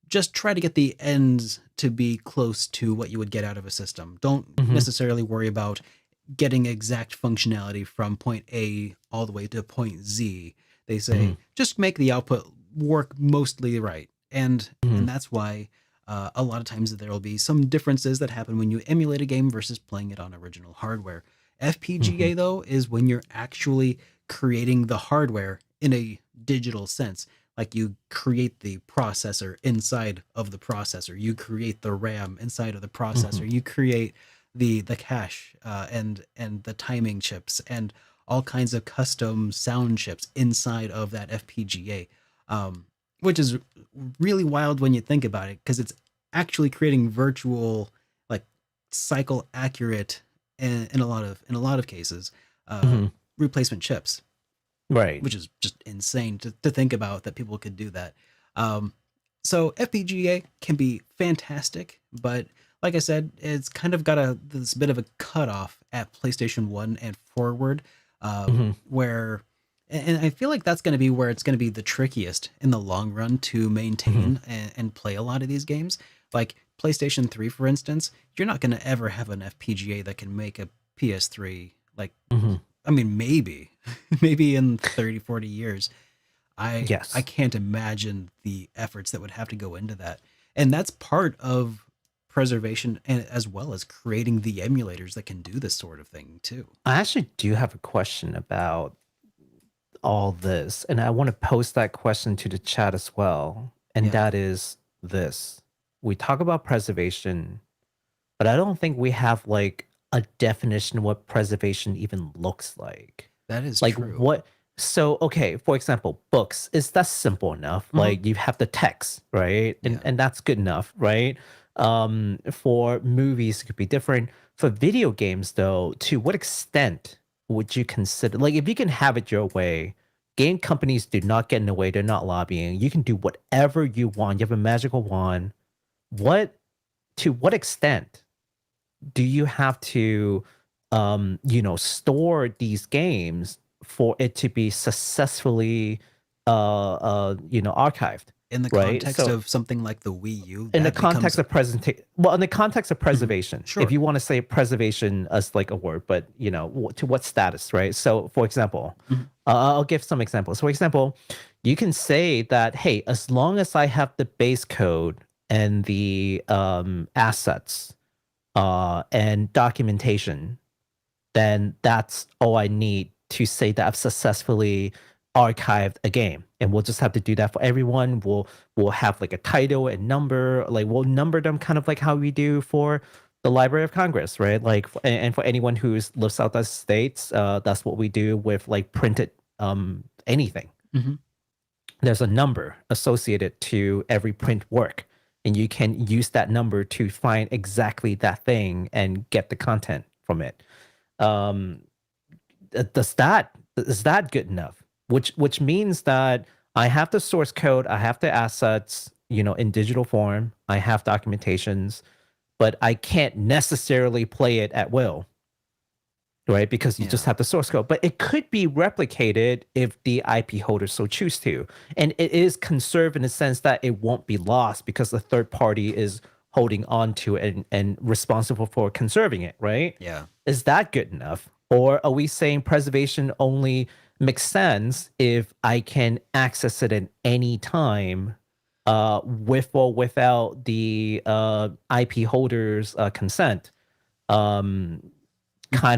just try to get the ends to be close to what you would get out of a system. Don't necessarily worry about getting exact functionality from point A all the way to point Z. They say just make the output work mostly right. And that's why a lot of times there will be some differences that happen when you emulate a game versus playing it on original hardware. FPGA though is when you're actually creating the hardware in a digital sense. Like you create the processor inside of the processor, you create the RAM inside of the processor, you create the cache and the timing chips and all kinds of custom sound chips inside of that FPGA, which is really wild when you think about it, because it's actually creating virtual, like cycle accurate in a lot of cases replacement chips. Right. Which is just insane to think about that people could do that. So FPGA can be fantastic, but like I said, it's kind of got this bit of a cutoff at PlayStation 1 and forward, where, and I feel like that's going to be where it's going to be the trickiest in the long run to maintain and play a lot of these games. Like PlayStation 3, for instance, you're not going to ever have an FPGA that can make a PS3 like, I mean, maybe in 30, 40 years. I can't imagine the efforts that would have to go into that. And that's part of preservation, and as well as creating the emulators that can do this sort of thing too. I actually do have a question about all this, and I want to post that question to the chat as well. And that is this. We talk about preservation, but I don't think we have like a definition of what preservation even looks like. That is like true. What? So, okay, for example, books, that's simple enough. Like you have the text, right? And that's good enough, right? For movies, it could be different. For video games, though, to what extent would you consider, like, if you can have it your way, game companies do not get in the way, they're not lobbying. You can do whatever you want. You have a magical wand. What to what extent do you have to store these games for it to be successfully archived? In the Right? context So, of something like the Wii U, in the that becomes context of in the context of preservation, Sure. if you want to say preservation as like a word, but to what status, right? So for example, I'll give some examples. For example, you can say that, hey, as long as I have the base code and the assets and documentation, then that's all I need to say that I've successfully archived a game. And we'll just have to do that for everyone. We'll have like a title and number, like we'll number them kind of like how we do for the Library of Congress, right? Like, and for anyone who lives outside the States, that's what we do with like printed anything. There's a number associated to every print work, and you can use that number to find exactly that thing and get the content from it. Is that good enough? Which means that I have the source code, I have the assets, in digital form, I have documentations, but I can't necessarily play it at will, right? Because you just have the source code. But it could be replicated if the IP holders so choose to. And it is conserved in the sense that it won't be lost because the third party is holding on to it and responsible for conserving it, right? Yeah. Is that good enough? Or are we saying preservation only makes sense if I can access it at any time with or without the IP holder's consent? Kind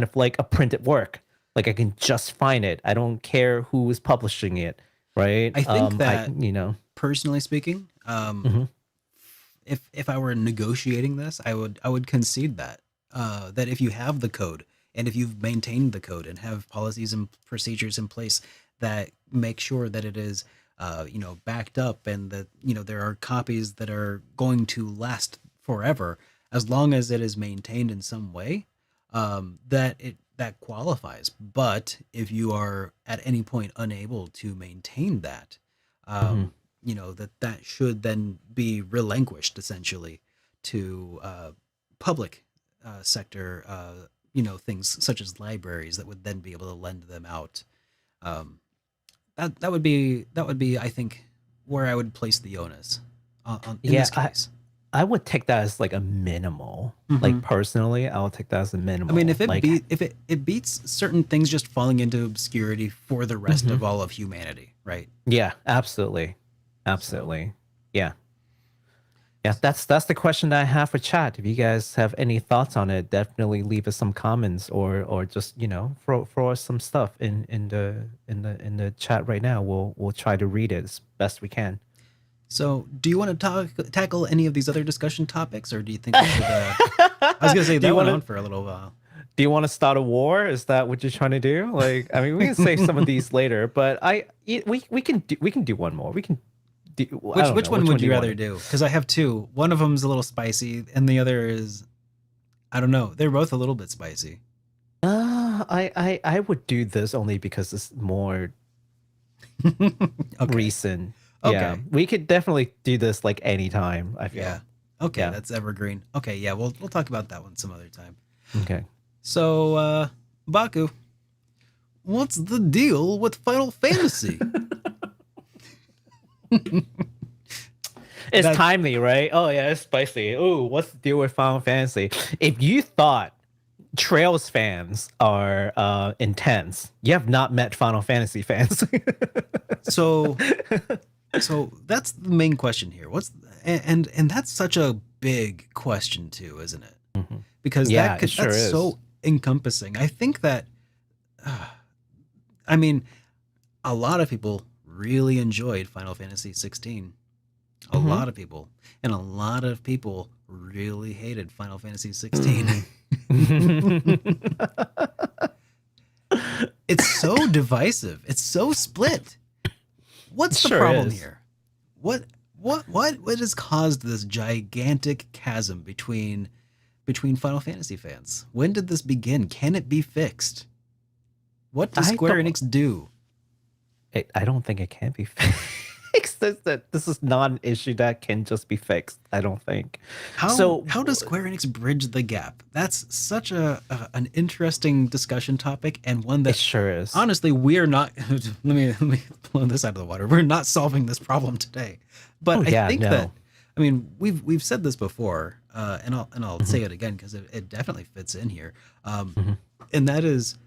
of like a printed work. Like I can just find it. I don't care who is publishing it, right? I think that, personally speaking, if I were negotiating this, I would concede that if you have the code and if you've maintained the code and have policies and procedures in place that make sure that it is backed up and that there are copies that are going to last forever, as long as it is maintained in some way, that qualifies. But if you are at any point unable to maintain that, that should then be relinquished essentially to public sector, things such as libraries that would then be able to lend them out. That would be, I think, where I would place the onus in this case. I would take that as like a minimal. Like personally, I would take that as a minimal. I mean, if it beats certain things just falling into obscurity for the rest of all of humanity, right? Yeah, absolutely. Yeah. That's the question that I have for chat. If you guys have any thoughts on it, definitely leave us some comments or just throw us some stuff in the chat right now. We'll try to read it as best we can. So, do you want to tackle any of these other discussion topics, or do you think we should? I was gonna say that went on for a little while. Do you want to start a war? Is that what you're trying to do? Like, I mean, we can save some of these later, but we can do one more. We can. Which one would you rather do? Because I have two. One of them's a little spicy, and the other is, I don't know. They're both a little bit spicy. I would do this only because it's more recent. Okay. Yeah, we could definitely do this like anytime. I feel. Yeah. Okay, that's evergreen. Okay, yeah, we'll talk about that one some other time. Okay. So, Baku, what's the deal with Final Fantasy? It's timely, right? Oh yeah, it's spicy. Oh, what's the deal with Final Fantasy? If you thought Trails fans are intense, you have not met Final Fantasy fans. So that's the main question here. And that's such a big question too, isn't it? Because that's so encompassing. I think that, I mean, a lot of people really enjoyed Final Fantasy 16. A lot of people. And a lot of people really hated Final Fantasy 16. It's so divisive. It's so split. What's the problem here? What has caused this gigantic chasm between Final Fantasy fans? When did this begin? Can it be fixed? What does Square Enix do? I don't think it can be fixed. fix this. That this is not an issue that can just be fixed. I don't think. How does Square Enix bridge the gap? That's such an interesting discussion topic, and one that It sure is. honestly we're not. let me blow this out of the water. We're not solving this problem today, but I think that we've said this before, and I'll say it again because it definitely fits in here, and that is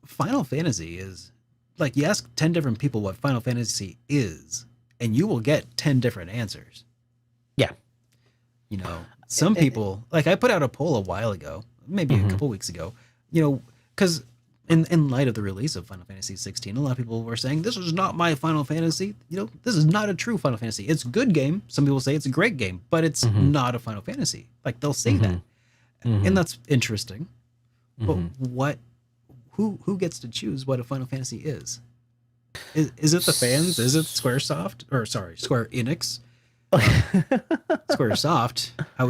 Final Fantasy is. Like, you ask 10 different people what Final Fantasy is, and you will get 10 different answers. Yeah. You know, some people, like I put out a poll a while ago, maybe a couple weeks ago, you know, because in light of the release of Final Fantasy 16, a lot of people were saying, this is not my Final Fantasy. You know, this is not a true Final Fantasy. It's a good game. Some people say it's a great game, but it's not a Final Fantasy. Like, they'll say that. And that's interesting. But who gets to choose what a Final Fantasy is? Is it the fans? Is it Square Enix? Squaresoft. I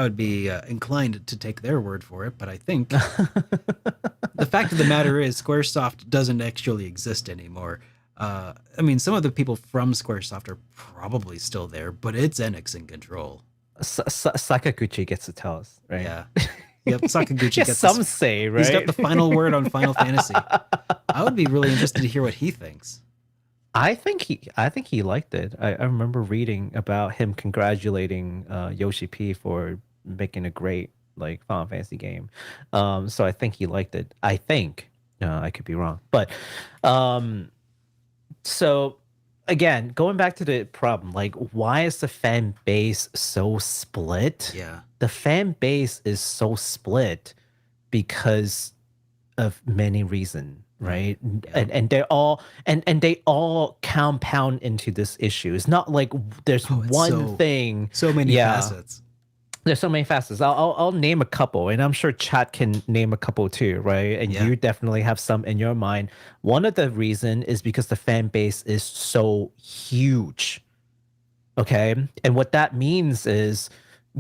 would be inclined to take their word for it, but I think the fact of the matter is Squaresoft doesn't actually exist anymore. I mean, some of the people from Squaresoft are probably still there, but it's Enix in control. Sakaguchi gets to tell us, right? Yeah. Yep, Sakaguchi gets some say, right? He's got the final word on Final Fantasy. I would be really interested to hear what he thinks. I think he liked it. I remember reading about him congratulating Yoshi P for making a great like Final Fantasy game. So I think he liked it. I think I could be wrong, but so again, going back to the problem, like why is the fan base so split? Yeah. The fan base is so split because of many reasons, right? Yeah. And they're all and they all compound into this issue. It's not like there's one thing. So many facets. There's so many facets. I'll name a couple, and I'm sure chat can name a couple too, right? And you definitely have some in your mind. One of the reason is because the fan base is so huge. Okay, and what that means is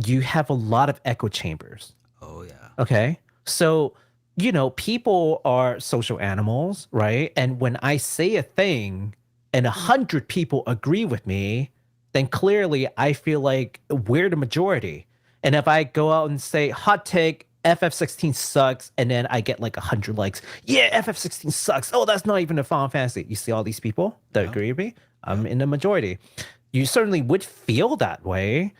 you have a lot of echo chambers. Oh yeah. Okay, so you know people are social animals, right? And when I say a thing, and 100 people agree with me, then clearly I feel like we're the majority. And if I go out and say hot take, FF16 sucks, and then I get like 100 likes, yeah, FF16 sucks. Oh, that's not even a Final Fantasy. You see all these people that agree with me? I'm in the majority. You certainly would feel that way,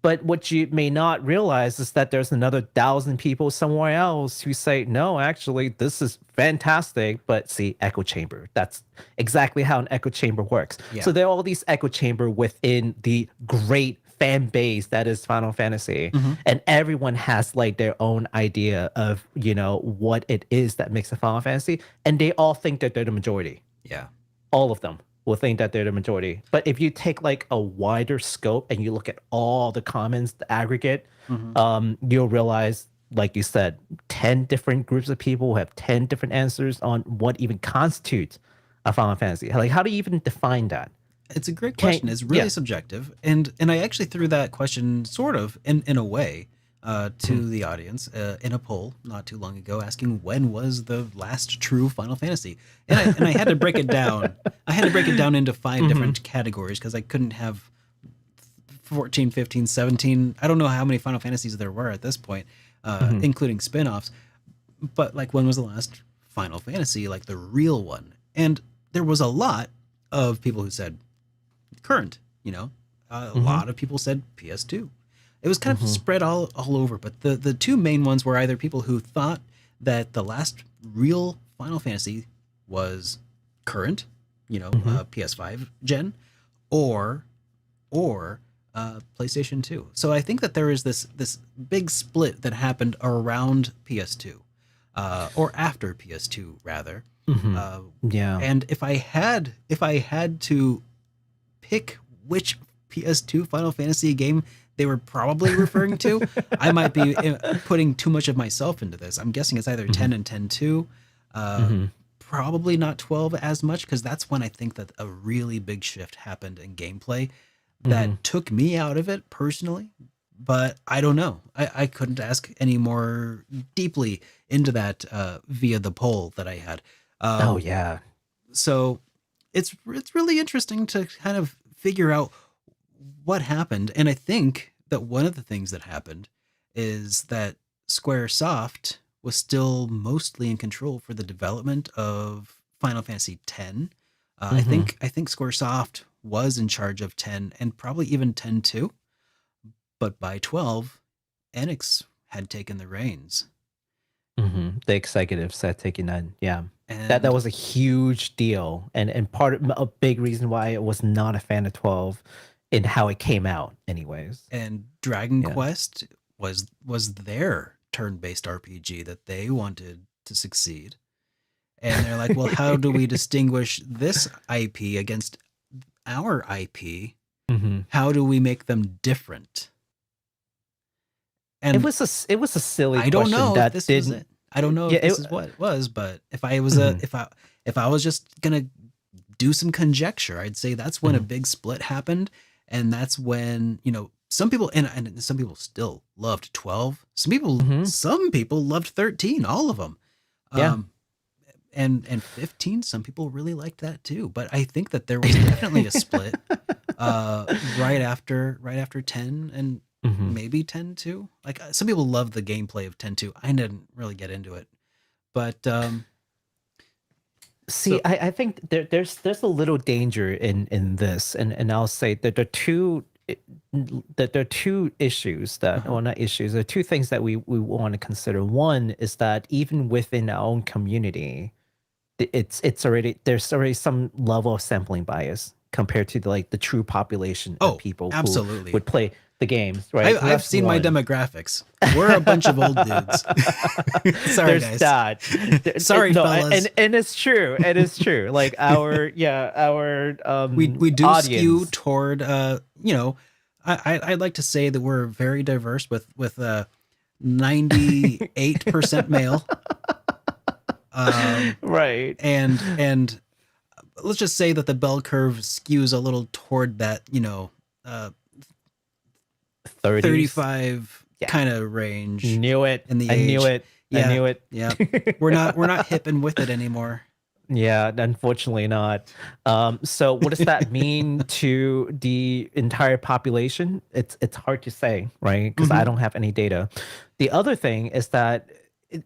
but what you may not realize is that there's another 1,000 people somewhere else who say, no, actually, this is fantastic. But see, echo chamber. That's exactly how an echo chamber works. Yeah. So there are all these echo chamber within the great fan base that is Final Fantasy, and everyone has like their own idea of, you know, what it is that makes a Final Fantasy, and they all think that they're the majority. Yeah. All of them will think that they're the majority. But if you take like a wider scope and you look at all the comments, the aggregate, you'll realize, like you said, 10 different groups of people who have 10 different answers on what even constitutes a Final Fantasy. Like, how do you even define that? It's a great question. It's really subjective. And I actually threw that question sort of in a way to the audience in a poll not too long ago, asking when was the last true Final Fantasy. And I had to break it down. I had to break it down into 5 different categories because I couldn't have 14, 15, 17. I don't know how many Final Fantasies there were at this point, including spin-offs. But like, when was the last Final Fantasy, like the real one? And there was a lot of people who said current, you know, a lot of people said PS2. It was kind of spread all over, but the 2 main ones were either people who thought that the last real Final Fantasy was current, you know, PS5 gen, or PlayStation 2. So I think that there is this big split that happened around PS2, or after PS2 rather. And if I had to pick which PS2 Final Fantasy game they were probably referring to, I might be putting too much of myself into this. I'm guessing it's either 10 and 10-2, probably not 12 as much, because that's when I think that a really big shift happened in gameplay that took me out of it personally. But I don't know. I couldn't ask any more deeply into that via the poll that I had. Oh yeah. So it's really interesting to kind of figure out what happened. And I think that one of the things that happened is that Squaresoft was still mostly in control for the development of Final Fantasy X. I think Squaresoft was in charge of 10 and probably even 10 too. But by 12, Enix had taken the reins. The executives had taken that. Yeah. And That was a huge deal, and a big reason why I was not a fan of 12 in how it came out, anyways. And Dragon Quest was their turn-based RPG that they wanted to succeed. And they're like, well, how do we distinguish this IP against our IP? How do we make them different? And it was a silly I don't question know that if this didn't. was it. I don't know if this is what it was, but if I was if I was just gonna do some conjecture, I'd say that's when a big split happened, and that's when, you know, some people and some people still loved 12. Some people loved 13, all of them. Yeah. And 15, some people really liked that too. But I think that there was definitely a split right after 10 and maybe 10 too. Like some people loved the gameplay of 10 too. I didn't really get into it. But see, I think there's a little danger in this, and I'll say that there are two issues that, well, not issues, there are two things that we want to consider. One is that even within our own community, there's already some level of sampling bias compared to the true population of people absolutely. who would play the games, right? I've seen my demographics. We're a bunch of old dudes. Sorry, There's guys. that. Sorry, fellas. And it's true. It is true. Like our we do audience. skew toward I'd like to say that we're very diverse with 98% male. Right. And let's just say that the bell curve skews a little toward that, 35 kind of range. Knew it. In the I age. knew it. Yeah, I knew it. Yeah. We're not hip and with it anymore. Yeah, unfortunately not. So what does that mean to the entire population? It's hard to say, right? Because I don't have any data. The other thing is that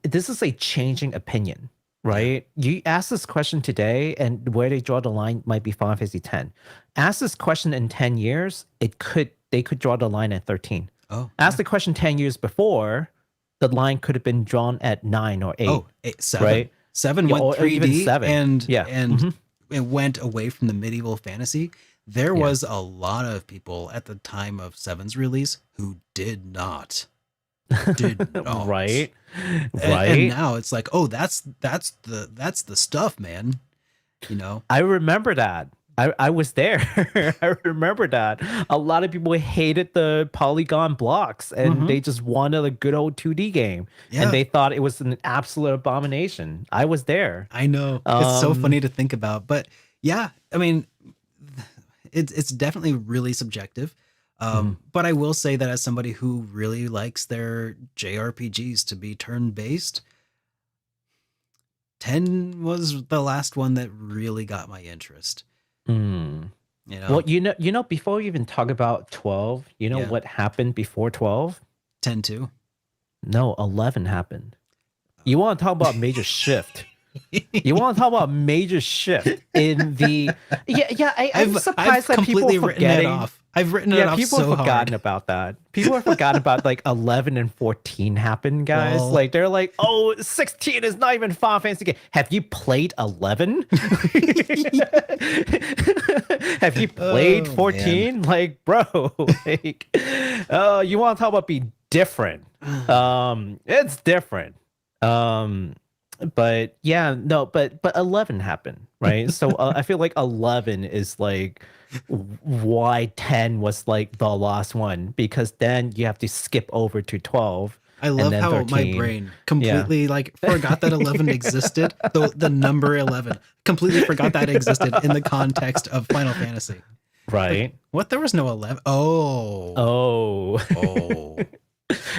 this is a changing opinion, right? Yeah. You ask this question today, and where they draw the line might be Final Fantasy X. Ask this question in 10 years, they could draw the line at 13. Oh, ask the question 10 years before, the line could have been drawn at 9 or 8. 7. Right? 7 went 3D, even 7. and it went away from the medieval fantasy. There was a lot of people at the time of 7's release who did not. Right. And now it's like, oh, that's the stuff, man. I remember that. I was there. I remember that. A lot of people hated the polygon blocks, and they just wanted a good old 2D game. Yeah. And they thought it was an absolute abomination. I was there. I know. It's so funny to think about. But yeah, I mean, it's definitely really subjective. But I will say that as somebody who really likes their JRPGs to be turn-based, 10 was the last one that really got my interest. Well, before we even talk about 12, what happened before 12? 10 too. No, 11 happened. You want to talk about major shift? You want to talk about major shift in the I'm surprised that people are forgetting. I've written it off. People have forgotten about that. People have forgotten about 11 and 14 happened, guys. Well, they're like, oh, 16 is not even Final Fantasy game. Have you played 11? Have you played 14? Man. Bro, you want to talk about being different? It's different. But 11 happened, right? So I feel like 11 is why 10 was the last one, because then you have to skip over to 12. I love how 13. My brain completely forgot that 11 existed. The number 11 completely forgot that existed in the context of Final Fantasy. Right. What? There was no 11. Oh.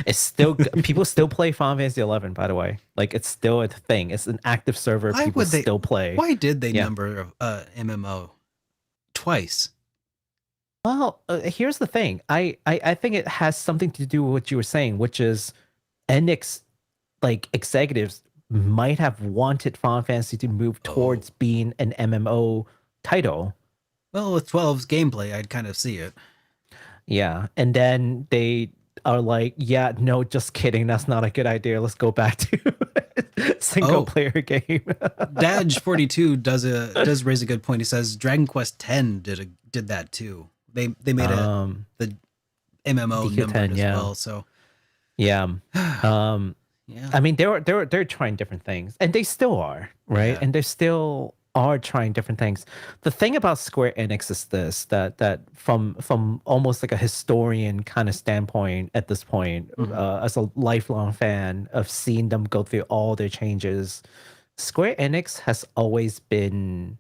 It's still people still play Final Fantasy 11. By the way, like it's still a thing. It's an active server. Why People would they? still play. Why did they Yeah. number MMO twice? Well, here's the thing. I think it has something to do with what you were saying, which is Enix like executives might have wanted Final Fantasy to move towards being an MMO title. Well, with 12's gameplay, I'd kind of see it. Yeah, and then they are like, yeah, no, just kidding. That's not a good idea. Let's go back to single player game. Daj42 does raise a good point. He says Dragon Quest X did that too. They made the MMO numbered as well. So yeah. Yeah. I mean, they're trying different things, and they still are, right? Yeah. And they still are trying different things. The thing about Square Enix is this: that from almost like a historian kind of standpoint at this point, as a lifelong fan of seeing them go through all their changes, Square Enix has always been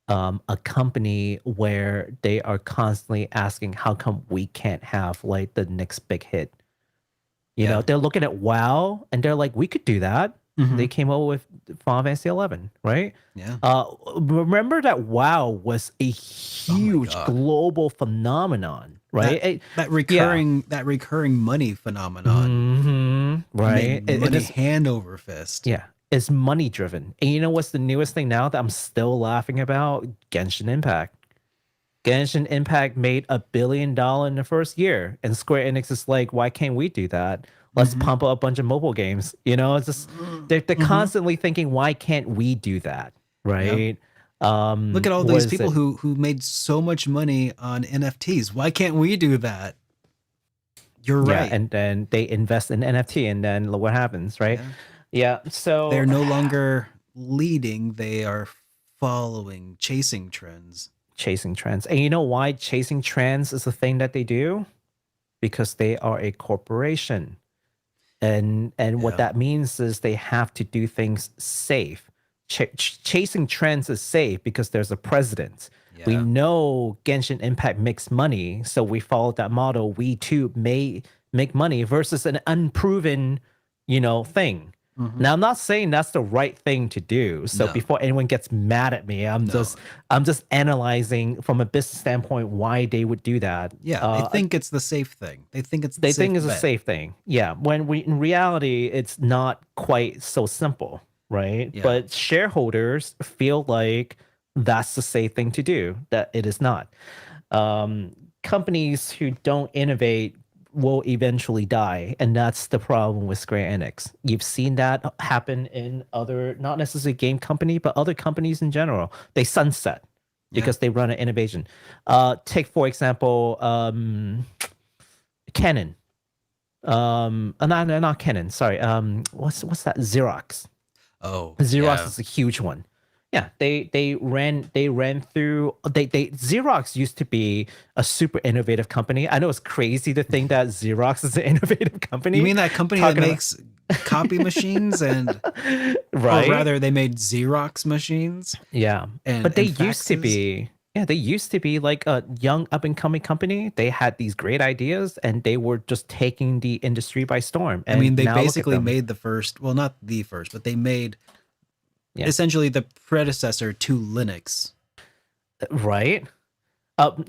a company where they are constantly asking, "How come we can't have like the next big hit?" You know, they're looking at WoW and they're like, we could do that. They came up with Final Fantasy 11, right? Yeah. Remember that WoW was a huge global phenomenon, right? That recurring money phenomenon. Right. It is hand over fist. Yeah. It's money driven. And you know what's the newest thing now that I'm still laughing about? Genshin Impact. Genshin Impact made $1 billion in the first year, and Square Enix is like, why can't we do that? Let's pump up a bunch of mobile games. You know, it's just they're constantly thinking, why can't we do that? Right? Yep. Look at all these people who made so much money on NFTs. Why can't we do that? You're right. And then they invest in NFT, and then look what happens, right? Yeah. So they're no longer leading; they are following, chasing trends. And you know why chasing trends is the thing that they do? Because they are a corporation. And what that means is they have to do things safe. Chasing trends is safe because there's a president. Yeah. We know Genshin Impact makes money, so we follow that model. We too may make money versus an unproven, thing. Now, I'm not saying that's the right thing to do. So before anyone gets mad at me, I'm just analyzing from a business standpoint why they would do that. Yeah, they think it's the safe thing. They think it's a safe thing. Yeah, when in reality, it's not quite so simple, right? Yeah. But shareholders feel like that's the safe thing to do. That it is not. Companies who don't innovate will eventually die, and that's the problem with Square Enix. You've seen that happen in other, not necessarily game company, but other companies in general. They sunset because they run an innovation. Take for example, Canon. Not Canon. Sorry. What's that? Xerox. Oh, Xerox is a huge one. Yeah, they ran through. Xerox used to be a super innovative company. I know it's crazy to think that Xerox is an innovative company. You mean that company that makes copy machines and, right? Or rather, they made Xerox machines. Yeah, but they used to be. Yeah, they used to be like a young up and coming company. They had these great ideas, and they were just taking the industry by storm. And I mean, they basically made the first. Well, not the first, but they made. Yeah. Essentially the predecessor to Linux. Right.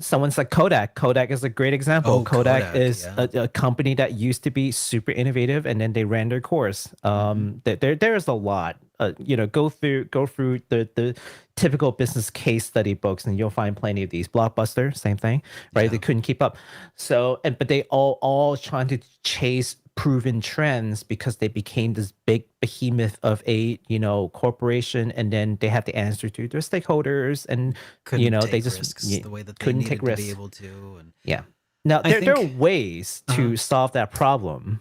Someone's like Kodak. Kodak is a great example. Kodak is a company that used to be super innovative, and then they ran their course. There's a lot. Go through the typical business case study books, and you'll find plenty of these. Blockbuster, same thing, right? Yeah. They couldn't keep up. So, but they all trying to chase proven trends because they became this big behemoth of a corporation, and then they have to answer to their stakeholders, and they just the way that they couldn't take risks to be able to. And now there are ways to solve that problem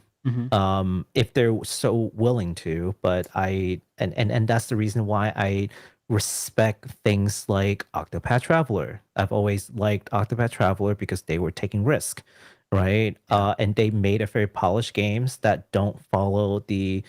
if they're so willing to, but and that's the reason why I respect things like Octopath Traveler. I've always liked Octopath Traveler because they were taking risk. Right. And they made a very polished games that don't follow the,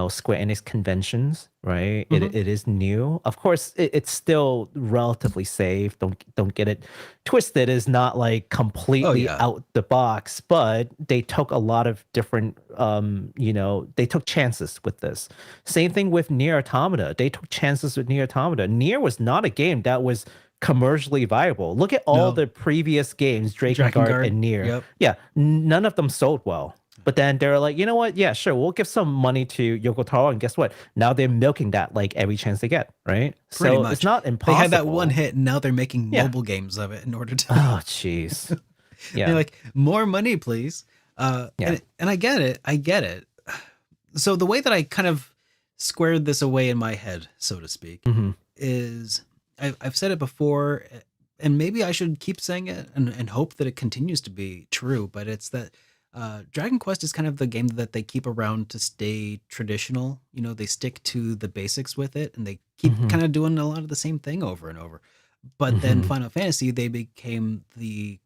Square Enix conventions, right? Mhm. It is new. Of course, it's still relatively safe. Don't get it twisted. It's not like Oh completely yeah. out the box, but they took a lot of different, they took chances with this. Same thing with Nier Automata. They took chances with Nier Automata. Nier was not a game that was commercially viable. Look at all No. the previous games, Drakengard Drakengard. and Nier. Yep. Yeah, none of them sold well. But then they're like, you know what? Yeah, sure. We'll give some money to Yoko Taro. And guess what? Now they're milking that like every chance they get, right? Pretty So it's much. not They had impossible. that one hit, and now they're making Yeah. mobile games of it in order to. Oh, jeez. Yeah. They're like, more money, please. Yeah. And I get it. I get it. So the way that I kind of squared this away in my head, so to speak, Mhm. is I've said it before, and maybe I should keep saying it and hope that it continues to be true. But it's that Dragon Quest is kind of the game that they keep around to stay traditional. They stick to the basics with it, and they keep Mhm. kind of doing a lot of the same thing over and over. But then Mhm. Final Fantasy, they became the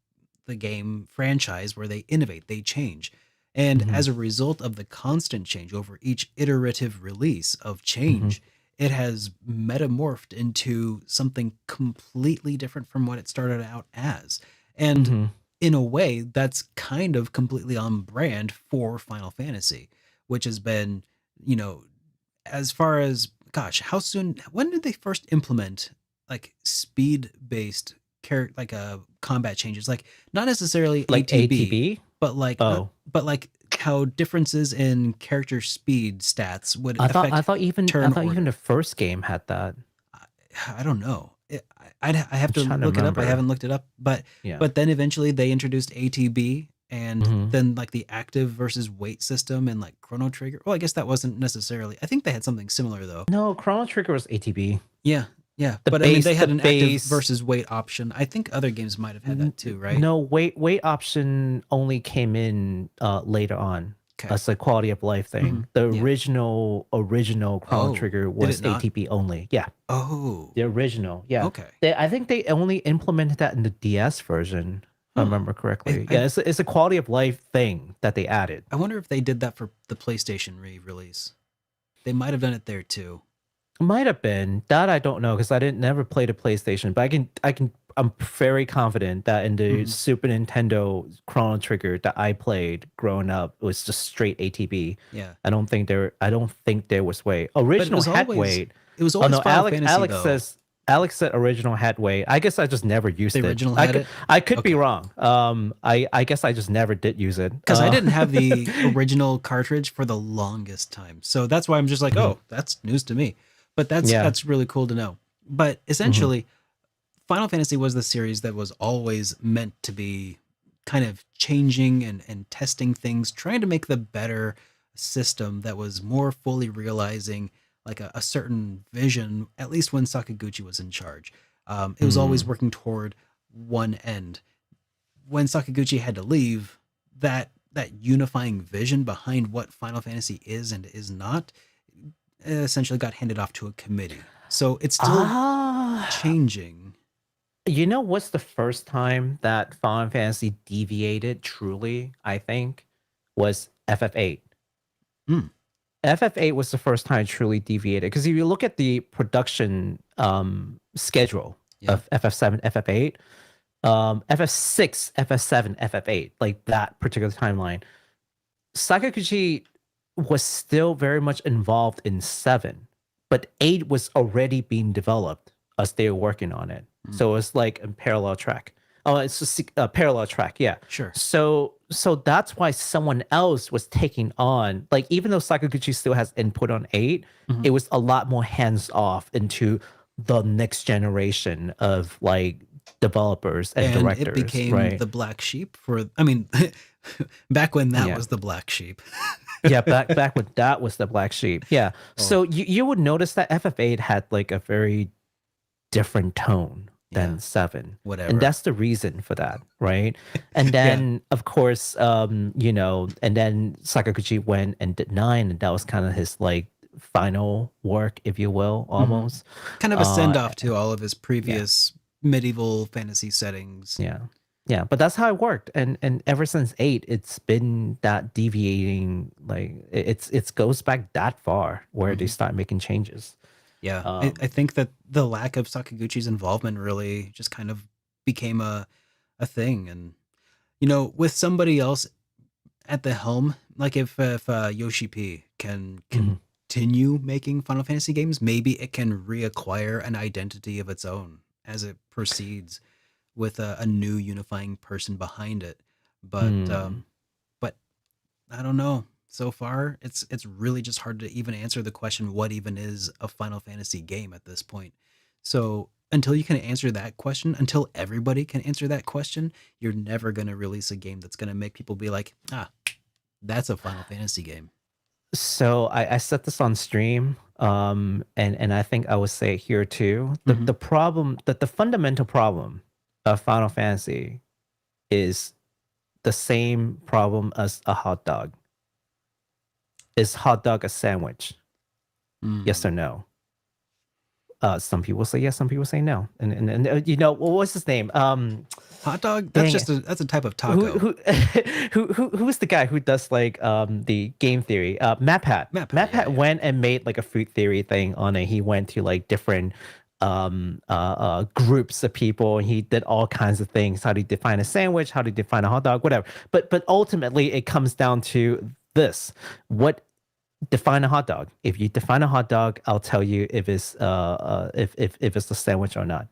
game franchise where they innovate, they change. And Mhm. as a result of the constant change over each iterative release of Mhm. change, it has metamorphed into something completely different from what it started out as. And Mhm. in a way, that's kind of completely on brand for Final Fantasy, which has been, you know, as far as, gosh, when did they first implement like speed based combat changes? Like not necessarily Like ATB, ATB? but like Oh. but like how differences in character speed stats would I affect thought even turn order. the first game had that. I don't know. I have I'm to trying to look it up. I remember. haven't looked it up, but Yeah. then eventually they introduced ATB, and Mhm. then like the active versus weight system and like Chrono Trigger. Well, I guess that wasn't necessarily. I think they had something similar though. No, Chrono Trigger was ATB. Yeah, yeah. The But I mean, base they had the an active base versus weight option. I think other games might have had that too, right? No, weight option only came in later on. Okay. It's a quality of life thing. Mhm. The Yeah. original Chrono Oh, Trigger did was it not? ATB only. Yeah, Oh, the original. Yeah. okay. I think they only implemented that in the DS version, if I Huh. remember correctly. I Yeah, it's a quality of life thing that they added. I wonder if they did that for the PlayStation re-release. They might have done it there too. Might have been that I don't know because I didn't never play the PlayStation, but I'm very confident that in the Mhm. Super Nintendo Chrono Trigger that I played growing up it was just straight ATB. Yeah. I don't think there was weight. Original was had always- weight. It was Oh always no, Final Fantasy though. Alex said original had weight. I guess I just never used The it. original I had could it? I could be Okay. wrong. I guess I just never did use it. Because I didn't have the original cartridge for the longest time. So that's why I'm just like, oh, that's news to me. But that's really cool to know. But essentially, Final Fantasy was the series that was always meant to be kind of changing and testing things, trying to make the better system that was more fully realizing like a certain vision, at least when Sakaguchi was in charge. It was always working toward one end. When Sakaguchi had to leave, that unifying vision behind what Final Fantasy is and is not essentially got handed off to a committee. So it's still changing. You know what's the first time that Final Fantasy deviated truly, I think, was FF8. Hmm. FF8 was the first time it truly deviated. Because if you look at the production schedule of FF7, FF8, FF6, FF7, FF8, like that particular timeline, Sakaguchi was still very much involved in 7, but 8 was already being developed as they were working on it. So it's like a parallel track. Oh, it's just a parallel track, yeah. Sure. So that's why someone else was taking on, like even though Sakaguchi still has input on 8, it was a lot more hands off into the next generation of like developers and directors. It became right? the black sheep for, I mean, back when that was the black sheep. Yeah, back when that was the black sheep. Yeah. So you would notice that FF8 had like a very different tone than 7. Whatever. And that's the reason for that, right? And then of course, and then Sakaguchi went and did 9, and that was kind of his like final work, if you will, almost. Kind of a send off to all of his previous medieval fantasy settings. Yeah. Yeah, but that's how it worked, and ever since 8, it's been that deviating. Like it's goes back that far where they start making changes. Yeah, I Um, think that the lack of Sakaguchi's involvement really just kind of became a thing, and with somebody else at the helm, like if Yoshi P can mhm. continue making Final Fantasy games, maybe it can reacquire an identity of its own as it proceeds with a new unifying person behind it. But Hmm. but I don't know. So far, it's really just hard to even answer the question what even is a Final Fantasy game at this point. So until you can answer that question, until everybody can answer that question, you're never going to release a game that's going to make people be like, ah, that's a Final Fantasy game. So I set this on stream, and I think I would say here too. Hmm. The problem that the fundamental problem of Final Fantasy is the same problem as a hot dog. Is hot dog a sandwich? Yes or Mm. no? Some people say yes, some people say no. And what was his name? Hot dog? That's Dang just it. that's a type of Who taco. who who's the guy who does like the game theory? MatPat. Matt Pat, yeah, MatPat yeah. went and made like a food theory thing on it. He went to like different groups of people, and he did all kinds of things. How do you define a sandwich? How do you define a hot dog? Whatever. But ultimately it comes down to this. What define a hot dog? If you define a hot dog, I'll tell you if it's if it's a sandwich or not.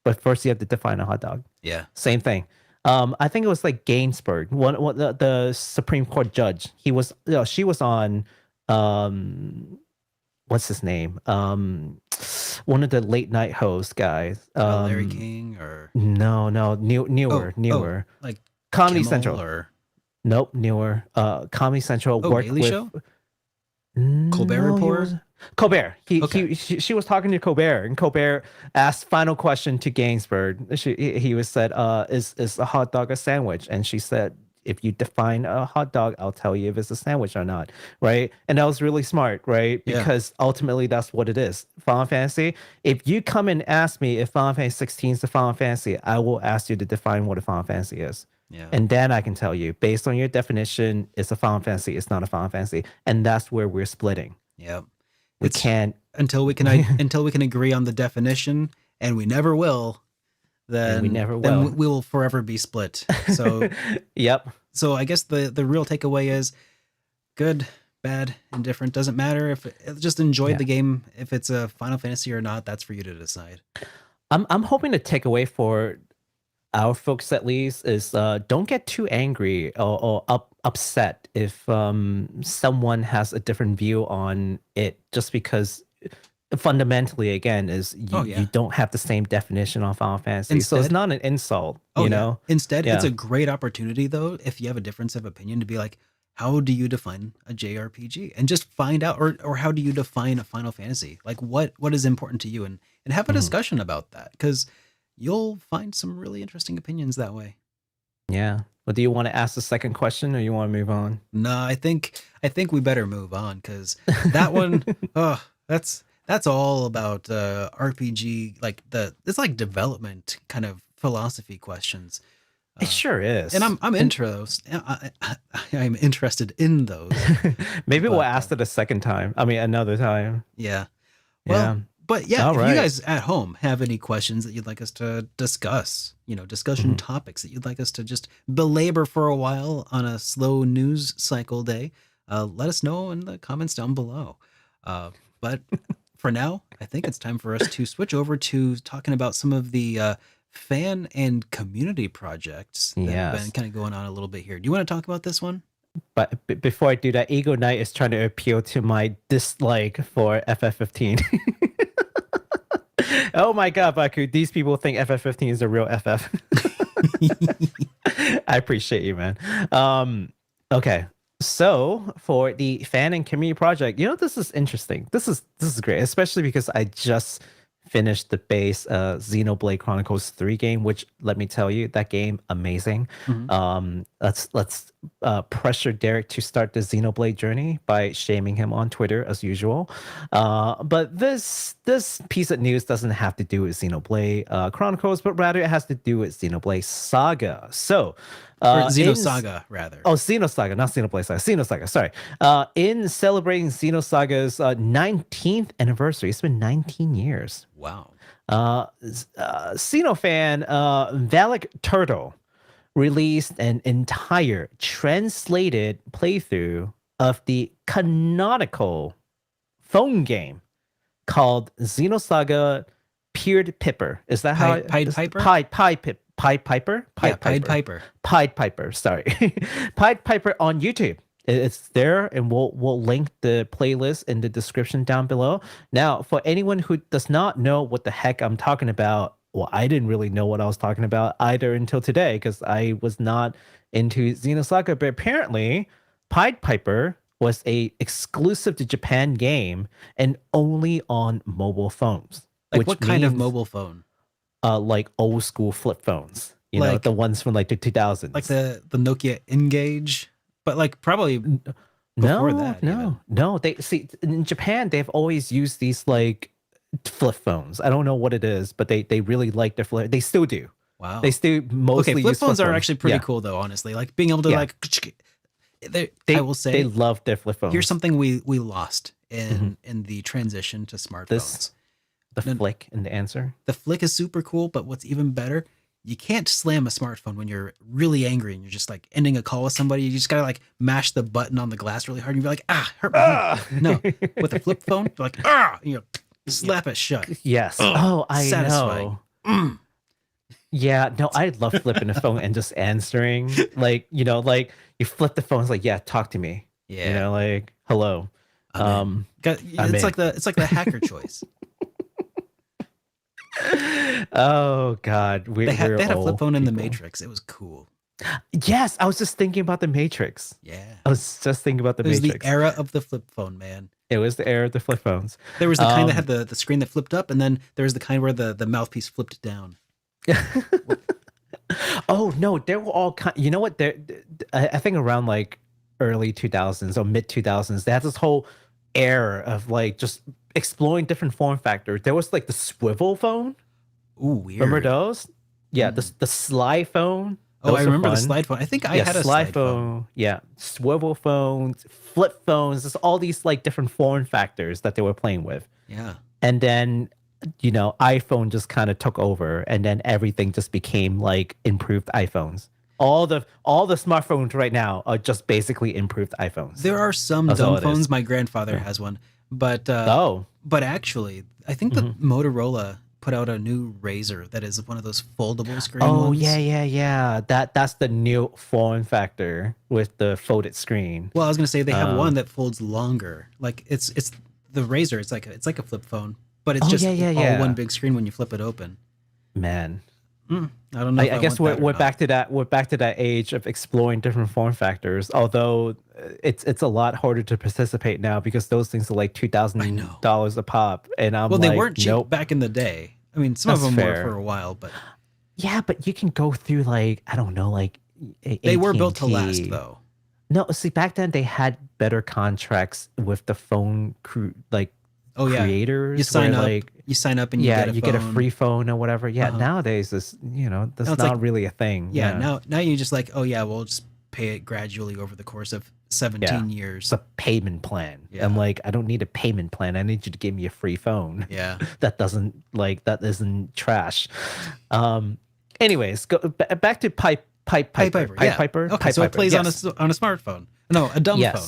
But first you have to define a hot dog. Yeah. Same thing. I think it was like Gainsbourg, one the Supreme Court judge. He was, she was on, what's his name? One of the late night host guys. Larry King or No, oh, newer. like Comedy Kimmel Central. or Nope, newer. Comedy Central worked Daily with. Show? Colbert No, he Report? was Colbert. Okay. She was talking to Colbert, and Colbert asked final question to Gainsbourg. He was said, is a hot dog a sandwich? And she said, if you define a hot dog, I'll tell you if it's a sandwich or not, right? And that was really smart, right? Yeah. Because ultimately that's what it is. Final Fantasy. If you come and ask me if Final Fantasy 16 is the Final Fantasy, I will ask you to define what a Final Fantasy is. Yeah. And then I can tell you, based on your definition, it's a Final Fantasy, it's not a Final Fantasy. And that's where we're splitting. Yeah. We It's can't, until we can until we can agree on the definition, and we never will, and we then never then will. we will forever be split. So Yep. so I guess the real takeaway is good, bad, indifferent doesn't matter. If just enjoy Yeah. the game. If it's a Final Fantasy or not, that's for you to decide. I'm hoping the takeaway for our folks at least is don't get too angry or upset if someone has a different view on it, just because fundamentally again is Oh you yeah. don't have the same definition on Final Fantasy. So it's Instead, not an insult, oh you yeah. know? Instead, it's Yeah. a great opportunity though, if you have a difference of opinion, to be like, how do you define a JRPG? And just find out, or how do you define a Final Fantasy? Like what is important to you, and have a Mhm. discussion about that, because you'll find some really interesting opinions that way. Yeah. Well, do you want to ask the second question or you want to move on? No, I think we better move on, because that one, oh, that's all about RPG, like it's like development kind of philosophy questions. It Uh, sure is. and I'm And interested. I'm interested in those. maybe we'll But ask it a second time. I mean, another time. yeah, well, Yeah. but yeah, All if you right. guys at home have any questions that you'd like us to discuss, discussion Mhm. topics that you'd like us to just belabor for a while on a slow news cycle day, let us know in the comments down below. But for now, I think it's time for us to switch over to talking about some of the fan and community projects that have been Yes. kind of going on a little bit here. Do you want to talk about this one? But before I do that, Ego Knight is trying to appeal to my dislike for FF15. Oh my god, Baku, these people think FF15 is the real FF. I appreciate you, man. Okay. So for the fan and community project, this is interesting. This is great, especially because I just finished the base Xenoblade Chronicles 3 game, which let me tell you, that game amazing. Mhm. let's pressure Derek to start the Xenoblade journey by shaming him on Twitter as usual. But this piece of news doesn't have to do with Xenoblade Chronicles, but rather it has to do with Xenoblade Saga. So, or Xenosaga, rather. Oh, Xenosaga, not Xenoblade Saga. Xenosaga, sorry. In celebrating Xenosaga's 19th anniversary, it's been 19 years. Wow. Xenofan Valak Turtle released an entire translated playthrough of the canonical phone game called Xenosaga Pied Piper. Is that how Pied Piper? Pied Piper? Pied Piper? Pied Piper. Pied Piper, sorry. Pied Piper on YouTube. It's there, and we'll link the playlist in the description down below. Now, for anyone who does not know what the heck I'm talking about, well, I didn't really know what I was talking about either until today because I was not into Xenosaga. But apparently, Pied Piper was a exclusive to Japan game and only on mobile phones. Like what kind of mobile phone? Like old school flip phones. You know, the ones from like the 2000s. Like the Nokia N-Gage? But like probably before that. No. They see in Japan they've always used these like flip phones. I don't know what it is, but they really like their flip. They still do. Wow. They still mostly flip use phones are actually pretty cool though. Honestly, like being able to like. I will say they love their flip phones. Here's something we lost in the transition to smartphones. The flick and the answer. The flick is super cool, but what's even better, you can't slam a smartphone when you're really angry and you're just like ending a call with somebody. You just gotta like mash the button on the glass really hard and you're like, hurt my hand. No, with a flip phone, you're like, and you slap it shut. Yes. I satisfying. know. Yeah, no, I love flipping a phone and just answering. Like, like you flip the phone, it's like, yeah, talk to me. Yeah. Like, hello. It's like the hacker choice. Oh God, they had a flip phone in the Matrix. It was cool. Yes, I was just thinking about the Matrix. Yeah, I was just thinking about the Matrix. It was the era of the flip phone, man. It was the era of the flip phones. There was the kind that had the screen that flipped up, and then there was the kind where the mouthpiece flipped down. Oh no, they were all kind. You know what? I think around like early 2000s or mid 2000s, they had this whole era of like just exploring different form factors. There was like the swivel phone. Ooh, weird. Remember those? Yeah, the slide phone. Oh, I remember the slide phone. I think I had a slide phone. Yeah, swivel phones, flip phones. There's all these like different form factors that they were playing with. Yeah. And then, iPhone just kind of took over, and then everything just became like improved iPhones. All the smartphones right now are just basically improved iPhones. There are some dumb phones. My grandfather has one, but but actually, I think that Motorola put out a new Razor that is one of those foldable screen ones. Oh yeah. That's the new form factor with the folded screen. Well, I was gonna say they have one that folds longer. Like it's the Razor. It's like a flip phone, but it's just all one big screen when you flip it open. Man. I don't know. I guess we're back to that. We're back to that age of exploring different form factors. Although it's a lot harder to participate now because those things are like $2,000 a pop. And they weren't cheap back in the day. I mean, some of them were for a while, but yeah, but you can go through like I don't know, like they were built to last though. No, see, back then they had better contracts with the phone crew, like. Creators. You sign up and you get a free phone or whatever. Yeah, nowadays that's not really a thing. Yeah, now you just like, we'll just pay it gradually over the course of 17 years. It's a payment plan. Yeah. I'm like, I don't need a payment plan. I need you to give me a free phone. Yeah. that isn't trash. Anyways, go back to Pipe Piper. Okay, so it plays on a smartphone. No, a dumb phone.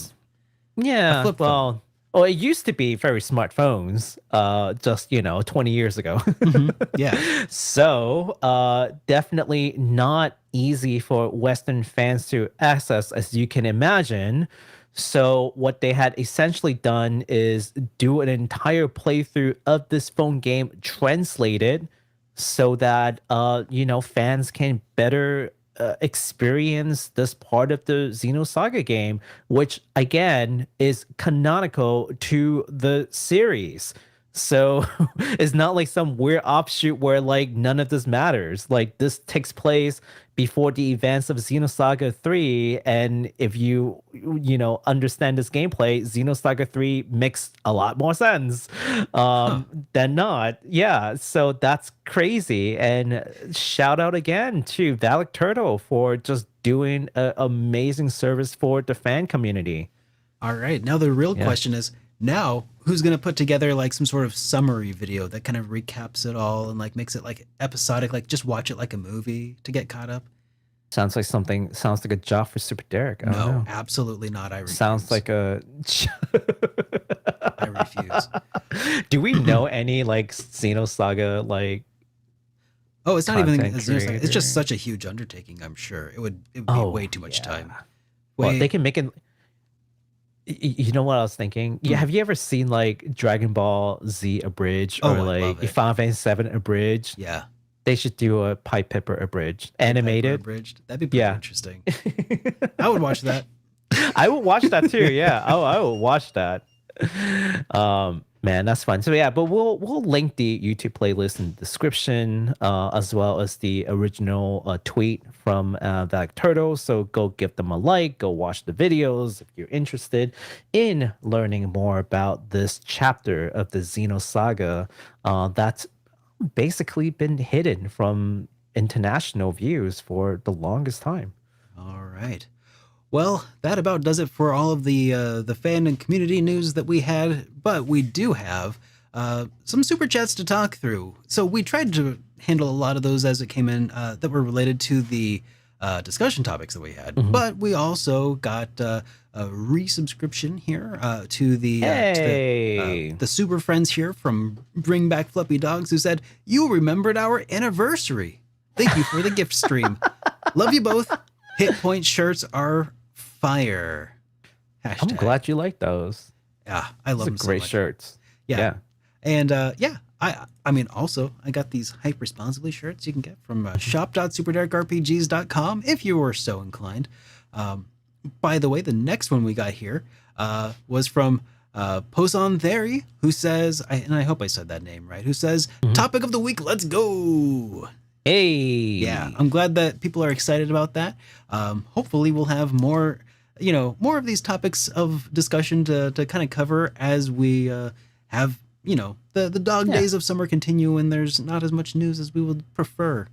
Yeah. A flip phone. Well, it used to be very smartphones, just 20 years ago. Yeah. So, definitely not easy for Western fans to access, as you can imagine. So, what they had essentially done is do an entire playthrough of this phone game translated, so that fans can better experience this part of the Xenosaga game, which again is canonical to the series. So it's not like some weird offshoot where like none of this matters. Like this takes place before the events of Xenosaga 3, and if you understand this gameplay, Xenosaga 3 makes a lot more sense Huh. than not. Yeah, so that's crazy. And shout out again to Valak Turtle for just doing an amazing service for the fan community. All right. Now the real Yeah. question is, now who's going to put together like some sort of summary video that kind of recaps it all and like makes it like episodic, like just watch it like a movie to get caught up? Sounds like a job for Super Derek. I don't No, know. absolutely not. I refuse. Sounds like a. I refuse. Do we know any like Xenosaga like? Oh, it's not even a Content Xenosaga. It's just creator. such a huge undertaking. I'm sure it would be Oh, way too much yeah. time. Well, Way, they can make it. You know what I was thinking? Yeah, have you ever seen like Dragon Ball Z abridged Oh, or I like love it. Final Fantasy VII abridged? yeah. They should do a Pied Piper abridged, Piper animated. abridged. That'd be pretty Yeah. interesting. I would watch that. I would watch that too. Yeah. Oh, I would watch that. Man, that's fun. So yeah, but we'll link the YouTube playlist in the description, as well as the original tweet from that turtle. So go give them a like, go watch the videos if you're interested in learning more about this chapter of the Xenosaga that's basically been hidden from international views for the longest time. All right. Well, that about does it for all of the fan and community news that we had, but we do have some super chats to talk through. So we tried to handle a lot of those as it came in that were related to the discussion topics that we had, but we also got a resubscription here to the super friends here from Bring Back Fluffy Dogs, who said, "You remembered our anniversary. Thank you for the gift stream. Love you both. HitPoint shirts are fire." Hashtag. I'm glad you like those. Yeah, I love Those them are so great much. shirts. Yeah. And yeah, I mean, also, I got these Hype Responsibly shirts you can get from shop.superdarkrpgs.com if you were so inclined. By the way, the next one we got here was from Poson Theory, who says, and I hope I said that name right, who says, "Topic of the week, let's go." Hey. Yeah, I'm glad that people are excited about that. Hopefully we'll have more, more of these topics of discussion to kind of cover as we have, the dog days of summer continue and there's not as much news as we would prefer.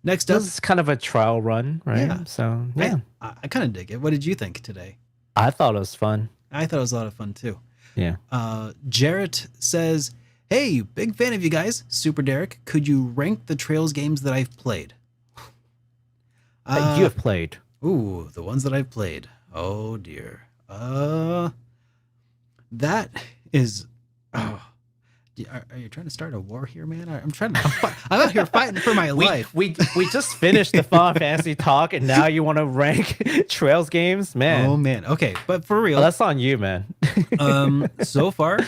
Next up, This is kind of a trial run, right? Yeah. So yeah, I kind of dig it. What did you think today? I thought it was fun. I thought it was a lot of fun too. Yeah. Jarrett says, "Hey, big fan of you guys. Super Derek, could you rank the Trails games that I've played?" That you have played. Ooh, the ones that I've played. Oh dear. That is. Oh, are you trying to start a war here, man? I'm out here fighting for my life. We just finished the Final Fantasy talk, and now you want to rank Trails games, man. Oh man. Okay, but for real, Well, that's on you, man. so far,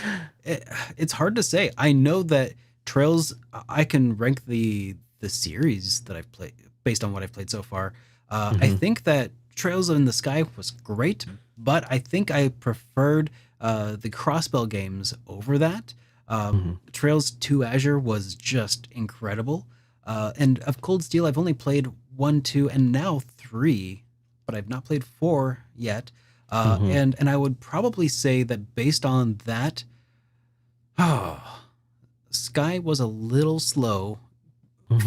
it's hard to say. I know that Trails, I can rank the series that I've played based on what I've played so far. I think that Trails in the Sky was great, but I think I preferred the Crossbell games over that. Trails 2 Azure was just incredible. And of Cold Steel, I've only played 1, 2, and now 3, but I've not played 4 yet. And I would probably say that based on that, Sky was a little slow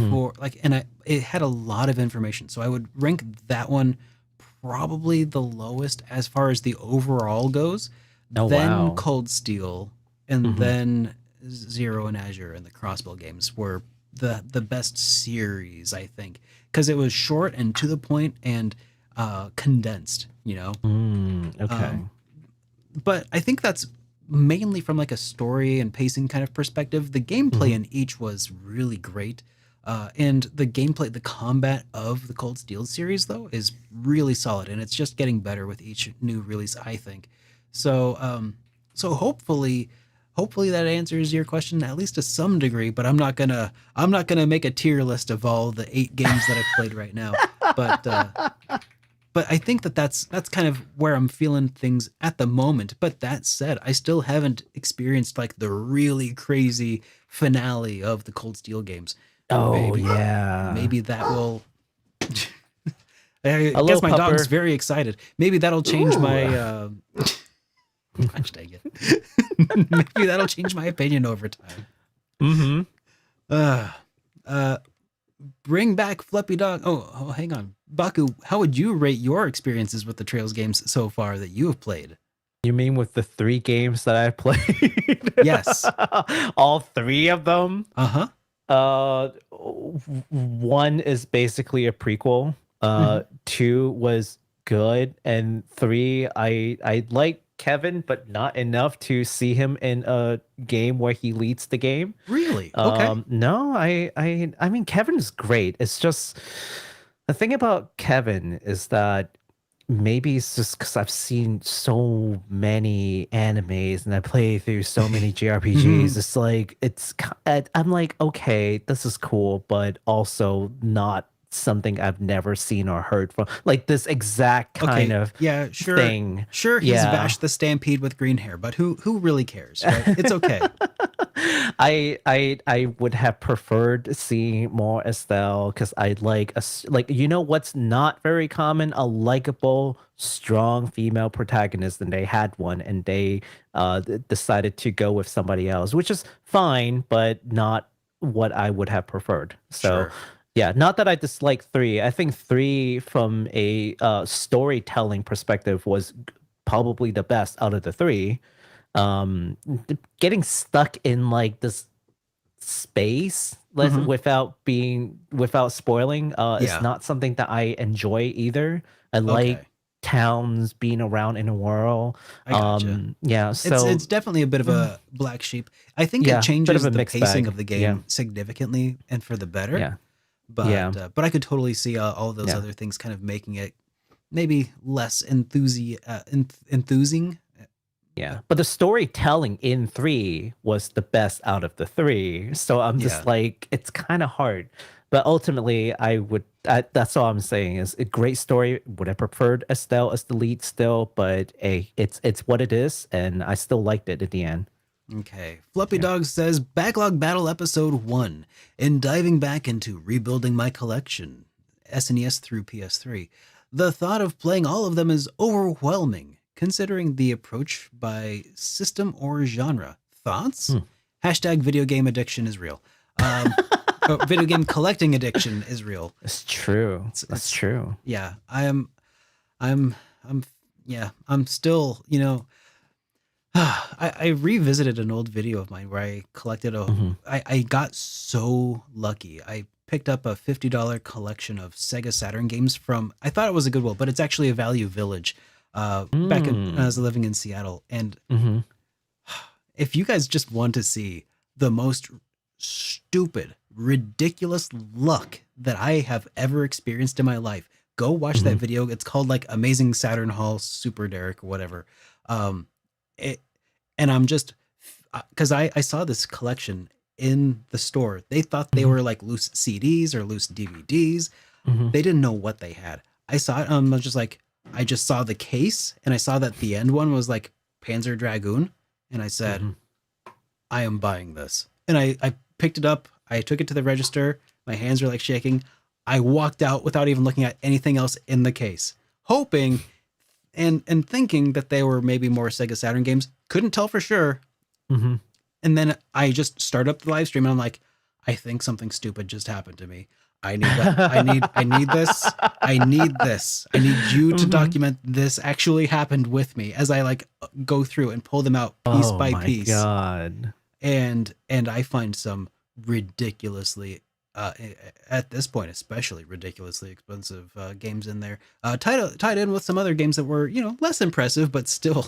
for it had a lot of information. So I would rank that one probably the lowest as far as the overall goes. Oh, then wow. Cold Steel, and then Zero and Azure and the Crossbell games were the best series, I think, because it was short and to the point and condensed, Okay. But I think that's mainly from like a story and pacing kind of perspective. The gameplay in each was really great. And the gameplay, the combat of the Cold Steel series, though, is really solid, and it's just getting better with each new release, I think. So, so hopefully that answers your question at least to some degree. But I'm not gonna make a tier list of all the 8 games that I've played right now. But but I think that's kind of where I'm feeling things at the moment. But that said, I still haven't experienced like the really crazy finale of the Cold Steel games. Oh, Maybe, yeah. maybe that will. I Hello, guess my dog's pupper. very excited. Maybe that'll change my. Gosh dang it. Maybe that'll change my opinion over time. Mm-hmm. Bring back Fluffy Dog. Oh, hang on. Baku, how would you rate your experiences with the Trails games so far that you have played? You mean with the 3 games that I've played? Yes. All 3 of them? Uh-huh. 1 is basically a prequel. 2 was good, and 3, I like Kevin, but not enough to see him in a game where he leads the game. Really? Okay. No, I mean Kevin's great. It's just the thing about Kevin is that maybe it's just because I've seen so many animes and I play through so many JRPGs. It's like I'm like, okay, this is cool, but also not something I've never seen or heard from. Like this exact kind of yeah, sure. thing. Sure, he's Vash the Stampede with green hair, but who really cares, right? It's okay. I would have preferred seeing more Estelle because I like what's not very common, a likable, strong female protagonist, and they had one, and they decided to go with somebody else, which is fine, but not what I would have preferred. So. Sure. Yeah, not that I dislike 3. I think 3 from a storytelling perspective was probably the best out of the 3. Getting stuck in like this space without spoiling is not something that I enjoy either. I like towns being around in a world. I gotcha. Yeah, so it's definitely a bit of a black sheep. I think it changes the pacing of the game significantly and for the better. Yeah. But I could totally see all of those other things kind of making it maybe less enthusing. Yeah, but the storytelling in 3 was the best out of the 3. So I'm just like, it's kind of hard. But ultimately, that's all I'm saying is a great story. Would have preferred Estelle as the lead still, but it's what it is, and I still liked it at the end. Okay. Fluffy Dog says, Backlog Battle Episode 1. In diving back into rebuilding my collection, SNES through PS3, the thought of playing all of them is overwhelming, considering the approach by system or genre. Thoughts? Hashtag video game addiction is real. Video game collecting addiction is real. It's true. That's true. Yeah. I'm still, I revisited an old video of mine where I collected I got so lucky. I picked up a $50 collection of Sega Saturn games from, I thought it was a Goodwill, but it's actually a Value Village back when I was living in Seattle. And if you guys just want to see the most stupid, ridiculous luck that I have ever experienced in my life, go watch that video. It's called like Amazing Saturn Hall Super Derek or whatever. And I'm just, because I saw this collection in the store. They thought they were like loose CDs or loose DVDs. They didn't know what they had. I saw it. I was just like, I just saw the case and I saw that the end one was like Panzer Dragoon. And I said, I am buying this. And I picked it up. I took it to the register. My hands were like shaking. I walked out without even looking at anything else in the case, hoping and thinking that they were maybe more Sega Saturn games. Couldn't tell for sure. And then I just started up the live stream and I'm like, I think something stupid just happened to me. I need that. I need this. I need this. I need you to document this actually happened with me as I like go through and pull them out piece by piece. Oh my God. And I find some ridiculously at this point, especially ridiculously expensive games in there, tied in with some other games that were, less impressive, but still.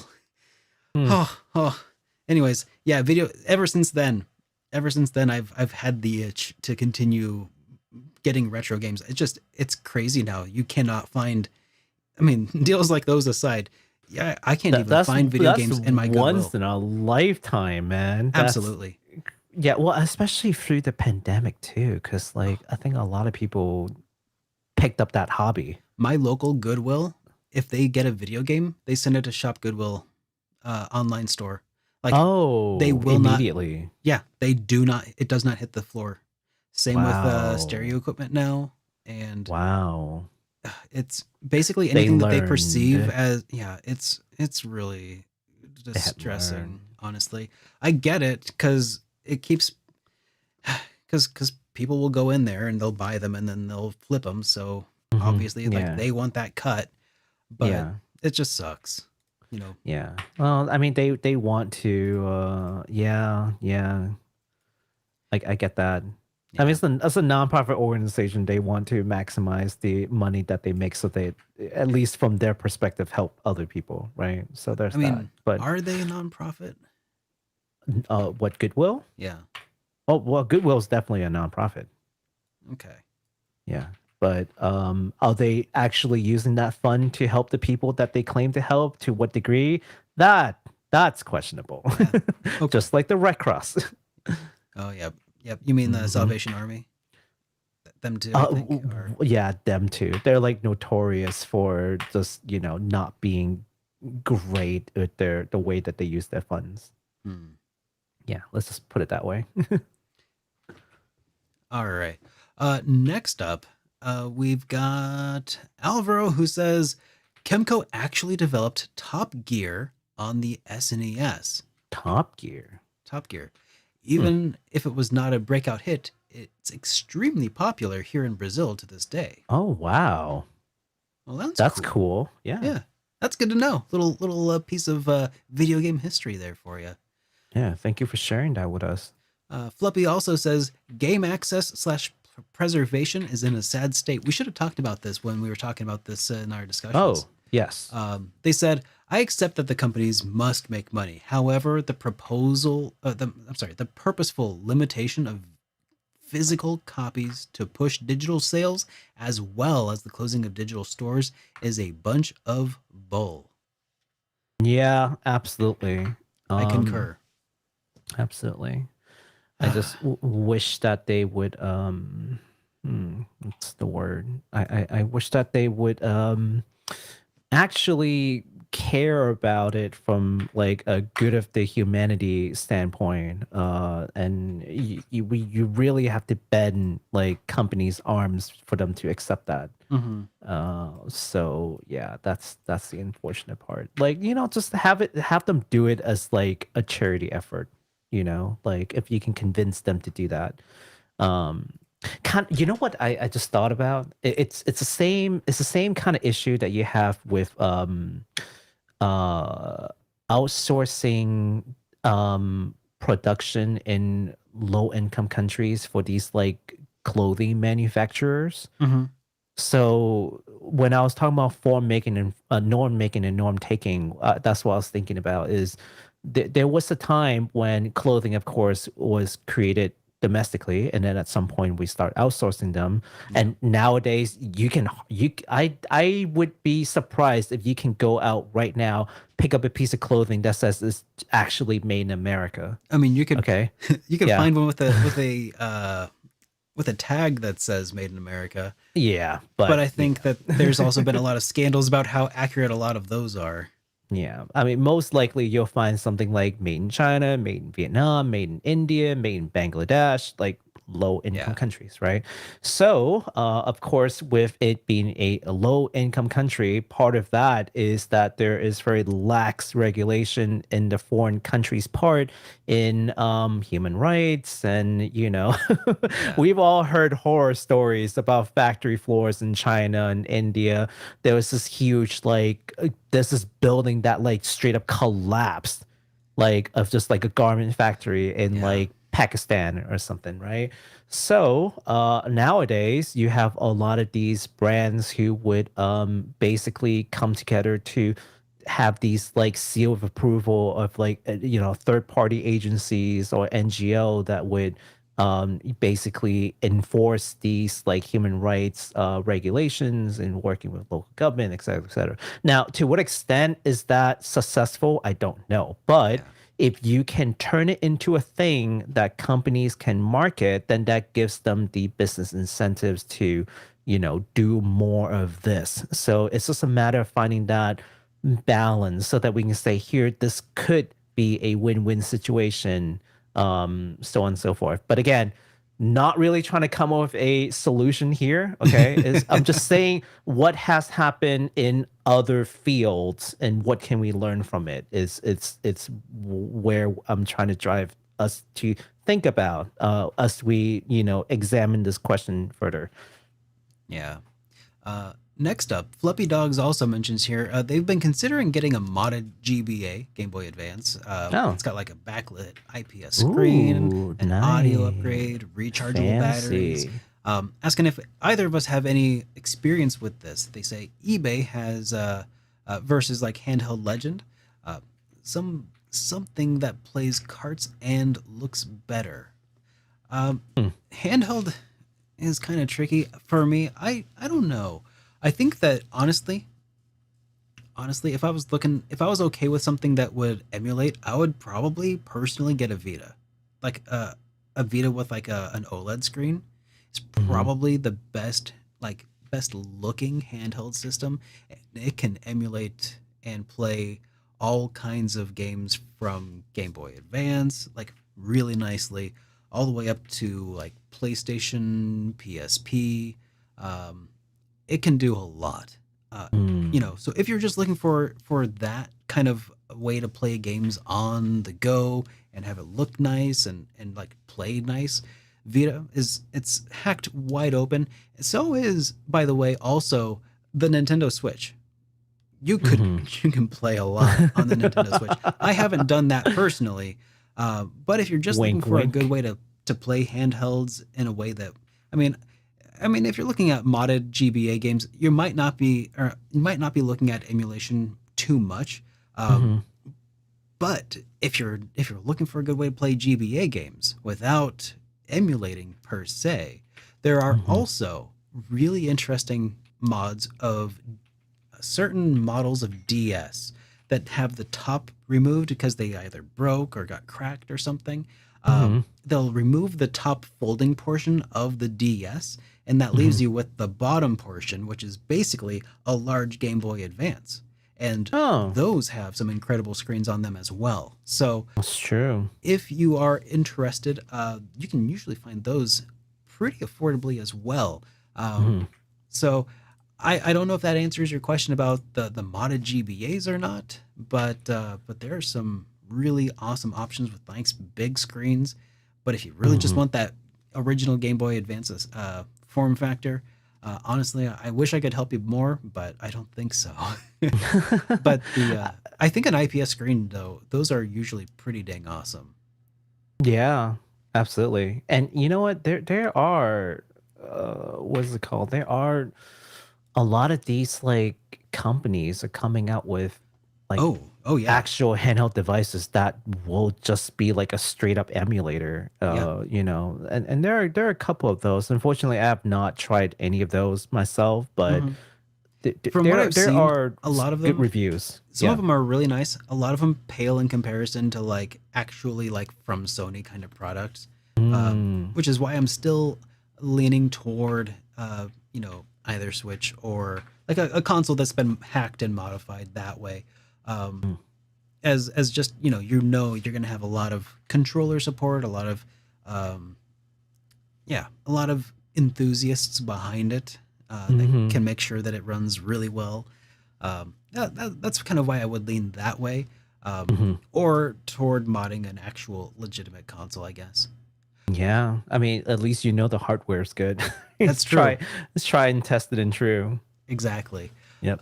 Anyways, yeah, video. Ever since then, I've had the itch to continue getting retro games. It's crazy now. You cannot find. I mean, deals like those aside, yeah, I can't even find video games in my Goodwill. Once in a lifetime, man. Absolutely. Yeah, well, especially through the pandemic too, because like I think a lot of people picked up that hobby. My local Goodwill, if they get a video game, they send it to Shop Goodwill online store. Like they Oh, will not. immediately. Yeah, they do not. It does not hit the floor. Same with stereo Wow. equipment now, and Wow. it's basically They anything that they perceive learned. as it's really They had distressing. learned. Honestly, I get it because it keeps because people will go in there and they'll buy them and then they'll flip them. So obviously, like Yeah. they want that cut, but Yeah. it just sucks, you know. Yeah. Well, I mean, they want to. Yeah. Yeah. I get that. I mean, Yeah, as a nonprofit organization, they want to maximize the money that they make, so they, at least from their perspective, help other people, right? So there's I that. mean, But are they a nonprofit? what Goodwill? Yeah. Oh well, Goodwill is definitely a nonprofit. Okay. Yeah. But are they actually using that fund to help the people that they claim to help? To what degree? That's questionable. Yeah. Okay. Just like the Red Cross. Oh, yep. Yep. You mean the Mhm. Salvation Army? Them too, I think. Or Yeah, them too. They're like notorious for just, not being great with the way that they use their funds. hmm. Yeah, let's just put it that way. All right. Next up, we've got Alvaro who says Kemco actually developed Top Gear on the SNES. Top Gear. Top Gear. Even if it was not a breakout hit, it's extremely popular here in Brazil to this day. Oh, wow. Well, That's cool. Yeah. Yeah, that's good to know. Little piece of video game history there for you. Yeah. Thank you for sharing that with us. Fluppy also says game access slash preservation is in a sad state. We should have talked about this when we were talking about this in our discussions. Oh, yes. They said, I accept that the companies must make money. However, the purposeful limitation of physical copies to push digital sales, as well as the closing of digital stores, is a bunch of bull. Yeah, absolutely. I concur. Absolutely. I just wish that they would what's the word? I wish that they would actually care about it from like a good of the humanity standpoint, and you really have to bend like companies arms for them to accept that. So yeah, that's the unfortunate part. Like, just have them do it as like a charity effort, like if you can convince them to do that. You know what I just thought about? It's the same kind of issue that you have with outsourcing production in low income countries for these like clothing manufacturers. So when I was talking about form making and norm making and norm taking, that's what I was thinking about. Is there was a time when clothing, of course, was created domestically, and then at some point we start outsourcing them. And nowadays, I would be surprised if you can go out right now, pick up a piece of clothing that says it's actually made in America. I mean, you could Okay, you can yeah, find one with a tag that says "Made in America." yeah, But I think that there's also been a lot of scandals about how accurate a lot of those are. yeah, I mean, most likely you'll find something like made in China, made in Vietnam, made in India, made in Bangladesh, like low income countries, right? So, of course, with it being a low income country, part of that is that there is very lax regulation in the foreign country's part in human rights. And, we've all heard horror stories about factory floors in China and India. There was this huge, like, there's this building that, like, straight up collapsed, like, of just like a garment factory in like Pakistan or something, right? So nowadays you have a lot of these brands who would basically come together to have these like seal of approval of like third party agencies or NGO that would basically enforce these like human rights regulations and working with local government, et cetera, et cetera. Now, to what extent is that successful? I don't know, but if you can turn it into a thing that companies can market, then that gives them the business incentives to, do more of this. So it's just a matter of finding that balance so that we can say, here, this could be a win-win situation, so on and so forth. But again, not really trying to come up with a solution here. Okay, I'm just saying what has happened in other fields and what can we learn from it. It's where I'm trying to drive us to think about as we examine this question further. Yeah. Next up, Fluffy Dogs also mentions here they've been considering getting a modded GBA, Game Boy Advance. It's got like a backlit IPS screen, Ooh, an nice. audio upgrade, rechargeable batteries. Asking if either of us have any experience with this. They say eBay has versus like Handheld Legend, something that plays carts and looks better. Handheld is kind of tricky for me. I don't know. I think that honestly, if I was okay with something that would emulate, I would probably personally get a Vita, like a Vita with like an OLED screen. It's probably the best looking handheld system. It can emulate and play all kinds of games from Game Boy Advance, like really nicely, all the way up to like PlayStation, PSP. It can do a lot. So if you're just looking for that kind of way to play games on the go and have it look nice and like play nice, Vita it's hacked wide open. So is, by the way, also the Nintendo Switch. You can play a lot on the Nintendo Switch. I haven't done that personally, but if you're just looking for a good way to play handhelds in a way that, I mean, if you're looking at modded GBA games, you might not be looking at emulation too much. But if you're looking for a good way to play GBA games without emulating per se, there are also really interesting mods of certain models of DS that have the top removed because they either broke or got cracked or something. They'll remove the top folding portion of the DS, and that leaves you with the bottom portion, which is basically a large Game Boy Advance. And those have some incredible screens on them as well. So that's true. If you are interested, you can usually find those pretty affordably as well. So I don't know if that answers your question about the modded GBAs or not, but there are some really awesome options with nice big screens. But if you really just want that original Game Boy Advance form factor, honestly, I wish I could help you more, but I don't think so. But I think an IPS screen, though, those are usually pretty dang awesome. Yeah, absolutely. And you know what? There are what is it called? There are a lot of these like companies are coming out with like yeah, actual handheld devices that will just be like a straight up emulator. And there are a couple of those. Unfortunately, I have not tried any of those myself, but From what I've seen, are a lot of good them reviews. Some of them are really nice. A lot of them pale in comparison to like actually like from Sony kind of products, which is why I'm still leaning toward either Switch or like a console that's been hacked and modified that way. As just you're gonna have a lot of controller support, a lot of enthusiasts behind it that can make sure that it runs really well. That's kind of why I would lean that way, or toward modding an actual legitimate console, I guess. Yeah, I mean, at least the hardware is good. That's true. Let's try and test it and true. Exactly. Yep.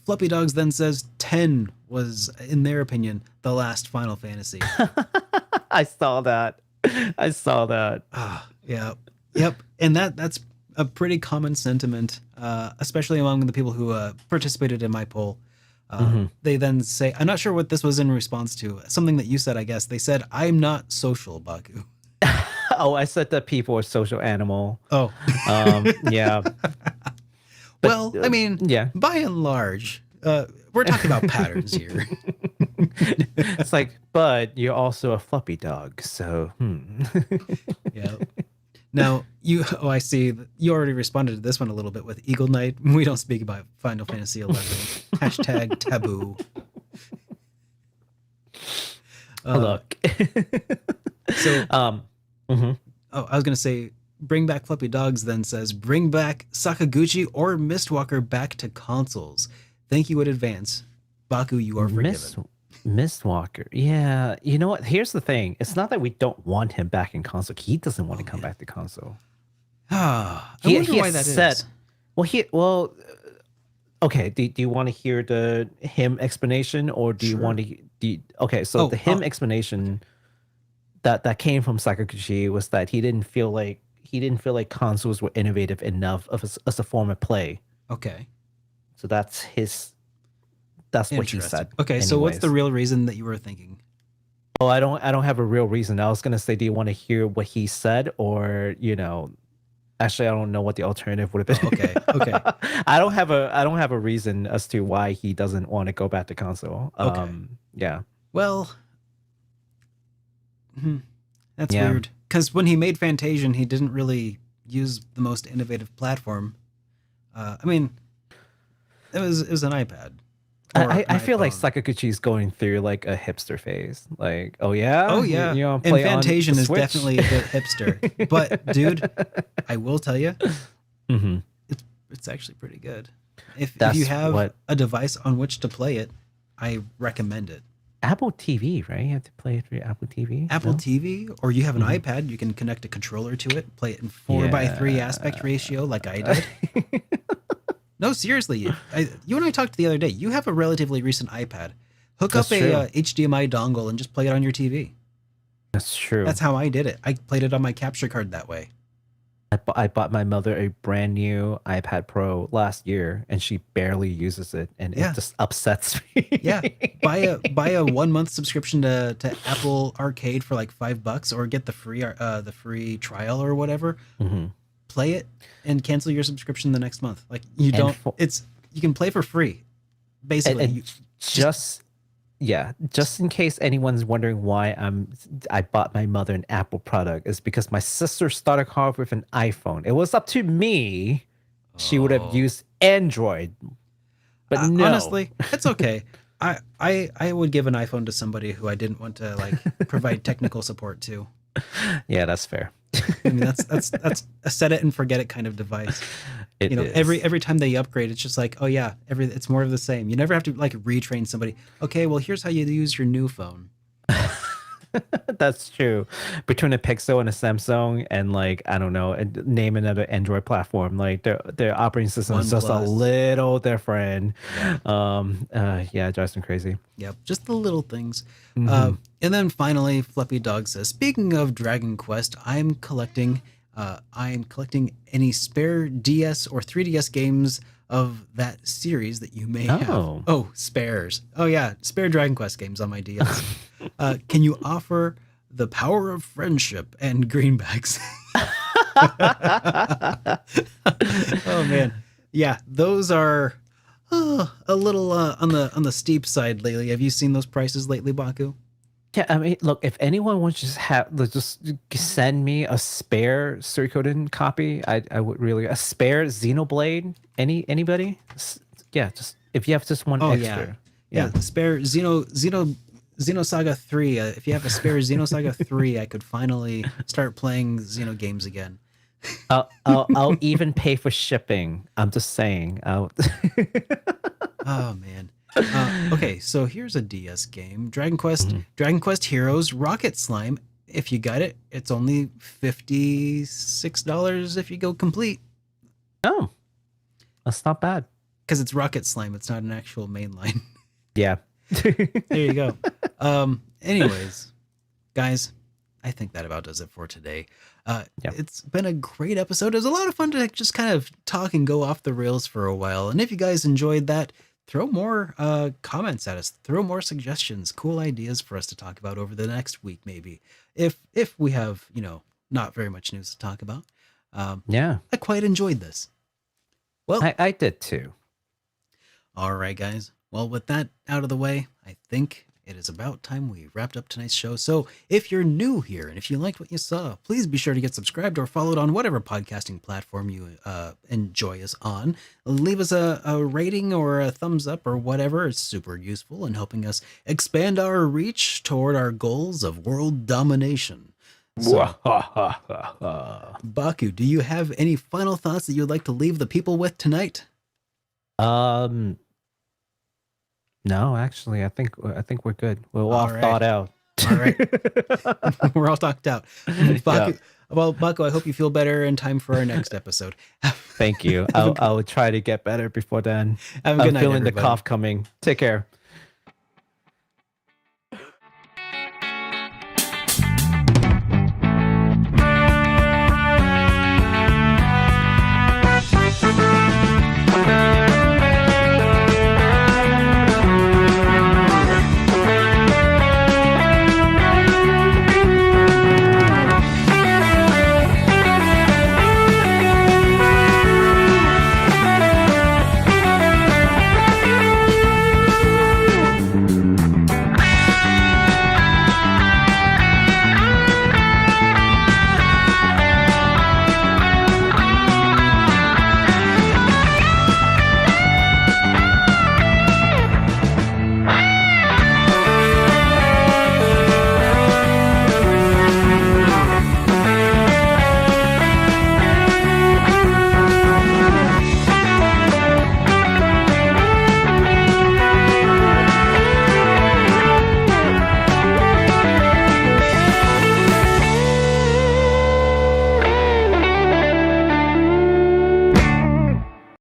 Fluffy Dogs then says 10 was, in their opinion, the last Final Fantasy. I saw that. Yep. And that's a pretty common sentiment, especially among the people who participated in my poll. They then say, I'm not sure what this was in response to, something that you said, I guess. They said, I'm not social, Baku. Oh, I said that people are social animal. Oh. Yeah. Well, I mean, yeah. by and large, we're we're talking about patterns here. It's like, but you're also a fluffy dog, so Yeah. Now I see that you already responded to this one a little bit with Eagle Knight. We don't speak about Final Fantasy 11. Hashtag taboo. look. So, Mhm. oh, I was gonna say, bring back Fluffy Dogs. Then says, bring back Sakaguchi or Mistwalker back to consoles. Thank you in advance, Baku. You are forgiven. Mistwalker. Yeah. You know what? Here's the thing. It's not that we don't want him back in console. He doesn't want to come back to console. I wonder why that is. Well, okay. Do you want to hear the him explanation, or do you Sure. want to? Okay, so the him explanation that came from Sakaguchi was that he didn't feel like consoles were innovative enough as a form of play. Okay. So that's what he said. Okay, so what's the real reason that you were thinking? Oh, I don't have a real reason. I was gonna say, do you want to hear what he said, or actually, I don't know what the alternative would have been. Okay. I don't have a reason as to why he doesn't want to go back to console. Okay. Yeah. Well, that's weird. Because when he made Fantasian, he didn't really use the most innovative platform. I mean, it was an iPad. I feel like Sakaguchi's going through like a hipster phase. Like, oh yeah, and Fantasian is definitely a bit hipster. But dude, I will tell you, it's actually pretty good. If you have a device on which to play it, I recommend it. Apple TV, right? You have to play it through Apple TV. Apple TV, or you have an iPad, you can connect a controller to it, play it in 4:3 aspect ratio, like I did. No, seriously, you and I talked the other day. You have a relatively recent iPad. Hook up a HDMI dongle and just play it on your TV. That's true. That's how I did it. I played it on my capture card that way. I bought my mother a brand new iPad Pro last year, and she barely uses it, and it just upsets me. Yeah, buy a 1 month subscription to Apple Arcade for like $5, or get the free trial or whatever. Play it and cancel your subscription the next month. Like you can play for free, basically. Just in case anyone's wondering why I bought my mother an Apple product, is because my sister started off with an iPhone. It was up to me, she would have used Android. But no. Honestly, it's okay. I would give an iPhone to somebody who I didn't want to like provide technical support to. Yeah, that's fair. I mean, that's a set it and forget it kind of device. It is. Every time they upgrade, it's just like, oh yeah, it's more of the same. You never have to like retrain somebody. Okay, well here's how you use your new phone. That's true. Between a Pixel and a Samsung, and like I don't know, name another Android platform, like their operating system is just a little different. It drives me crazy. Yep, just the little things. And then finally, Fluffy Dog says, speaking of Dragon Quest, I'm collecting any spare DS or 3DS games of that series that you may have. Oh, spares. Oh yeah, spare Dragon Quest games on my DS. Can you offer the power of friendship and greenbacks? Oh man, yeah, those are a little on the steep side lately. Have you seen those prices lately, Baku? Yeah, I mean, look, if anyone wants to just send me a spare Suikoden copy, I would really a spare Xenoblade. Anybody? Yeah, just if you have just one extra. Yeah, spare Xenosaga 3. If you have a spare Xenosaga 3, I could finally start playing Xeno games again. I'll even pay for shipping. I'm just saying. Oh man. Okay, so here's a DS game. Dragon Quest Heroes Rocket Slime. If you got it, it's only $56 if you go complete. Oh, that's not bad. Because it's Rocket Slime. It's not an actual mainline. Yeah. There you go. Anyways, guys, I think that about does it for today. It's been a great episode. It was a lot of fun to just kind of talk and go off the rails for a while. And if you guys enjoyed that, throw more comments at us, throw more suggestions, cool ideas for us to talk about over the next week, maybe. If we have, not very much news to talk about. I quite enjoyed this. Well, I did too. All right, guys. Well, with that out of the way, I think it is about time we wrapped up tonight's show. So if you're new here and if you liked what you saw, please be sure to get subscribed or followed on whatever podcasting platform you enjoy us on. Leave us a rating or a thumbs up or whatever. It's super useful in helping us expand our reach toward our goals of world domination. So, Baku, do you have any final thoughts that you'd like to leave the people with tonight? No, actually, I think we're good. We're all right. thought out. All right. We're all talked out. Baku, well, Baku, I hope you feel better in time for our next episode. Thank you. I will try to get better before then. Have a good night, I'm feeling everybody. the cough coming. Take care.